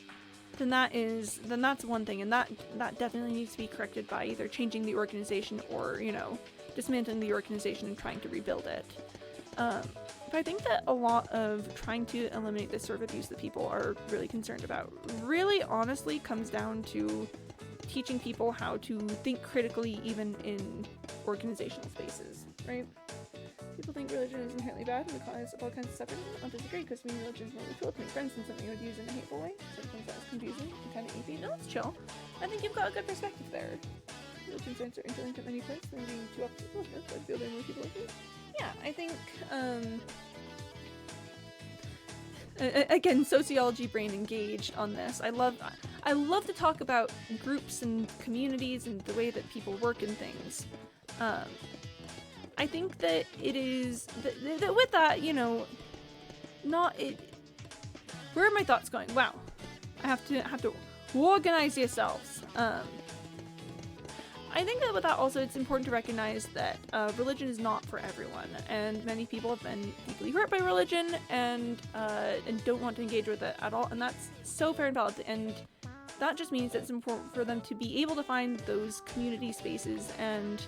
then that's one thing, and that definitely needs to be corrected by either changing the organization or, dismantling the organization and trying to rebuild it. But I think that a lot of trying to eliminate this sort of abuse that people are really concerned about really honestly comes down to teaching people how to think critically even in organizational spaces, right? People think religion is inherently bad and the cause of all kinds of suffering. I'll disagree, because to me religion is really cool to make friends and something you would use in a hateful way. Sometimes that's confusing and kind of easy. No, it's chill. I think you've got a good perspective there. Religions are interlinked at many points, and being too opposite religions, but building more people like you. Yeah, I think, again, sociology brain engaged on this. I love to talk about groups and communities and the way that people work and things. I think that it is that with that, not it. Where are my thoughts going? Wow, I have to organize yourselves. I think that with that also, it's important to recognize that religion is not for everyone, and many people have been deeply hurt by religion and don't want to engage with it at all, and that's so fair and valid. And that just means that it's important for them to be able to find those community spaces and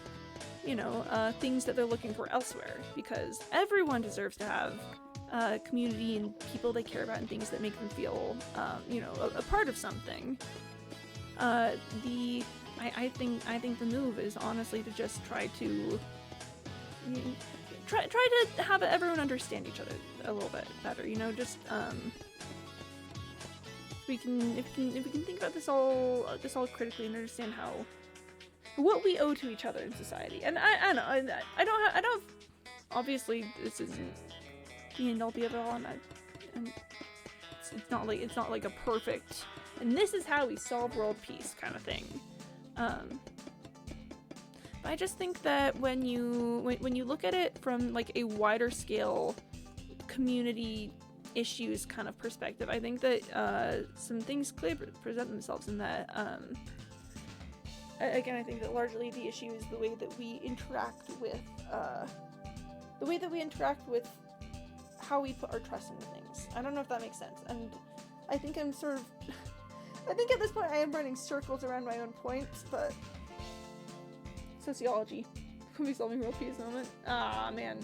things that they're looking for elsewhere, because everyone deserves to have community and people they care about and things that make them feel, a part of something. I think the move is honestly to just try to have everyone understand each other a little bit better. Just if we can think about this all critically and understand what we owe to each other in society. And I don't obviously this isn't the end all be of it all, and it's not like a perfect and this is how we solve world peace kind of thing. But I just think that when you look at it from like a wider scale community issues kind of perspective, I think that some things clearly present themselves in that. Again, I think that largely the issue is the way that we interact with how we put our trust into things. I don't know if that makes sense, and I think at this point I am running circles around my own points, but sociology. Can we solving world peace moment? Ah, man.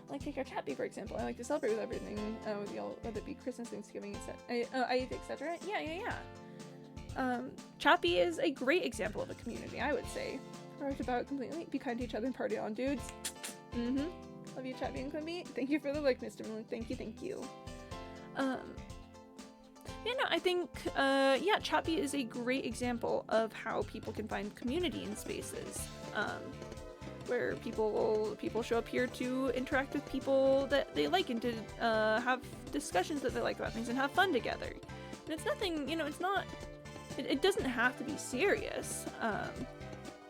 Like, take our Chappy, for example. I like to celebrate with everything, with y'all, whether it be Christmas, Thanksgiving, etc. Yeah. Chappy is a great example of a community, I would say. Right about completely. Be kind to each other and party on, dudes. Love you, Chappy and Quimby. Thank you for the like, Mr. Moon. Thank you. I think, Chappy is a great example of how people can find community in spaces, where people show up here to interact with people that they like and to have discussions that they like about things and have fun together. And it's nothing, it's not, it doesn't have to be serious,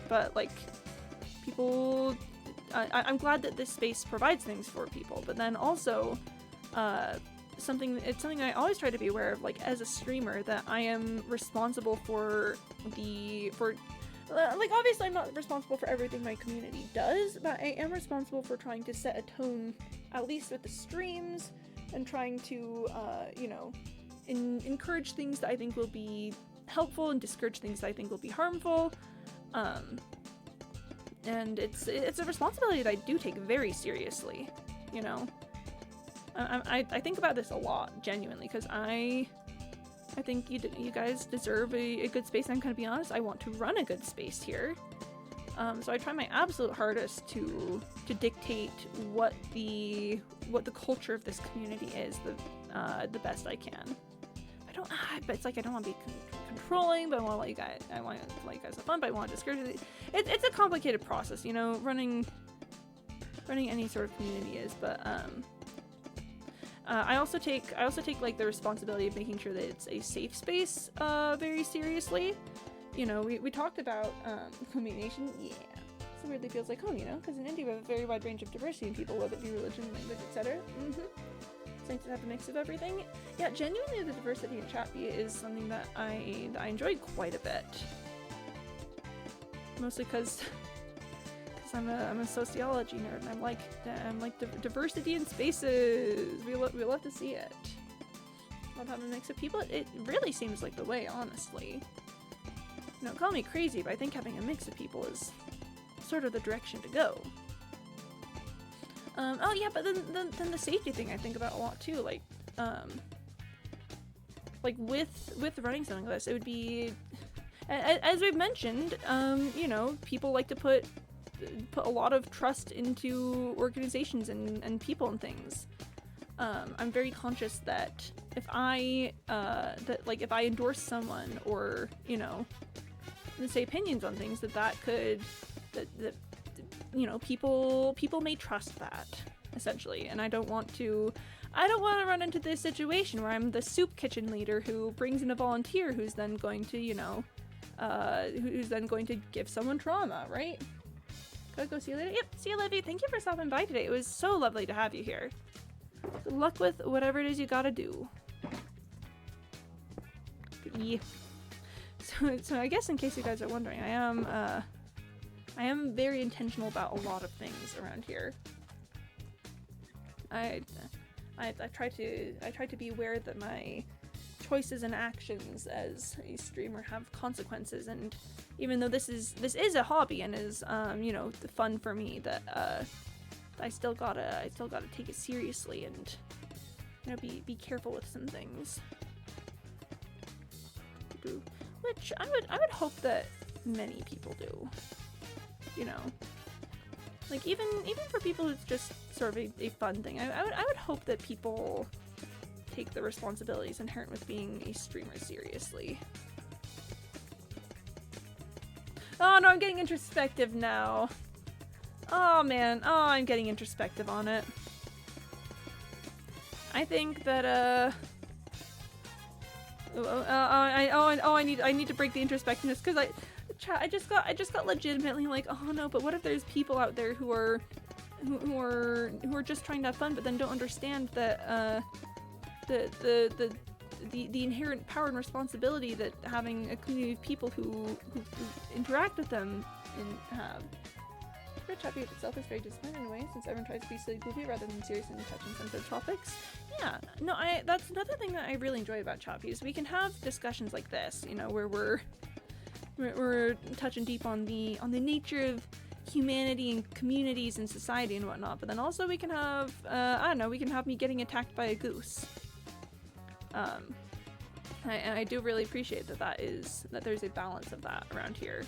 but like, people, I'm glad that this space provides things for people, but then also, something I always try to be aware of, like, as a streamer, that I am responsible for obviously I'm not responsible for everything my community does, but I am responsible for trying to set a tone, at least with the streams, and trying to, encourage things that I think will be helpful and discourage things that I think will be harmful, and it's a responsibility that I do take very seriously, I think about this a lot, genuinely, because I think you guys deserve a good space. I'm gonna be honest, I want to run a good space here. So I try my absolute hardest to dictate what the culture of this community is the best I can. But it's like I don't want to be controlling, but I want to let you guys have fun, but I want to discourage it. It's a complicated process, running running any sort of community is, but I also take like the responsibility of making sure that it's a safe space very seriously. You know, we talked about Community Nation, yeah. So weirdly feels like home, you know, because in India we have a very wide range of diversity in people, whether it be religion, language, etc. It's nice to have a mix of everything. Yeah, genuinely the diversity in Chappie is something that I enjoyed quite a bit. Mostly because I'm a sociology nerd, and I'm like diversity in spaces. We love to see it. Love having a mix of people. It really seems like the way, honestly. You know, call me crazy, but I think having a mix of people is sort of the direction to go. Oh yeah, but then the safety thing I think about a lot too. Like with running something like this, it would be, as we've mentioned, you know, people like to put a lot of trust into organizations and people and things. I'm very conscious that if I endorse someone or, you know, say opinions on things, that you know, people may trust that, essentially, and I don't want to run into this situation where I'm the soup kitchen leader who brings in a volunteer who's then going to, you know, who's then going to give someone trauma, right? Gotta go see you later. Yep, see you, Livy. Thank you for stopping by today. It was so lovely to have you here. Good luck with whatever it is you gotta do. Yeah. So I guess in case you guys are wondering, I am very intentional about a lot of things around here. I try to be aware that my choices and actions as a streamer have consequences, and even though this is a hobby and is you know, fun for me, that I still gotta take it seriously and, you know, be careful with some things. Which I would hope that many people do. You know, like even for people it's just sort of a fun thing. I would hope that people take the responsibilities inherent with being a streamer seriously. Oh no, I'm getting introspective now. Oh man, oh, I'm getting introspective on it. I think that I need to break the introspectiveness, because I just got legitimately like, oh no, but what if there's people out there who are just trying to have fun, but then don't understand that the inherent power and responsibility that having a community of people who interact with them have. Chappie itself is very disciplined in a way, since everyone tries to be silly goofy rather than serious and touching sensitive topics. Yeah, no, that's another thing that I really enjoy about Chappie, is we can have discussions like this, you know, where we're touching deep on the nature of humanity and communities and society and whatnot, but then also we can have I don't know, we can have me getting attacked by a goose. I do really appreciate that there's a balance of that around here.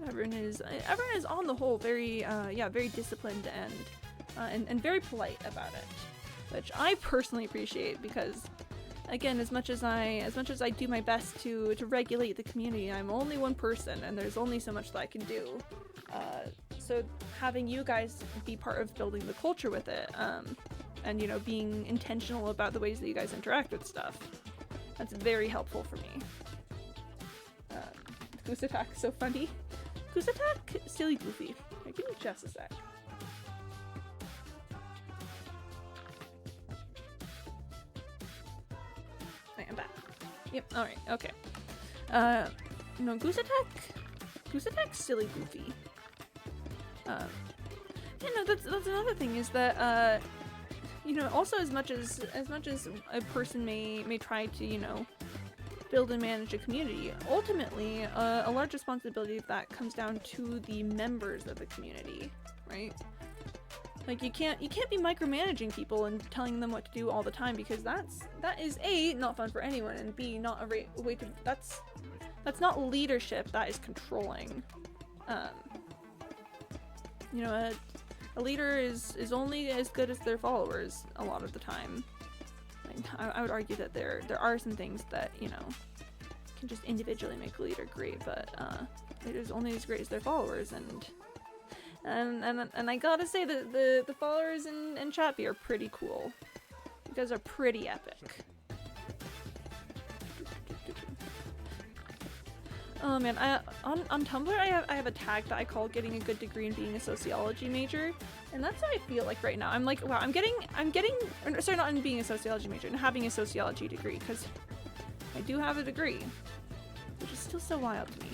Everyone is on the whole very very disciplined and very polite about it, which I personally appreciate, because again, as much as I do my best to regulate the community, I'm only one person and there's only so much that I can do. So having you guys be part of building the culture with it, and you know, being intentional about the ways that you guys interact with stuff, that's very helpful for me. Goose attack, so funny. Goose attack, silly goofy. Right, give me just a sec. I am back. Yep, alright, okay. No, goose attack, silly goofy. Yeah, no, that's another thing, is that, you know, also as much as a person may try to, you know, build and manage a community, ultimately, a large responsibility of that comes down to the members of the community, right? Like, you can't be micromanaging people and telling them what to do all the time, because that is A, not fun for anyone, and B, not a way to, that's not leadership, that is controlling. You know, a leader is only as good as their followers a lot of the time. I would argue that there are some things that, you know, can just individually make a leader great, but leaders only as great as their followers, and And I gotta say that the followers in Chappy are pretty cool. You guys are pretty epic. Oh man, on Tumblr I have a tag that I call getting a good degree and being a sociology major, and that's how I feel like right now. I'm like, wow, I'm getting, sorry, not in being a sociology major, and having a sociology degree, because I do have a degree, which is still so wild to me.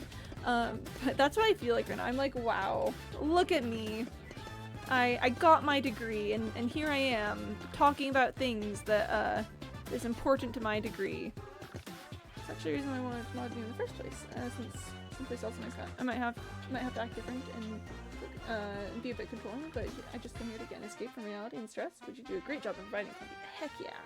But that's what I feel like right now. I'm like, wow, look at me. I got my degree, and here I am talking about things that is important to my degree. It's actually the reason why I wanted to mod you in the first place, since someplace else in my Scott. I might have to act different and be a bit controlling, but I just came here to get an escape from reality and stress. Would you do a great job of providing something? Heck yeah!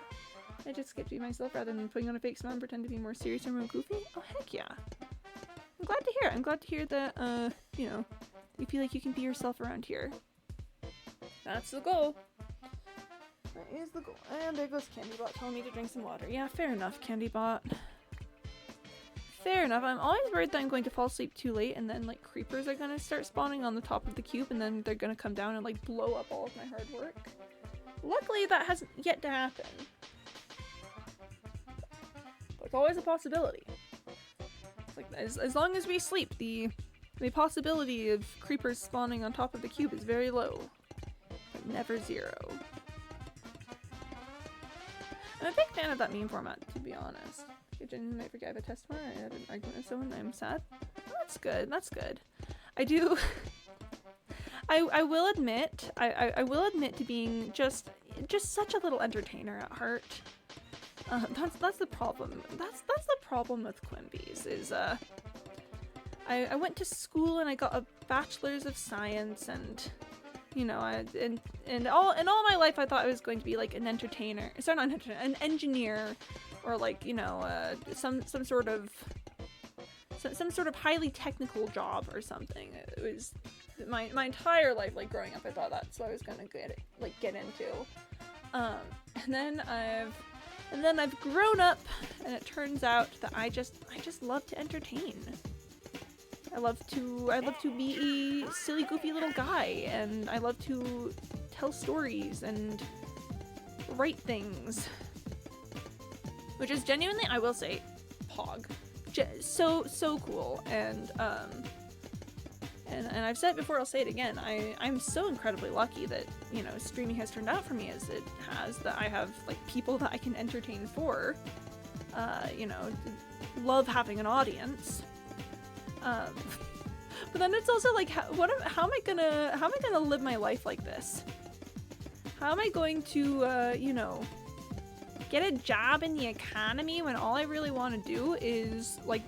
I just get to be myself rather than putting on a fake smile and pretend to be more serious or more goofy. Oh heck yeah! I'm glad to hear it. I'm glad to hear that you know, you feel like you can be yourself around here. That's the goal. That is the goal. And there goes CandyBot telling me to drink some water. Yeah, fair enough, CandyBot. Fair enough. I'm always worried that I'm going to fall asleep too late and then like creepers are gonna start spawning on the top of the cube and then they're gonna come down and like blow up all of my hard work. Luckily that hasn't yet to happen. But it's always a possibility. It's like as long as we sleep, the possibility of creepers spawning on top of the cube is very low. But never zero. I'm a big fan of that meme format, to be honest. I genuinely might forget I have a test tomorrow. I had an argument with someone. I'm sad. Oh, that's good. That's good. I do. I will admit. I will admit to being just such a little entertainer at heart. That's the problem. That's the problem with Quimby's. Is I went to school and I got a bachelor's of science and. You know, and all my life I thought I was going to be like an entertainer. Sorry, not an entertainer, an engineer, or like, you know, some sort of highly technical job or something. It was my entire life, like growing up, I thought that's what I was gonna get into. And then I've grown up, and it turns out that I just love to entertain. I love to be a silly, goofy little guy, and I love to tell stories and write things. Which is genuinely, I will say, Pog. So cool, and I've said it before, I'll say it again, I'm so incredibly lucky that, you know, streaming has turned out for me as it has, that I have, like, people that I can entertain for, you know, love having an audience. But then it's also like, how am I gonna live my life like this? How am I going to, you know, get a job in the economy when all I really want to do is like,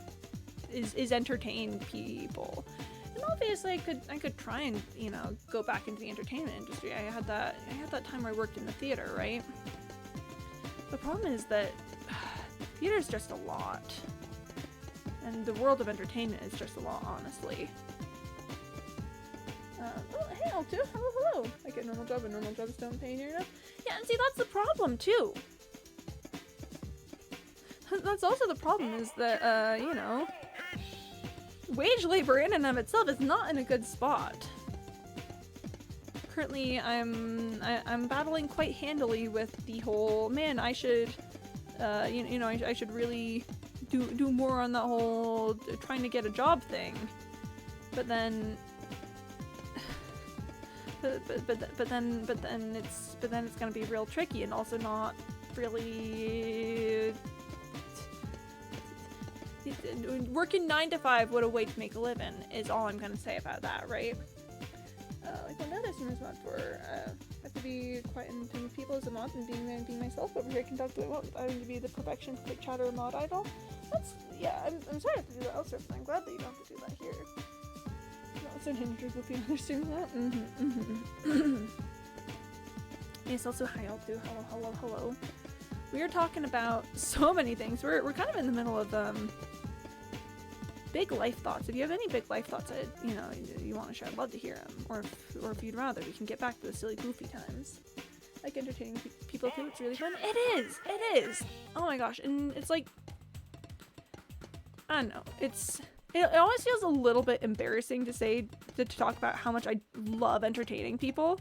is entertain people? And obviously I could try and, you know, go back into the entertainment industry. I had that time where I worked in the theater, right? The problem is that theater's just a lot. And the world of entertainment is just a lot, honestly. Oh, hey, L2. Hello. I get a normal job, and normal jobs don't pay near enough. Yeah, and see, that's the problem, too. That's also the problem, is that, you know, wage labor in and of itself is not in a good spot. Currently, I'm battling quite handily with the whole, man, I should, you know, I should really do more on that whole trying to get a job thing, but then it's gonna be real tricky and also not really working 9 to 5. What a way to make a living is all I'm gonna say about that, right? Like one other streamers mod for have to be quite entertaining with people as a mod and being myself over here. I can talk to it without having to be the perfection perfect chatter mod idol. That's, yeah, I'm sorry I have to do that elsewhere, but I'm glad that you don't have to do that here. No, it's an injury if you understand that. Yes, also hi, I'll do hello. We are talking about so many things. We're kind of in the middle of big life thoughts. If you have any big life thoughts that, you know, you want to share, I'd love to hear them. Or if you'd rather, we can get back to the silly, goofy times. Like entertaining people too. It's really fun. It is. Oh my gosh. And it's like, I don't know. It's it always feels a little bit embarrassing to talk about how much I love entertaining people.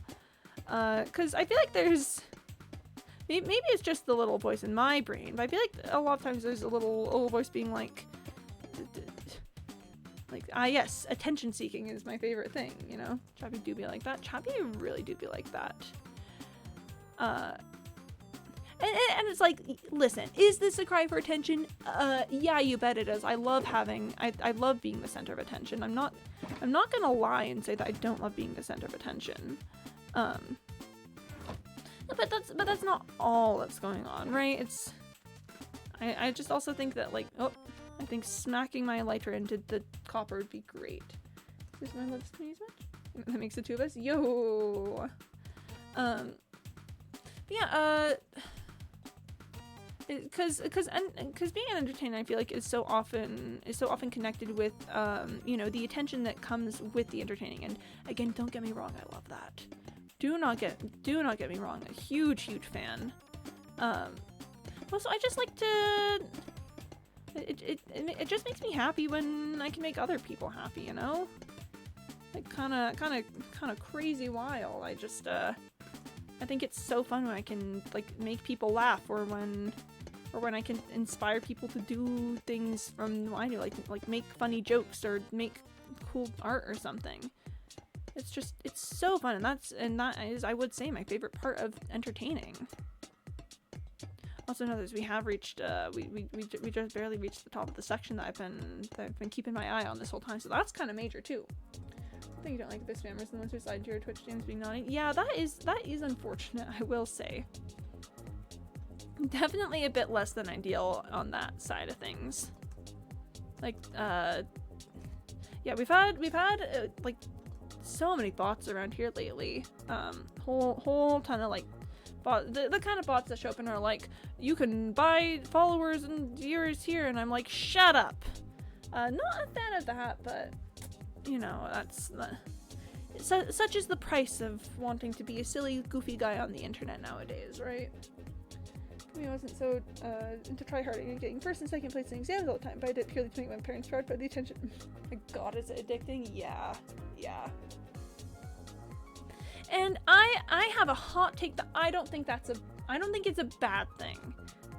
Because I feel like there's, maybe it's just the little voice in my brain, but I feel like a lot of times there's a little voice being like, yes, attention seeking is my favorite thing, you know? Chappy do be like that. Chappy really do be like that. And it's like, listen, is this a cry for attention? Yeah, you bet it is. I love being the center of attention. I'm not gonna lie and say that I don't love being the center of attention. But that's not all that's going on, right? I just also think that, like, I think smacking my lighter into the copper would be great. Is my lips sneeze much? That makes the two of us. Yo. Yeah. Because being an entertainer, I feel like is so often connected with you know, the attention that comes with the entertaining. And again, don't get me wrong, I love that. Do not get me wrong, a huge fan. Also, I just like to. It just makes me happy when I can make other people happy, you know? Like kind of crazy wild. I just I think it's so fun when I can like make people laugh, or when I can inspire people to do things from what I do, like make funny jokes or make cool art or something. It's so fun, and that is, I would say, my favorite part of entertaining. Also notice we have reached we just barely reached the top of the section that I've been keeping my eye on this whole time, so that's kind of major too. I think you don't like the spammers and the ones who slide to your Twitch streams being naughty. Yeah, that is unfortunate, I will say. Definitely a bit less than ideal on that side of things. Like, yeah, we've had like so many bots around here lately. Whole ton of like the kind of bots that show up and are like, you can buy followers and viewers here, and I'm like, shut up. Not a fan of that, but you know, that's such is the price of wanting to be a silly, goofy guy on the internet nowadays, right? I mean, I wasn't so into tryharding and getting first and second place in exams all the time, but I did it purely to make my parents proud for the attention. My god, is it addicting? Yeah. And I have a hot take that I don't think it's a bad thing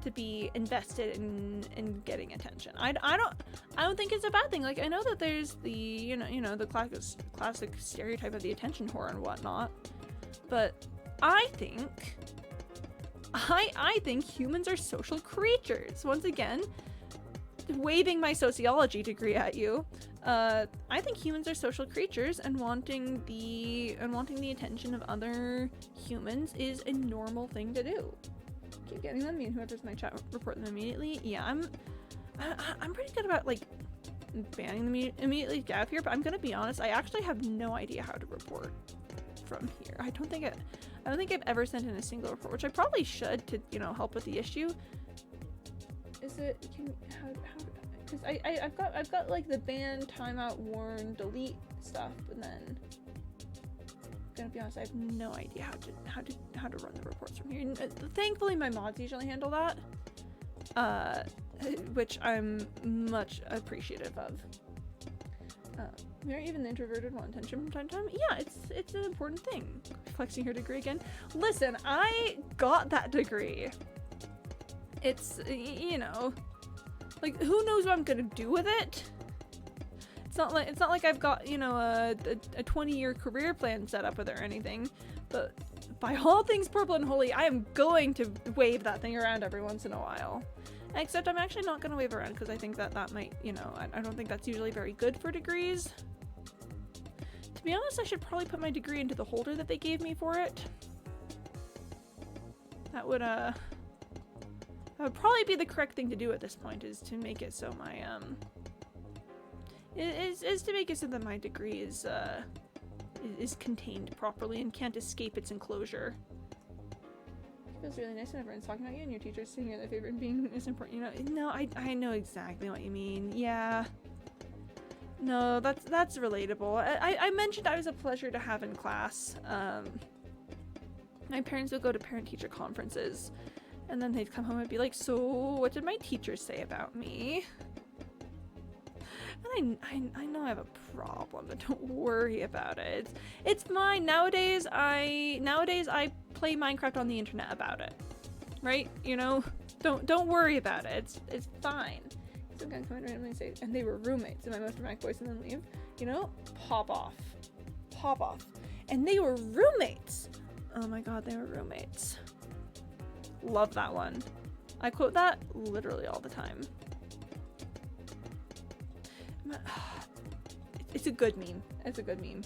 to be invested in getting attention. I don't think it's a bad thing. Like, I know that there's the you know the classic stereotype of the attention whore and whatnot, but I think humans are social creatures. Once again, waving my sociology degree at you, I think humans are social creatures, and wanting the attention of other humans is a normal thing to do. Keep getting them. Me and whoever's in my chat report them immediately. Yeah, I'm pretty good about like banning them immediately get out of here, but I'm gonna be honest, I actually have no idea how to report from here. I don't think I've ever sent in a single report, which I probably should to, you know, help with the issue. Is it, because I've got like the ban, timeout, warn, delete stuff, and then gonna be honest, I have no idea how to run the reports from here. And, thankfully, my mods usually handle that, which I'm much appreciative of. We aren't even the introverted want attention from time to time. Yeah, it's an important thing. Flexing your degree again. Listen, I got that degree. It's, you know, like, who knows what I'm gonna do with it? It's not like I've got, you know, a 20-year career plan set up with it or anything. But by all things purple and holy, I am going to wave that thing around every once in a while. Except I'm actually not gonna wave around because I think that might, you know, I don't think that's usually very good for degrees. To be honest, I should probably put my degree into the holder that they gave me for it. That would probably be the correct thing to do at this point, is to make it so my is to make it so that my degree is contained properly and can't escape its enclosure. It feels really nice when everyone's talking about you and your teachers saying you're their favorite and being is important. You know, no, I know exactly what you mean. Yeah. No, that's relatable. I mentioned I was a pleasure to have in class. My parents would go to parent-teacher conferences, and then they'd come home and be like, so what did my teacher say about me? And I know I have a problem, but don't worry about it. It's fine. Nowadays I play Minecraft on the internet about it. Right? You know? Don't worry about it. It's fine. Some guy come in randomly and say, and they were roommates in my most dramatic voice and then leave. You know? Pop off. Pop off. And they were roommates! Oh my god, they were roommates. Love that one. I quote that literally all the time. It's a good meme. It's a good meme.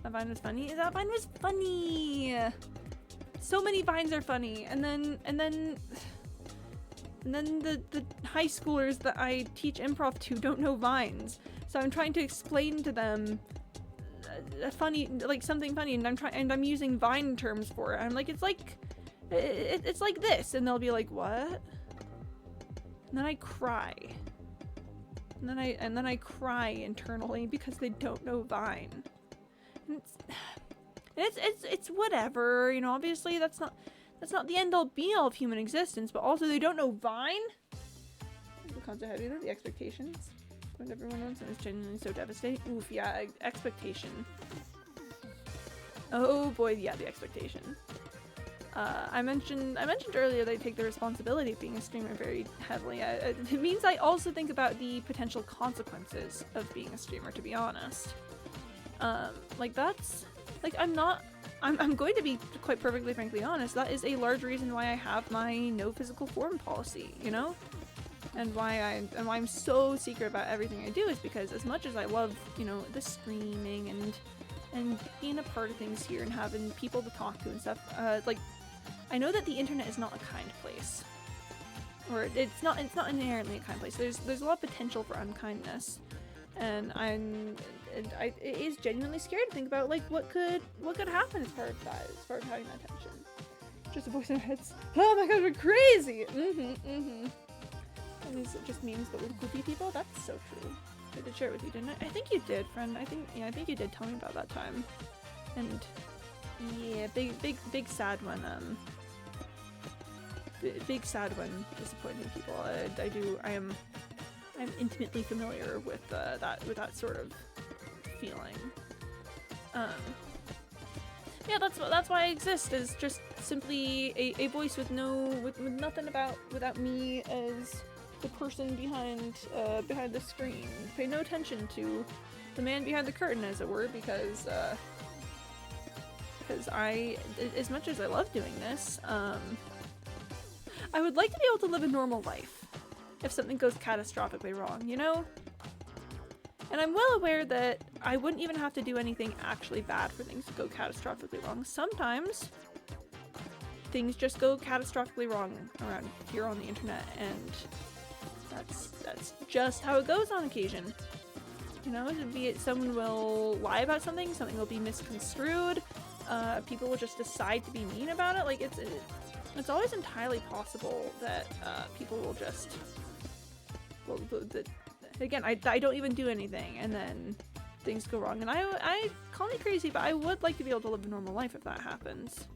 That vine was funny? That vine was funny! So many vines are funny. And then the high schoolers that I teach improv to don't know vines. So I'm trying to explain to them a funny, like something funny, and I'm using Vine terms for it. I'm like, it's like this, and they'll be like, what? And then I cry. And then I cry internally because they don't know Vine. And it's whatever, you know. Obviously, that's not the end all be all of human existence, but also they don't know Vine. The concept heavy though, the expectations. When everyone wants and it's genuinely so devastating. Oof, yeah, expectation. Oh boy, yeah, the expectation. I mentioned earlier that I take the responsibility of being a streamer very heavily. It means I also think about the potential consequences of being a streamer, to be honest. Like that's, like I'm going to be quite perfectly frankly honest, that is a large reason why I have my no physical form policy, you know? And why I'm so secret about everything I do is because as much as I love, you know, the streaming and being a part of things here and having people to talk to and stuff, like, I know that the internet is not a kind place. Or it's not inherently a kind place. There's a lot of potential for unkindness. And it is genuinely scary to think about, like, what could happen as part of that, as part of having that tension. Just a voice in our heads. Oh my god, we're crazy! And these are just memes but with goofy people? That's so true. I did share it with you, didn't I? I think you did, friend. I think you did tell me about that time. And yeah, big sad one, big sad when disappointing people. I'm intimately familiar with that sort of feeling. Yeah, that's why I exist, is just simply a voice with nothing without me as the person behind the screen. Pay no attention to the man behind the curtain, as it were, because I, as much as I love doing this, I would like to be able to live a normal life if something goes catastrophically wrong, you know? And I'm well aware that I wouldn't even have to do anything actually bad for things to go catastrophically wrong. Sometimes things just go catastrophically wrong around here on the internet, and that's just how it goes on occasion. You know, be it someone will lie about something will be misconstrued, people will just decide to be mean about it. Like, it's always entirely possible that people will just, well, again, I don't even do anything, and then things go wrong. And I call me crazy, but I would like to be able to live a normal life if that happens.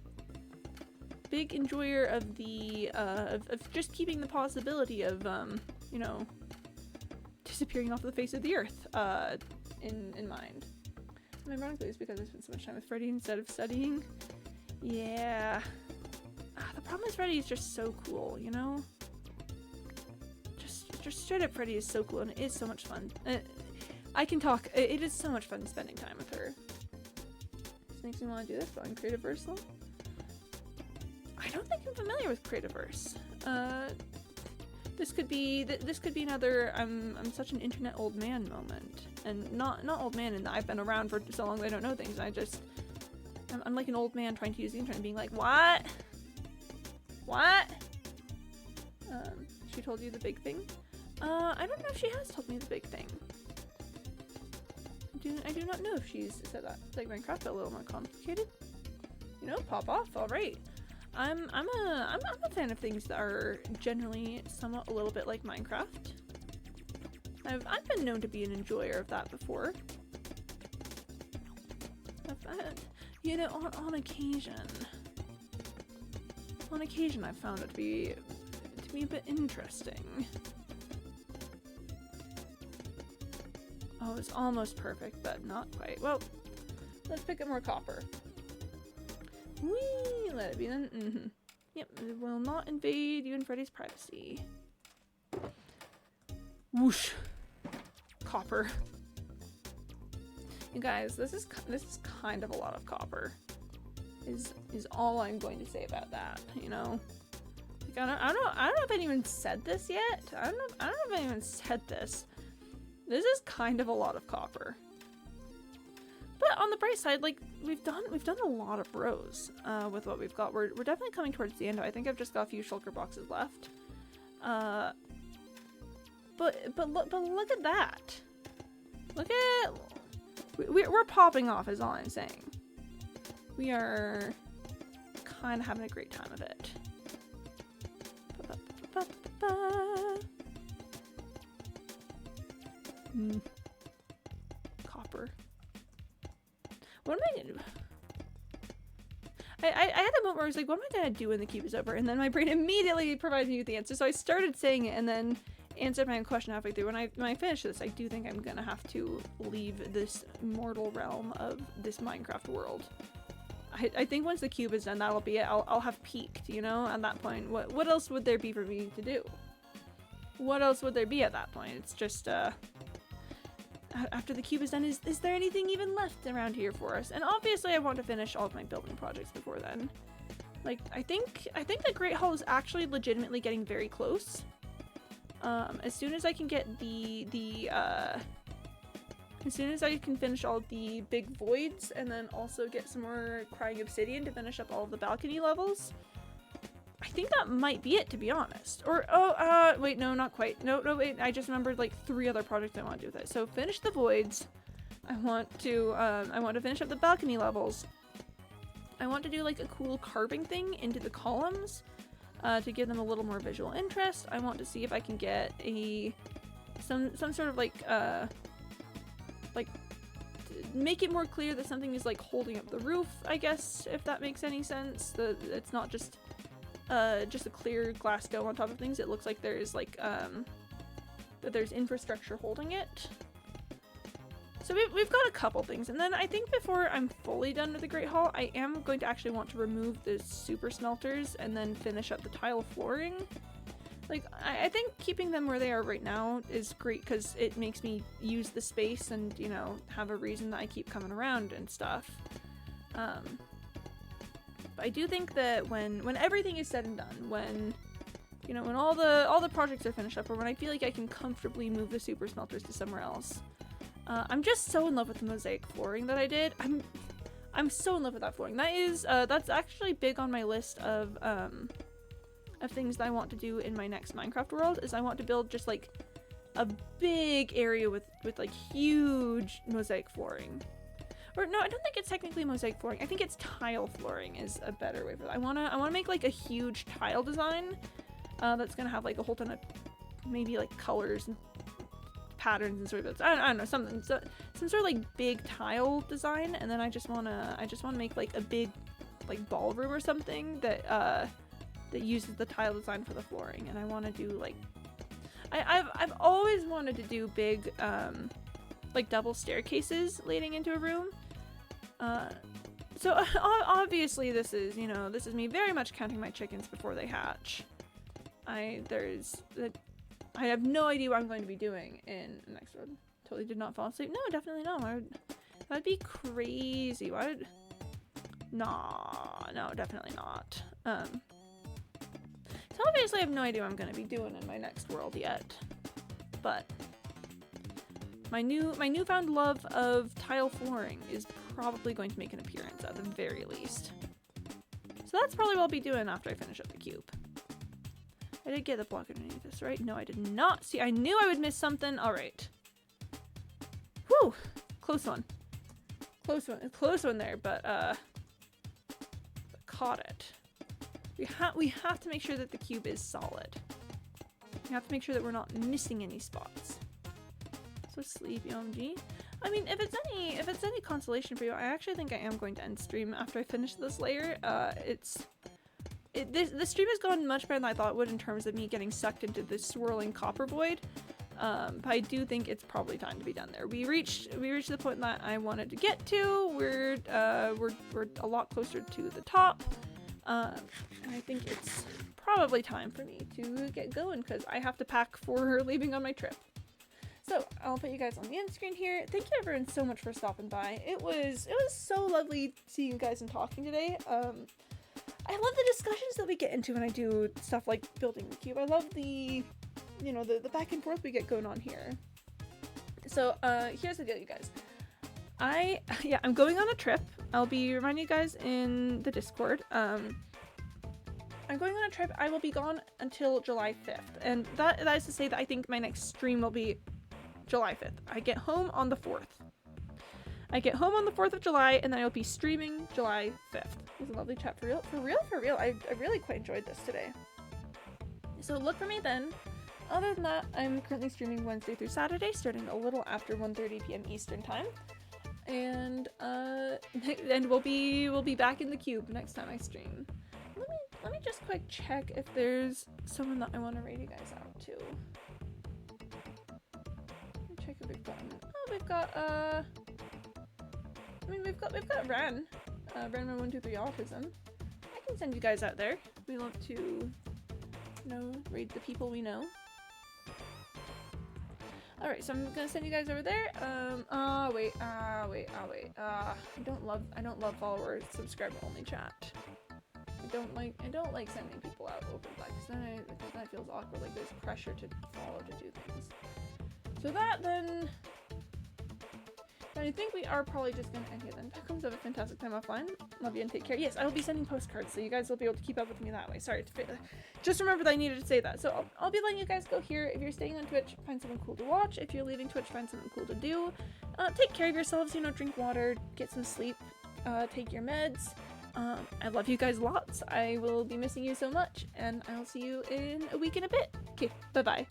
Big enjoyer of the of just keeping the possibility of you know, disappearing off the face of the earth in mind. And ironically, it's because I spent so much time with Freddy instead of studying. Yeah. The problem is Freddy is just so cool, you know? Just straight up Freddy is so cool, and it is so much fun. I can talk. It is so much fun spending time with her. This makes me want to do this, going Creativerse though. I don't think I'm familiar with Creativerse. This could be another I'm such an internet old man moment, and not old man in that I've been around for so long that I don't know things. I'm like an old man trying to use the internet and being like, what? She told you the big thing? I don't know if she has told me the big thing. I do not know if she's said that. It's like Minecraft, but a little more complicated. You know, pop off. All right. I'm a fan of things that are generally somewhat a little bit like Minecraft. I've been known to be an enjoyer of that before. You know, on occasion. On occasion, I've found it to be a bit interesting. Oh, it's almost perfect, but not quite. Well, let's pick up more copper. Whee! Let it be then. Mm-hmm. Yep, it will not invade you and Freddy's privacy. Whoosh! Copper. You guys, this is kind of a lot of copper. Is all I'm going to say about that. You know, like, I don't know if anyone said this yet. I don't know if anyone said this. This is kind of a lot of copper. But on the bright side, like we've done a lot of rows with what we've got. We're definitely coming towards the end. I think I've just got a few shulker boxes left. But look at that. Look at we're popping off is all I'm saying. We are kind of having a great time of it. Copper. What am I gonna do? I had a moment where I was like, what am I gonna do when the cube is over? And then my brain immediately provided me with the answer. So I started saying it and then answered my own question halfway through. When I finish this, I do think I'm gonna have to leave this mortal realm of this Minecraft world. I think once the cube is done, that'll be it. I'll have peaked, you know, at that point. What else would there be for me to do? What else would there be at that point? It's just, after the cube is done, is there anything even left around here for us? And obviously I want to finish all of my building projects before then. Like, I think the Great Hall is actually legitimately getting very close. As soon as I can get as soon as I can finish all the big voids and then also get some more crying obsidian to finish up all of the balcony levels, I think that might be it, to be honest. Or, wait, no, not quite. No, wait, I just remembered like 3 other projects I want to do with it. So finish the voids. I want to finish up the balcony levels. I want to do like a cool carving thing into the columns to give them a little more visual interest. I want to see if I can get some sort of like make it more clear that something is like holding up the roof, I guess, if that makes any sense. It's not just a clear glass dome on top of things. It looks like there's like that there's infrastructure holding it. So we've got a couple things, and then I think before I'm fully done with the Great Hall, I am going to actually want to remove the super smelters and then finish up the tile flooring. Like, I think keeping them where they are right now is great because it makes me use the space and, you know, have a reason that I keep coming around and stuff. But I do think that when everything is said and done, when, you know, when all the projects are finished up, or when I feel like I can comfortably move the super smelters to somewhere else, I'm just so in love with the mosaic flooring that I did. I'm so in love with that flooring. That is that's actually big on my list of things that I want to do in my next Minecraft world. Is I want to build just like a big area with like huge mosaic flooring. Or no, I don't think it's technically mosaic flooring. I think it's tile flooring is a better way for that. I wanna make like a huge tile design that's gonna have like a whole ton of maybe like colors and patterns and sort of I don't know, something, so some sort of like big tile design, and then I just wanna make like a big like ballroom or something that uses the tile design for the flooring. And I want to do like I've always wanted to do big like double staircases leading into a room. So obviously this is me very much counting my chickens before they hatch. I have no idea what I'm going to be doing in the next one. Totally did not fall asleep. No, definitely not. That'd be crazy. Why would... Nah, no, definitely not. So obviously I have no idea what I'm going to be doing in my next world yet. But my newfound love of tile flooring is probably going to make an appearance at the very least. So that's probably what I'll be doing after I finish up the cube. I did get the block underneath this, right? No, I did not. See, I knew I would miss something. All right. Whew. Close one. Close one there, but caught it. We have to make sure that the cube is solid. We have to make sure that we're not missing any spots. So sleepy OMG. I mean, if it's any consolation for you, I actually think I am going to end stream after I finish this layer. The stream has gone much better than I thought it would in terms of me getting sucked into this swirling copper void. But I do think it's probably time to be done there. We reached the point that I wanted to get to. We're a lot closer to the top, and I think it's probably time for me to get going because I have to pack for leaving on my trip. So I'll put you guys on the end screen here. Thank you everyone so much for stopping by. It was so lovely seeing you guys and talking today. I love the discussions that we get into when I do stuff like building the cube. I love the, you know, the back and forth we get going on here. So here's the deal, you guys. I'm going on a trip. I'll be reminding you guys in the Discord. I'm going on a trip. I will be gone until July 5th, and that is to say that I think my next stream will be July 5th. I get home on the 4th. I get home on the 4th of July, and then I'll be streaming July 5th. It was a lovely chat, for real. I really quite enjoyed this today. So look for me then. Other than that, I'm currently streaming Wednesday through Saturday, starting a little after 1:30 p.m. Eastern time. And we'll be back in the cube next time I stream. Let me just quick check if there's someone that I want to raid you guys out to. Let me check if we've gotten. Oh, we've got Ren. Ren123 Autism. I can send you guys out there. We love to, you know, raid the people we know. Alright, so I'm gonna send you guys over there. Wait. I don't love follower subscriber only chat. I don't like sending people out over that because then it feels awkward, like there's pressure to follow to do things. So then I think we are probably just gonna end here then. Packums, have a fantastic time offline. Love you and take care. Yes, I will be sending postcards, so you guys will be able to keep up with me that way. Sorry, just remember that I needed to say that. So I'll be letting you guys go here. If you're staying on Twitch, find something cool to watch. If you're leaving Twitch, find something cool to do. Take care of yourselves, you know, drink water, get some sleep, take your meds. I love you guys lots. I will be missing you so much, and I'll see you in a week and a bit. Okay, bye-bye.